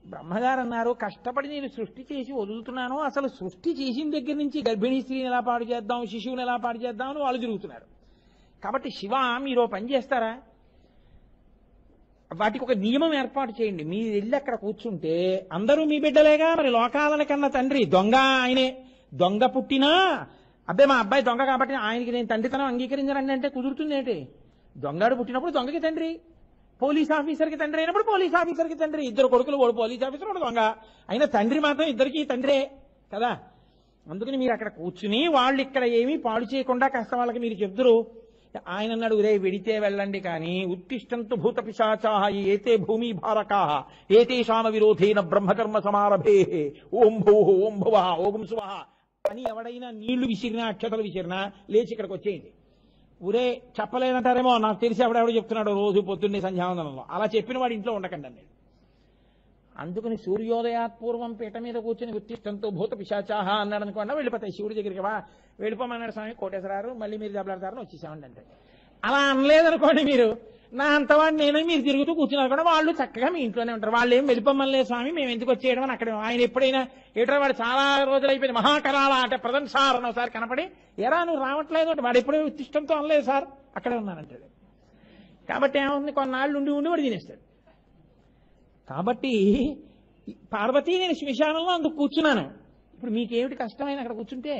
బ్రహ్మగారు అన్నారు, కష్టపడి నేను సృష్టి చేసి వదులుతున్నాను. అసలు సృష్టి చేసిన దగ్గర నుంచి గర్భిణీ స్త్రీని ఎలా పాడు చేద్దాం, శిశువుని ఎలా పాడు చేద్దాం అని వాళ్ళు తిరుగుతున్నారు. కాబట్టి శివ మీరు పని చేస్తారా? వాటికి ఒక నియమం ఏర్పాటు చేయండి. మీరు వెళ్ళి అక్కడ కూర్చుంటే అందరూ మీ బిడ్డలేగా. మరి లోకాలని కన్నా తండ్రి దొంగ ఆయనే. దొంగ పుట్టినా అబ్బాయి మా అబ్బాయి దొంగ కాబట్టి ఆయనకి నేను తండ్రితనం అంగీకరించరండి అంటే కుదురుతుంది ఏంటి? దొంగాడు పుట్టినప్పుడు దొంగకి తండ్రి, పోలీస్ ఆఫీసర్కి తండ్రి అయినప్పుడు పోలీస్ ఆఫీసర్కి తండ్రి. ఇద్దరు కొడుకులు, వాడు పోలీస్ ఆఫీసర్, వాడు దొంగ. అయినా తండ్రి మాత్రం ఇద్దరికి తండ్రే కదా. అందుకని మీరు అక్కడ కూర్చుని వాళ్ళు ఇక్కడ ఏమీ పాడు చేయకుండా కాస్త వాళ్ళకి మీరు చెప్తురు. ఆయన అన్నాడు, రే వెడితే వెళ్ళండి కానీ ఉత్తిష్టంతు భూత పిశాచాహ ఏతే భూమి భారకాహ ఏతేషామ విరోధేన బ్రహ్మకర్మ సమారభే ఓం భూ ఓం భువ ఓం శువః అని ఎవడైనా నీళ్లు విసిరినా అక్షతలు విసిరినా లేచి ఇక్కడికి వచ్చేయండి. ఊరే చెప్పలేనంటారేమో, నాకు తెలిసి ఎవడెవడో చెప్తున్నాడు రోజు పొద్దున్నే సంధ్యావందనంలో. అలా చెప్పిన వాడు ఇంట్లో ఉండకండి అన్నాడు. అందుకని సూర్యోదయాత్పూర్వం పీట మీద కూర్చొని ఉత్తిష్టంతో భూత పిశాచాహ అన్నాడు అనుకోండి, వెళ్ళిపోతాయి శివుడి దగ్గరికి. వెళ్ళిపోమన్నాడు స్వామి కోటేశ్వరారు, మళ్ళీ మీరు దెబ్బలాడతారని వచ్చేసామండి అంటే. అలా అనలేదనుకోండి మీరు, నా అంతవాడిని నేనే మీరు తిరుగుతూ కూర్చున్నారు కూడా వాళ్ళు చక్కగా మీ ఇంట్లోనే ఉంటారు. వాళ్ళు ఏం వెళ్ళిపోమనిలేదు స్వామి, మేము ఎందుకు వచ్చేయడం అని అక్కడ. ఆయన ఎప్పుడైనా ఏటో వాడు చాలా రోజులు అయిపోయింది మహాకరాల అంటే ప్రజెంట్ సార్ అని ఒకసారి కనపడి, ఎరా నువ్వు రావట్లేదు అంటే వాడు ఎప్పుడూ ఉత్తిష్టంతో అనలేదు సార్, అక్కడే ఉన్నానంటాడు. కాబట్టి ఏముంది, కొన్నాళ్ళు ఉండి ఉండి వాడు తినేస్తాడు. కాబట్టి పార్వతీ నేను శ్మశానంలో అందుకు కూర్చున్నాను. ఇప్పుడు మీకేమిటి కష్టమైన అక్కడ కూర్చుంటే?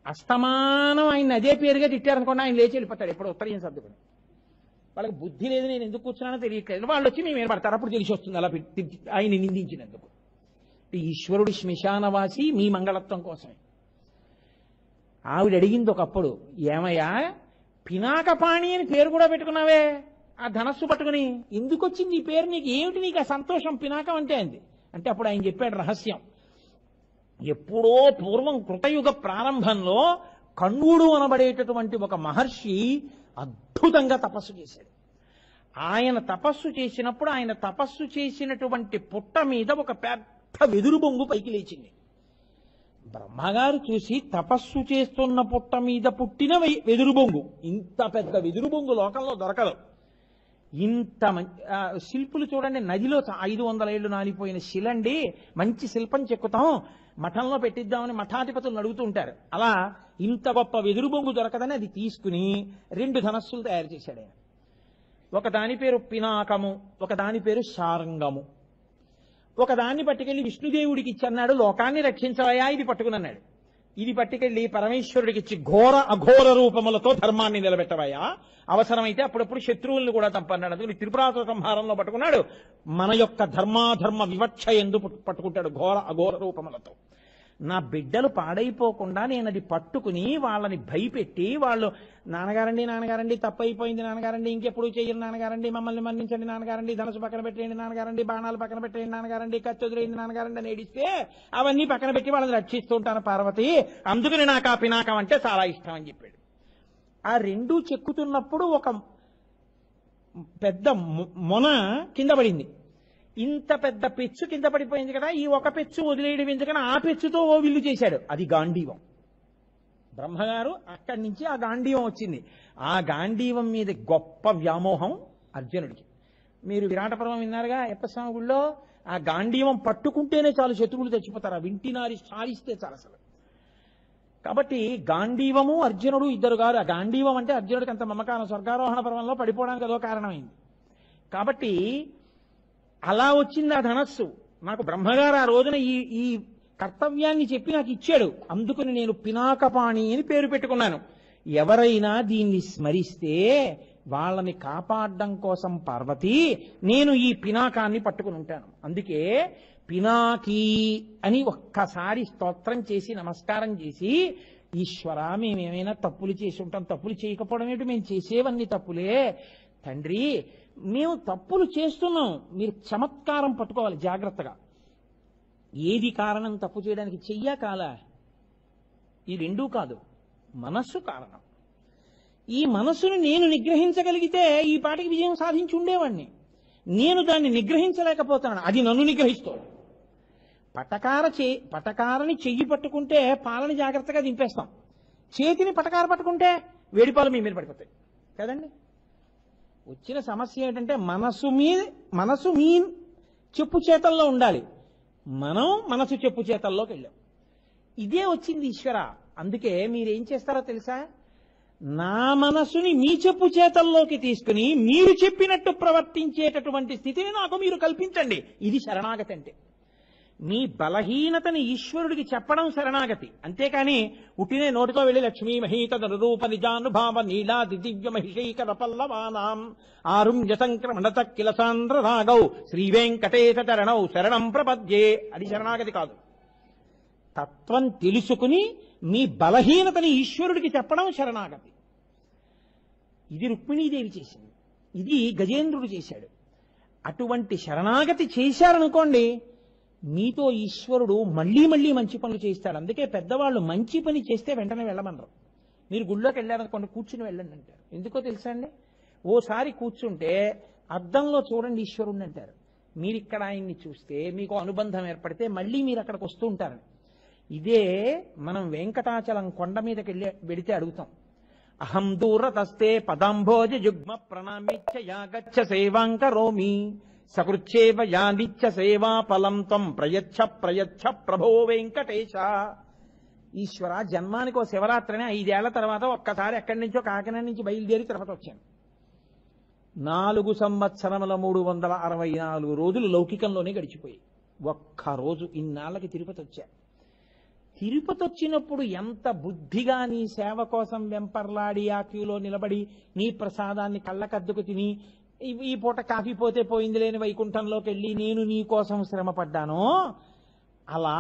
అస్తమానం ఆయన అదే పేరుగా తిట్టారనుకోండి, ఆయన లేచి వెళ్ళిపోతాడు ఎప్పుడు ఉత్తరీయం సర్దుకుని. వాళ్ళకి బుద్ధి లేదు, నేను ఎందుకు కూర్చున్నానో తెలియట్లేదు. వాళ్ళు వచ్చి మేము ఏర్పడతారు, అప్పుడు తెలిసి వస్తుంది అలా ఆయన నిందించినందుకు. ఈశ్వరుడు శ్మశానవాసి మీ మంగళత్వం కోసమే. ఆవిడ అడిగింది ఒకప్పుడు, ఏమయ్యా పినాకపాణి అని పేరు కూడా పెట్టుకున్నావే ఆ ధనస్సు పట్టుకుని, ఎందుకు వచ్చింది ఈ పేరు నీకు? ఏమిటి నీకు ఆ సంతోషం పినాకం అంటే అంది. అంటే అప్పుడు ఆయన చెప్పాడు రహస్యం. ఎప్పుడో పూర్వం కృతయుగ ప్రారంభంలో కణ్వుడు అనబడేటటువంటి ఒక మహర్షి అద్భుతంగా తపస్సు చేశాడు. ఆయన తపస్సు చేసినప్పుడు ఆయన తపస్సు చేసినటువంటి పుట్ట మీద ఒక పెద్ద వెదురు బొంగు పైకి లేచింది. బ్రహ్మగారు చూసి, తపస్సు చేస్తున్న పుట్ట మీద పుట్టిన వెదురు బొంగు, ఇంత పెద్ద వెదురు బొంగు లోకంలో దొరకదు. ఇంత శిల్పులు చూడండి, నదిలో 500 ఏళ్లు నానిపోయిన శిలండి, మంచి శిల్పం చెక్కుతాం మఠంలో పెట్టిద్దామని మఠాధిపతులను అడుగుతూ ఉంటారు. అలా ఇంత గొప్ప వెదురు బొంగు దొరకదని అది తీసుకుని 2 ధనస్సులు తయారు చేశాడు ఆయన. ఒక దాని పేరు పినాకము, ఒక దాని పేరు శారంగము. ఒక దాన్ని పట్టుకెళ్లి విష్ణుదేవుడికి ఇచ్చి అన్నాడు, లోకాన్ని రక్షించవయా ఇది పట్టుకుని అన్నాడు. ఇది పట్టుకెళ్లి పరమేశ్వరుడికి ఇచ్చి ఘోర అఘోర రూపములతో ధర్మాన్ని నిలబెట్టవయా, అవసరమైతే అప్పుడప్పుడు శత్రువులను కూడా చంపన్నాడు. అందుకని త్రిపురాసుర సంహారంలో పట్టుకున్నాడు. మన యొక్క ధర్మాధర్మ వివక్ష ఎందు పట్టుకుంటాడు ఘోర అఘోర రూపములతో. నా బిడ్డలు పాడైపోకుండా నేను అది పట్టుకుని వాళ్ళని భయపెట్టి, వాళ్ళు నాన్నగారండి తప్పైపోయింది నాన్నగారండి, ఇంకెప్పుడు చెయ్యరు నాన్నగారండి, మమ్మల్ని మన్నించండి నాన్నగారండి, ధనసు పక్కన పెట్టేయండి నాన్నగారండి, బాణాలు పక్కన పెట్టేయండి నాన్నగారండి, కత్తి వదిలేయండి నాన్నగారండి అని ఏడిస్తే అవన్నీ పక్కన పెట్టి వాళ్ళని రక్షిస్తూ ఉంటాను పార్వతి, అందుకని నాకు ఆ పినాకం అంటే చాలా ఇష్టం అని చెప్పాడు. ఆ 2 చెక్కుతున్నప్పుడు ఒక పెద్ద మొన కింద పడింది. ఇంత పెద్ద పెచ్చు కింద పడిపోయింది కదా, ఈ ఒక పెచ్చు వదిలేయడం ఎందుకని ఆ పెచ్చుతో ఓ విల్లు చేశాడు. అది గాంధీవం. బ్రహ్మగారు అక్కడి నుంచి ఆ గాంధీవం వచ్చింది. ఆ గాంధీవం మీద గొప్ప వ్యామోహం అర్జునుడికి. మీరు విరాట పర్వం విన్నారుగా అయ్యప్పస్వామి గుళ్ళో, ఆ గాంధీవం పట్టుకుంటేనే చాలు శత్రువులు చచ్చిపోతారు, ఆ వింటినారి సారిస్తే చాలు అసలు. కాబట్టి గాంధీవము అర్జునుడు ఇద్దరు గారు. ఆ గాంధీవం అంటే అర్జునుడికి అంత మమకారం, స్వర్గారోహణ పర్వంలో పడిపోవడానికి అదో కారణమైంది. కాబట్టి అలా వచ్చింది ఆ ధనస్సు. నాకు బ్రహ్మగారు ఆ రోజున ఈ కర్తవ్యాన్ని చెప్పి నాకు ఇచ్చాడు. అందుకని నేను పినాకపాణి అని పేరు పెట్టుకున్నాను. ఎవరైనా దీన్ని స్మరిస్తే వాళ్ళని కాపాడడం కోసం పార్వతి నేను ఈ పినాకాన్ని పట్టుకుని ఉంటాను. అందుకే పినాకీ అని ఒక్కసారి స్తోత్రం చేసి నమస్కారం చేసి, ఈశ్వర మేమేమైనా తప్పులు చేసి ఉంటాం, తప్పులు చేయకపోవడం ఏంటి, మేము చేసేవన్నీ తప్పులే తండ్రి, మేము తప్పులు చేస్తున్నాం, మీరు చమత్కారం పట్టుకోవాలి జాగ్రత్తగా. ఏది కారణం తప్పు చేయడానికి? చెయ్యా కాలా? ఈ రెండూ కాదు, మనస్సు కారణం. ఈ మనస్సును నేను నిగ్రహించగలిగితే ఈ పాటికి విజయం సాధించి ఉండేవాడిని. నేను దాన్ని నిగ్రహించలేకపోతున్నాను, అది నన్ను నిగ్రహిస్తోంది. పటకారని చెయ్యి పట్టుకుంటే పాలని జాగ్రత్తగా దింపేస్తాం, చేతిని పటకార పట్టుకుంటే వేడిపాలు మీ మీద పడిపోతాయి కదండి. వచ్చిన సమస్య ఏంటంటే మనసు మీ చెప్పు చేతల్లో ఉండాలి, మనం మనసు చెప్పు చేతల్లోకి వెళ్ళాం. ఇదే వచ్చింది ఈశ్వర. అందుకే మీరేం చేస్తారో తెలుసా, నా మనసుని మీ చెప్పు చేతల్లోకి తీసుకుని మీరు చెప్పినట్టు ప్రవర్తించేటటువంటి స్థితిని నాకు మీరు కల్పించండి. ఇది శరణాగతి అంటే. మీ బలహీనతని ఈశ్వరుడికి చెప్పడం శరణాగతి. అంతేకాని ఉట్టినే నోటితో వెళ్ళి లక్ష్మీ మహీతద రూప నిజానుభావ నీలాది దివ్య మహిషైకర పల్లవానాం ఆరుణ్య సంక్రమణత కిలసాంధ్ర రాగౌ శ్రీ వెంకటేశ చరణౌ శరణం ప్రపద్యే, అది శరణాగతి కాదు. తత్వం తెలుసుకుని మీ బలహీనతని ఈశ్వరుడికి చెప్పడం శరణాగతి. ఇది రుక్మిణీదేవి చేసింది, ఇది గజేంద్రుడు చేశాడు. అటువంటి శరణాగతి చేశారనుకోండి, మీతో ఈశ్వరుడు మళ్ళీ మళ్ళీ మంచి పనులు చేయిస్తాడు. అందుకే పెద్దవాళ్ళు మంచి పని చేస్తే వెంటనే వెళ్ళమన్నారు. మీరు గుళ్ళోకి వెళ్ళారనుకోండి, కూర్చుని వెళ్ళండి అంటారు. ఎందుకో తెలుసా అండి, ఓసారి కూర్చుంటే అద్దంలో చూడండి ఈశ్వరుణ్ణి అంటారు. మీరు ఇక్కడ ఆయన్ని చూస్తే మీకు అనుబంధం ఏర్పడితే మళ్ళీ మీరు అక్కడికి వస్తూ ఉంటారని. ఇదే మనం వెంకటాచలం కొండ మీదకి వెడితే అడుగుతాం, అహం దూరతస్తే పదాంభోజ యుగ్మ ప్రణామిచ్చ యాగచ్చ సేవాంకరోమి సకృచ్చేవ యానిచ్చ సేవా ఫలం త్వం ప్రయచ్ఛ ప్రయచ్ఛ ప్రభో వెంకటేశ. ఈశ్వర, జన్మానికి ఓ శివరాత్రిని 5 ఏళ్ల తర్వాత ఒక్కసారి ఎక్కడి నుంచో కాకినాడ నుంచి బయలుదేరి తిరుపతి వచ్చాను. 4 సంవత్సరముల 364 రోజులు లౌకికంలోనే గడిచిపోయి ఒక్కరోజు ఇన్నాళ్ళకి తిరుపతి వచ్చా. తిరుపతి వచ్చినప్పుడు ఎంత బుద్ధిగా నీ సేవ కోసం వెంపర్లాడి ఆ క్యూలో నిలబడి నీ ప్రసాదాన్ని కళ్ళకద్దుకు తిని ఈ పూట కాఫీ పోతే పోయింది లేని వైకుంఠంలోకి వెళ్ళి నేను నీ కోసం శ్రమ పడ్డానో, అలా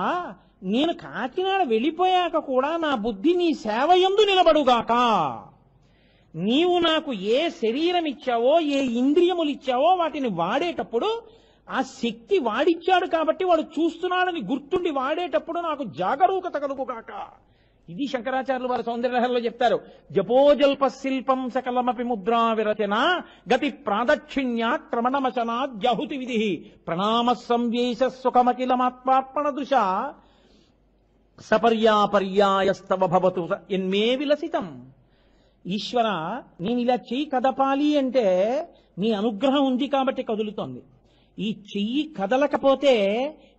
నేను కాకినాడ వెళ్ళిపోయాక కూడా నా బుద్ధి నీ సేవ యందు నిలబడుగాక. నీవు నాకు ఏ శరీరం ఇచ్చావో, ఏ ఇంద్రియములు ఇచ్చావో వాటిని వాడేటప్పుడు ఆ శక్తి వాడిచ్చాడు కాబట్టి వాడు చూస్తున్నాడని గుర్తుండి వాడేటప్పుడు నాకు జాగరూకత కలుగుగాక. ఇది శంకరాచార్యులు వారి సౌందర్యలహరిలో చెప్తారు. జపోజల్ప శిల్పం సకలమపి ముద్రా విరచన గతి ప్రాదక్షిణ్యాక్రమణమచనాద్యాహుతి విధి ప్రణామ సంవేశ సుఖమఖిలమాత్మార్పణ దృశ సపర్యాపర్యాయస్తవ భవతు ఎన్మే విలసితం. ఈశ్వర, నేను ఇలా చెయ్యి కదపాలి అంటే నీ అనుగ్రహం ఉంది కాబట్టి కదులుతోంది. ఈ చెయ్యి కదలకపోతే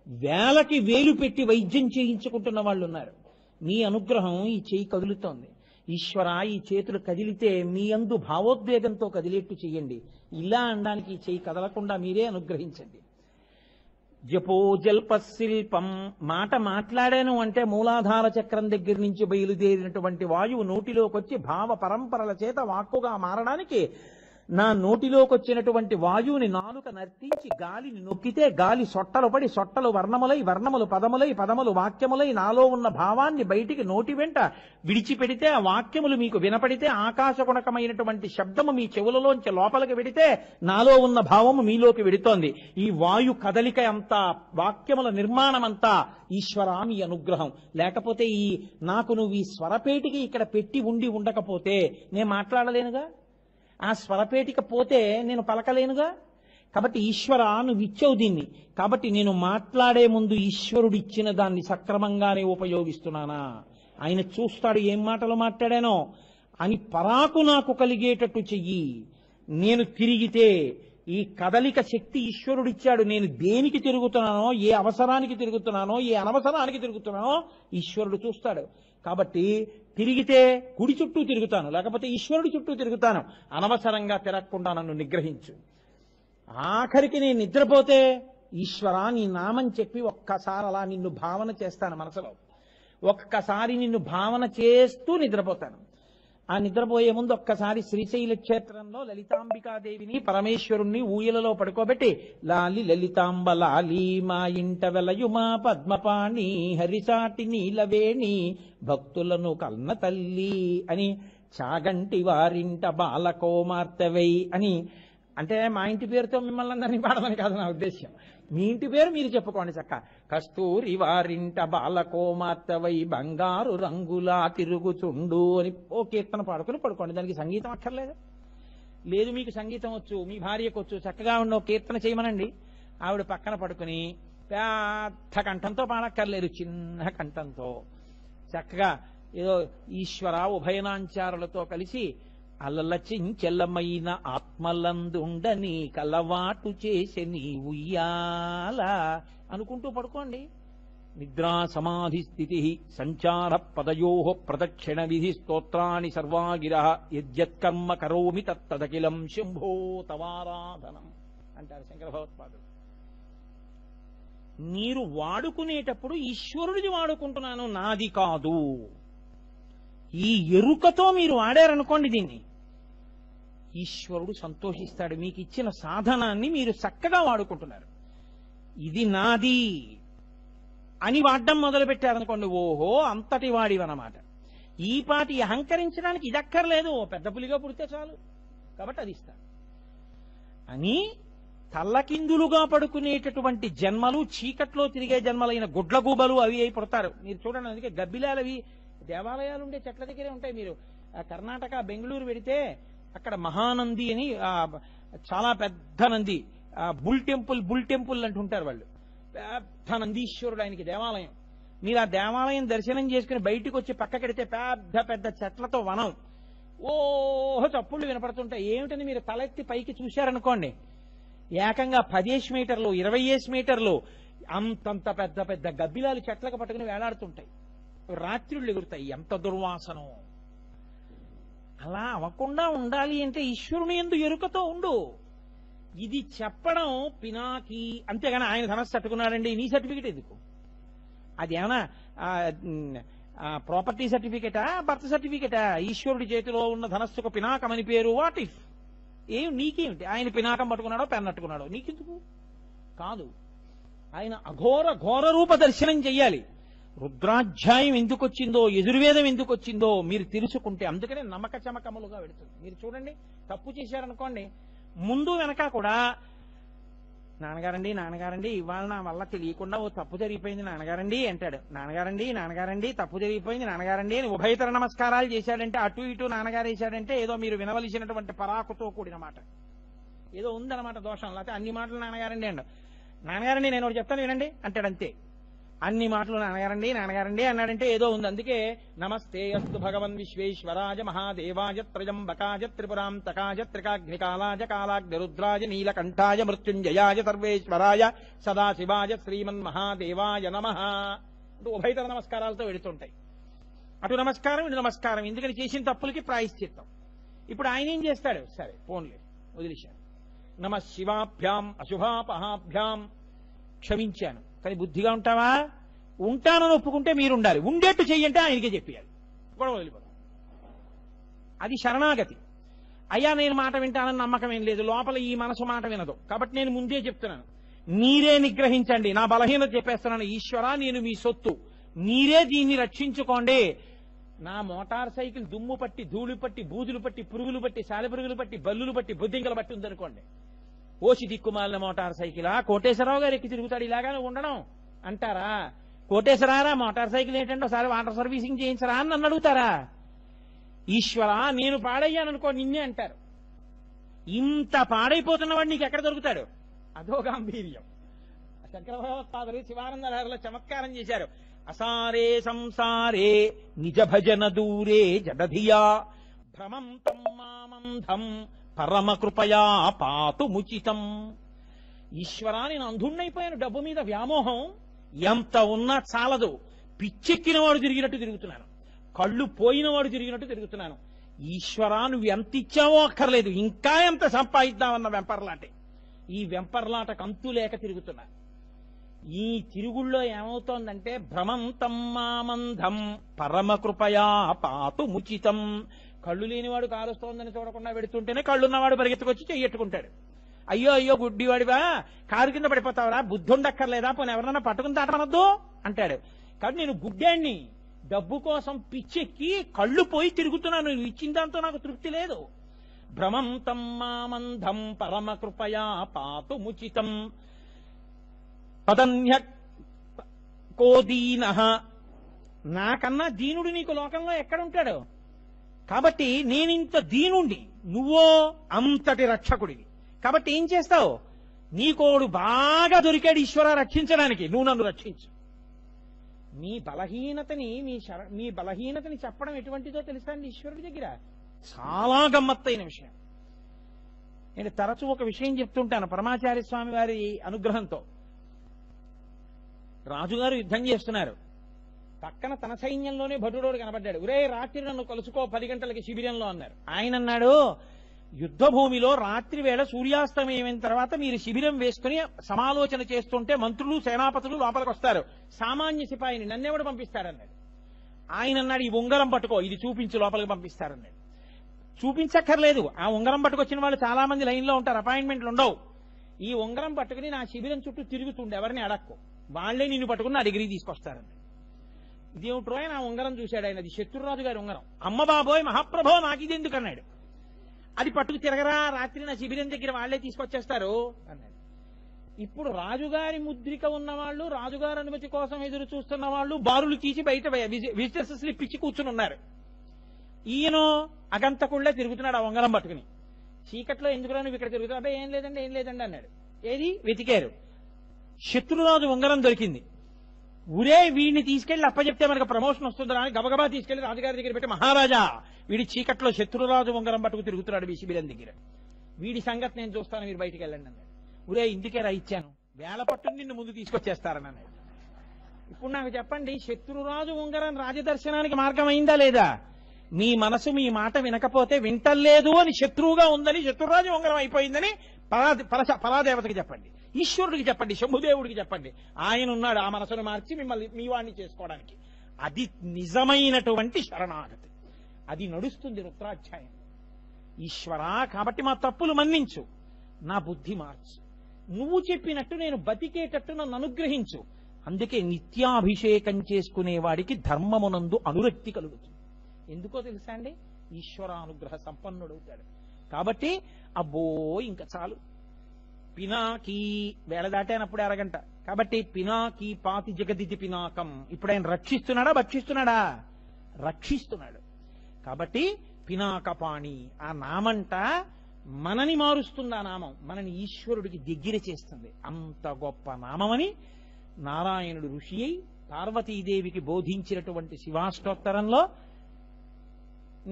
వేలకి వేలు పెట్టి వైద్యం చేయించుకుంటున్న వాళ్ళు ఉన్నారు. మీ అనుగ్రహం ఈ చెయ్యి కదులుతోంది. ఈశ్వర, ఈ చేతులు కదిలితే మీ యందు భావోద్వేగంతో కదిలేట్టు చెయ్యండి. ఇలా అనడానికి ఈ చెయ్యి కదలకుండా మీరే అనుగ్రహించండి. జపోజల్ప శిల్పం, మాట మాట్లాడాను అంటే మూలాధార చక్రం దగ్గర నుంచి బయలుదేరినటువంటి వాయువు నోటిలోకి వచ్చి భావ పరంపరల చేత వాక్కుగా మారడానికి నా నోటిలోకి వచ్చినటువంటి వాయువుని నాలుక నర్తించి గాలిని నొక్కితే గాలి సొట్టలు పడి సొట్టలు వర్ణములై వర్ణములు పదములై పదములు వాక్యములై నాలో ఉన్న భావాన్ని బయటికి నోటి వెంట విడిచిపెడితే ఆ వాక్యములు మీకు వినపడితే ఆకాశగుణకమైనటువంటి శబ్దము మీ చెవులలోంచి లోపలికి వెడితే నాలో ఉన్న భావము మీలోకి వెడుతోంది. ఈ వాయు కదలిక అంతా, వాక్యముల నిర్మాణం అంతా ఈశ్వరా మీ అనుగ్రహం. లేకపోతే నాకు నువ్వు ఈ స్వరపేటికి ఇక్కడ పెట్టి ఉండకపోతే నేను మాట్లాడలేనుగా, ఆ స్వరపేటిక పోతే నేను పలకలేనుగా. కాబట్టి ఈశ్వర, నువ్వు ఇచ్చావు దీన్ని, కాబట్టి నేను మాట్లాడే ముందు ఈశ్వరుడు ఇచ్చిన దాన్ని సక్రమంగానే ఉపయోగిస్తున్నానా, ఆయన చూస్తాడు ఏం మాటలు మాట్లాడానో అని పరాకు నాకు కలిగేటట్టు చెయ్యి. నేను తిరిగితే ఈ కదలిక శక్తి ఈశ్వరుడిచ్చాడు. నేను దేనికి తిరుగుతున్నానో, ఏ అవసరానికి తిరుగుతున్నానో, ఏ అనవసరానికి తిరుగుతున్నానో ఈశ్వరుడు చూస్తాడు. కాబట్టి తిరిగితే కుడి చుట్టూ తిరుగుతాను, లేకపోతే ఈశ్వరుడి చుట్టూ తిరుగుతాను. అనవసరంగా తిరగకుండా నన్ను నిగ్రహించు. ఆఖరికి నేను నిద్రపోతే ఈశ్వరా నీ నామం చెప్పి ఒక్కసారి అలా నిన్ను భావన చేస్తాను మనసులో, ఒక్కసారి నిన్ను భావన చేస్తూ నిద్రపోతాను. ఆ నిద్రపోయే ముందు ఒక్కసారి శ్రీశైల క్షేత్రంలో లలితాంబికాదేవిని పరమేశ్వరుణ్ణి ఊయలలో పడుకోబెట్టి లాలి లలితాంబ లాలి మా ఇంట వెలయుమా పద్మపాణి హరిసాటి నీలవేణి భక్తులను కల్న తల్లి అని, చాగంటి వారింట బాలకోమార్తెవై అని, అంటే మా ఇంటి పేరుతో మిమ్మల్ని అందరినీ పాడమని కాదు నా ఉద్దేశ్యం, మీ ఇంటి పేరు మీరు చెప్పుకోండి చక్క. కస్తూరి వారింట బాలకోమార్తెవై బంగారు రంగులా తిరుగుచుండు అని ఓ కీర్తన పాడుకుని పడుకోండి. దానికి సంగీతం అక్కర్లేదు. లేదు మీకు సంగీతం వచ్చు, మీ భార్యకు వచ్చు, చక్కగా ఉన్న కీర్తన చేయమనండి. ఆవిడ పక్కన పడుకుని పెద్ద కంఠంతో పాడక్కర్లేదు, చిన్న కంఠంతో చక్కగా ఏదో ఈశ్వర ఉభయనాంచారులతో కలిసి అలలచించెల్లమైన ఆత్మలందుండని కలవాటు చేసే నీ ఉయ్యాల అనుకుంటూ పడుకోండి. నిద్రా సమాధి స్థితి సంచార పదయో ప్రదక్షిణ విధి స్తోత్రాన్ని సర్వాగిర యద్యత్కర్మ కరోమి తత్తదఖిలం శంభో తవారాధనం అంటారు శంకర భగవత్పాదులు. మీరు వాడుకునేటప్పుడు ఈశ్వరుడిది వాడుకుంటున్నాను, నాది కాదు. ఈ ఎరుకతో మీరు వాడారనుకోండి దీన్ని, ఈశ్వరుడు సంతోషిస్తాడు. మీకు ఇచ్చిన సాధనాన్ని మీరు చక్కగా వాడుకుంటున్నారు, ఇది నాది అని వాడడం మొదలు పెట్టారనుకోండి, ఓహో అంతటి వాడివన్నమాట. ఈ పాటి అహంకరించడానికి ఇది అక్కర్లేదు, పెద్ద పులిగా పుడితే చాలు, కాబట్టి అది ఇస్తాడు అని. తల్లకిందులుగా పడుకునేటటువంటి జన్మలు, చీకట్లో తిరిగే జన్మలైన గుడ్లగూబలు అవి అయి పుడతారు. మీరు చూడండి, అందుకే గబ్బిలాలు అవి దేవాలయాలు ఉండే చెట్ల దగ్గరే ఉంటాయి. మీరు కర్ణాటక బెంగళూరు వెడితే అక్కడ మహానంది అని చాలా పెద్ద నంది, బుల్ టెంపుల్ అంటుంటారు వాళ్ళు, పెద్ద నందీశ్వరుడు ఆయనకి దేవాలయం. మీరు ఆ దేవాలయం దర్శనం చేసుకుని బయటికి వచ్చి పక్కకెడితే పెద్ద పెద్ద చెట్లతో వనం, ఓహో చప్పుళ్ళు వినపడుతుంటాయి. ఏమిటని మీరు తలెత్తి పైకి చూశారనుకోండి, ఏకంగా 10 మీటర్లు 20 మీటర్లు అంతంత పెద్ద పెద్ద గబ్బిలాలు చెట్లకు పట్టుకుని వేలాడుతుంటాయి, రాత్రుళ్ళు ఎగురుతాయి. ఎంత దుర్వాసనో! అలా అవ్వకుండా ఉండాలి అంటే ఈశ్వరుని యందు ఎరుకతో ఉండు. ఇది చెప్పడం పినాకి, అంతేగాని ఆయన ధనస్సు తట్టుకున్నాడండి నీ సర్టిఫికెట్ ఎందుకు? అది ఏమన్నా ప్రాపర్టీ సర్టిఫికెటా, బర్త్ సర్టిఫికెటా? ఈశ్వరుడి చేతిలో ఉన్న ధనస్సుకు పినాకం అని పేరు. వాట్ ఇఫ్ ఏం నీకేమిటి? ఆయన పినాకం పట్టుకున్నాడో పెన్నట్టుకున్నాడో నీకెందుకు? కాదు, ఆయన అఘోర ఘోర రూప దర్శనం చెయ్యాలి. రుద్రాధ్యాయం ఎందుకు వచ్చిందో, యజుర్వేదం ఎందుకు వచ్చిందో మీరు తెలుసుకుంటే, అందుకనే నమ్మక చమకములుగా పెడుతుంది. మీరు చూడండి, తప్పు చేశారనుకోండి, ముందు వెనక కూడా నాన్నగారండి ఇవాళ నా వల్ల తెలియకుండా ఓ తప్పు జరిగిపోయింది నాన్నగారండి అంటాడు. నాన్నగారండి తప్పు జరిగిపోయింది నాన్నగారండి అని ఉభయతర నమస్కారాలు చేశాడంటే, అటు ఇటు నాన్నగారు వేశాడంటే ఏదో మీరు వినవలసినటువంటి పరాకుతో కూడిన మాట ఏదో ఉందన్నమాట దోషం. లేకపోతే అన్ని మాటలు నాన్నగారండి అండు. నాన్నగారండి నేను ఒకటి చెప్తాను వినండి అంటాడు, అంతే. అన్ని మాటలు నాన్నగారండి అన్నాడంటే ఏదో ఉంది. అందుకే నమస్తే అస్తు భగవన్ విశ్వేశ్వరాజ మహాదేవాయ త్రయంబకాయ త్రిపురాంతకాయ త్రికాగ్నికాలాయ కాలాగ్నిరుద్రాయ నీలకంఠాయ మృత్యుంజయాయ సర్వేశ్వరాయ సదాశివాయ శ్రీమన్ మహాదేవాయ నమః అంటూ ఉభయతర నమస్కారాలతో వెళుతుంటాయి. అటు నమస్కారం ఇటు నమస్కారం, ఎందుకని చేసిన తప్పులకి ప్రాయశ్చిత్తం. ఇప్పుడు ఆయన ఏం చేస్తాడు? సరే పోన్లే వదిలేశాను, నమ శివాభ్యాం అశుభాపహాభ్యాం క్షమించాను. కానీ బుద్ధిగా ఉంటావా? ఉంటానని ఒప్పుకుంటే మీరుండాలి, ఉండేట్టు చెయ్యంటే ఆయనకే చెప్పేయాలి, గొడవ వదిలిపోతాం. అది శరణాగతి. అయ్యా నేను మాట వింటానని నమ్మకం ఏం లేదు, లోపల ఈ మనసు మాట వినదు, కాబట్టి నేను ముందే చెప్తున్నాను, మీరే నిగ్రహించండి, నా బలహీనత చెప్పేస్తున్నాను. ఈశ్వరా నేను మీ సొత్తు, మీరే దీన్ని రక్షించుకోండి. నా మోటార్ సైకిల్ దుమ్ము పట్టి ధూళి పట్టి బూదులు పట్టి పురుగులు పట్టి సాలెపురుగులు పట్టి బల్లులు పట్టి బొద్దింకలు పట్టి ఉందనుకోండి, ఓసి దిక్కుమాలిన మోటార్ సైకిలా, కోటేశ్వరరావు గారు ఎక్కి తిరుగుతాడు ఇలాగానే ఉండడం అంటారా? కోటేశ్వరారా మోటార్ సైకిల్ ఏంటంటే ఒకసారి వాటర్ సర్వీసింగ్ చేయించరా అని నన్ను అడుగుతారా? ఈశ్వరా నేను పాడయ్యాననుకో నిన్నే అంటారు. ఇంత పాడైపోతున్నవాడు నీకు ఎక్కడ దొరుకుతాడు? అదో గాంభీర్యం. శంకర భగవత్పాదులు శివానంద లహరిలో చమత్కారం చేశారు. అసారే సంసారే నిజ భజన దూరే జడధియా భ్రమం తం మామంధం పరమ కృపయా పాతుముచితం. ఈశ్వరా నేను అంధుణ్ణైపోయాను, డబ్బు మీద వ్యామోహం ఎంత ఉన్నా చాలదు, పిచ్చెక్కిన వాడు తిరిగినట్టు తిరుగుతున్నాను, కళ్ళు పోయిన వాడు తిరిగినట్టు తిరుగుతున్నాను. ఈశ్వరా నువ్వు ఎంత ఇచ్చావో అక్కర్లేదు, ఇంకా ఎంత సంపాదిద్దామన్న వెంపర్లాంటి ఈ వెంపర్లాట కంతు లేక తిరుగుతున్నారు. ఈ తిరుగుళ్ళో ఏమవుతోందంటే భ్రమంతం మామంధం పరమకృపయా పాతు ముచితం. కళ్ళు లేనివాడు కారుస్తోందని చూడకుండా వెడుతుంటేనే కళ్ళున్నవాడు పరిగెత్తుకొచ్చి చెయ్యట్టుకుంటాడు. అయ్యో అయ్యో గుడ్డివాడివా, కారు కింద పడిపోతావరా, బుద్ధి ఉండక్కర్లేదా, పోనీ ఎవరన్నా పట్టుకుని దాటనొద్దు అంటాడు. కాబట్టి నేను గుడ్డాన్ని, డబ్బు కోసం పిచ్చెక్కి కళ్ళు పోయి తిరుగుతున్నాను, నువ్వు ఇచ్చిన దాంతో నాకు తృప్తి లేదు. భ్రమంతం మామంధం పరమకృపయా పాతు ముచితం పదన్య కోదీనః. నాకన్నా దీనుడు నీకు లోకంలో ఎక్కడుంటాడు? కాబట్టి నేనింత దీనుండి, నువ్వో అంతటి రక్షకుడివి. కాబట్టి ఏం చేస్తావు? నీకోడు బాగా దొరికాడు ఈశ్వర రక్షించడానికి, నువ్వు నన్ను రక్షించు. మీ బలహీనతని చెప్పడం ఎటువంటిదో తెలుసా అండి ఈశ్వరుడి దగ్గర? చాలా గమ్మత్తైన విషయం. నేను తరచూ ఒక విషయం చెప్తుంటాను పరమాచార్య స్వామి వారి అనుగ్రహంతో. రాజుగారు యుద్ధం చేస్తున్నారు, పక్కన తన సైన్యంలోనే భటుడోడు కనబడ్డాడు. ఒరే రాత్రి నన్ను కలుసుకో 10 గంటలకి శిబిరంలో అన్నారు. ఆయన అన్నాడు, యుద్ధ భూమిలో రాత్రి వేళ సూర్యాస్తమయం తర్వాత మీరు శిబిరం వేసుకుని సమాలోచన చేస్తుంటే మంత్రులు సేనాపతులు లోపలికి వస్తారు, సామాన్య సిపాయిని నన్నెవడు పంపిస్తారన్నాడు. ఆయన అన్నాడు, ఈ ఉంగరం పట్టుకో, ఇది చూపించి లోపలికి పంపిస్తారన్నాడు. చూపించక్కర్లేదు, ఆ ఉంగరం పట్టుకొచ్చిన వాళ్ళు చాలా మంది లైన్లో ఉంటారు, అపాయింట్మెంట్లు ఉండవు. ఈ ఉంగరం పట్టుకుని నా శిబిరం చుట్టూ తిరుగుతుండే, ఎవరిని అడక్కు, వాళ్లే నిన్ను పట్టుకుని నా డిగ్రీ తీసుకొస్తారన్నాడు. ఇదేమిట్రో ఆయన ఉంగరం చూశాడు, ఆయన అది శత్రురాజు గారి ఉంగరం. అమ్మ బాబోయ్ మహాప్రభో నాకు ఇది ఎందుకు అన్నాడు. అది పట్టుకు తిరగరా, రాత్రి నా శిబిరం దగ్గర వాళ్లే తీసుకొచ్చేస్తారు అన్నాడు. ఇప్పుడు రాజుగారి ముద్రిక ఉన్నవాళ్లు, రాజుగారి అనుమతి కోసం ఎదురు చూస్తున్న వాళ్ళు బారులు తీసి బయట విజిటర్స్ స్లిప్ ఇచ్చి కూర్చుని ఉన్నారు. ఈయన అగంతకుళ్లే తిరుగుతున్నాడు ఆ ఉంగరం పట్టుకుని. చీకట్లో ఎందుకురా నువ్వు ఇక్కడ తిరుగుతున్నావు? అబ్బాయి ఏం లేదండి అన్నాడు. ఏది వెతికారు, శత్రురాజు ఉంగరం దొరికింది. ఊరే వీడిని తీసుకెళ్లి అప్పచెప్తే మనకు ప్రమోషన్ వస్తుందా అని గబగబా తీసుకెళ్లి రాజుగారి దగ్గర పెట్టి, మహారాజా వీడి చీకట్లో శత్రురాజు ఉంగరం పట్టుకు తిరుగుతున్నాడు మీ శిబిరం దగ్గర, వీడి సంగతి నేను చూస్తాను, మీరు బయటికి వెళ్ళండి అన్నాడు. ఊరే ఇందుకే రా ఇచ్చాను, వేళ పట్టుని నిన్ను ముందు తీసుకొచ్చేస్తారని అన్నాడు. ఇప్పుడు నాకు చెప్పండి, శత్రురాజు ఉంగరం రాజదర్శనానికి మార్గం అయిందా లేదా? మీ మనసు మీ మాట వినకపోతే వింటలేదు అని శత్రువుగా ఉందని, శత్రురాజు ఉంగరం అయిపోయిందని పరాదేవతకి చెప్పండి, ఈశ్వరుడికి చెప్పండి, శంభుదేవుడికి చెప్పండి. ఆయన ఉన్నాడు ఆ మనసును మార్చి మిమ్మల్ని మీ వాణ్ణి చేసుకోవడానికి. అది నిజమైనటువంటి శరణాగతి, అది నడుస్తుంది రుద్రాధ్యాయం. ఈశ్వరా కాబట్టి మా తప్పులు మన్నించు, నా బుద్ధి మార్చు, నువ్వు చెప్పినట్టు నేను బతికేటట్టు నన్ను అనుగ్రహించు. అందుకే నిత్యాభిషేకం చేసుకునే వాడికి ధర్మమునందు అనురక్తి కలుగుతుంది. ఎందుకో తెలుసా అండి? ఈశ్వరానుగ్రహ సంపన్నుడవుతాడు. కాబట్టి అబ్బో ఇంకా చాలు, పినాకీ వేళ దాటానప్పుడే అరగంట. కాబట్టి పినాకీ పాతి జగదితి పినాకం. ఇప్పుడు ఆయన రక్షిస్తున్నాడా భక్షిస్తున్నాడా? రక్షిస్తున్నాడు. కాబట్టి పినాకపాణి ఆ నామంట మనని మారుస్తుంది. ఆ నామం మనని ఈశ్వరుడికి దగ్గర చేస్తుంది. అంత గొప్ప నామమని నారాయణుడు ఋషి అయి పార్వతీదేవికి బోధించినటువంటి శివాష్టోత్తరంలో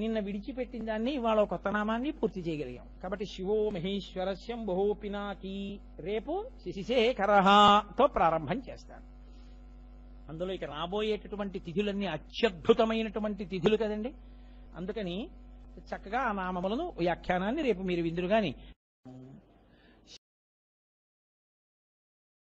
నిన్న విడిచిపెట్టిన దాన్ని ఇవాళ కొత్త నామాన్ని పూర్తి చేయగలిగాం. కాబట్టి శివో మహేశ్వర శంభో పినాకీ రేపు శశిశేఖరతో ప్రారంభం చేస్తాను. అందులో ఇక రాబోయేటటువంటి తిథులన్నీ అత్యద్భుతమైనటువంటి తిథులు కదండి. అందుకని చక్కగా ఆ నామములను వ్యాఖ్యానాన్ని రేపు మీరు విందురు గాని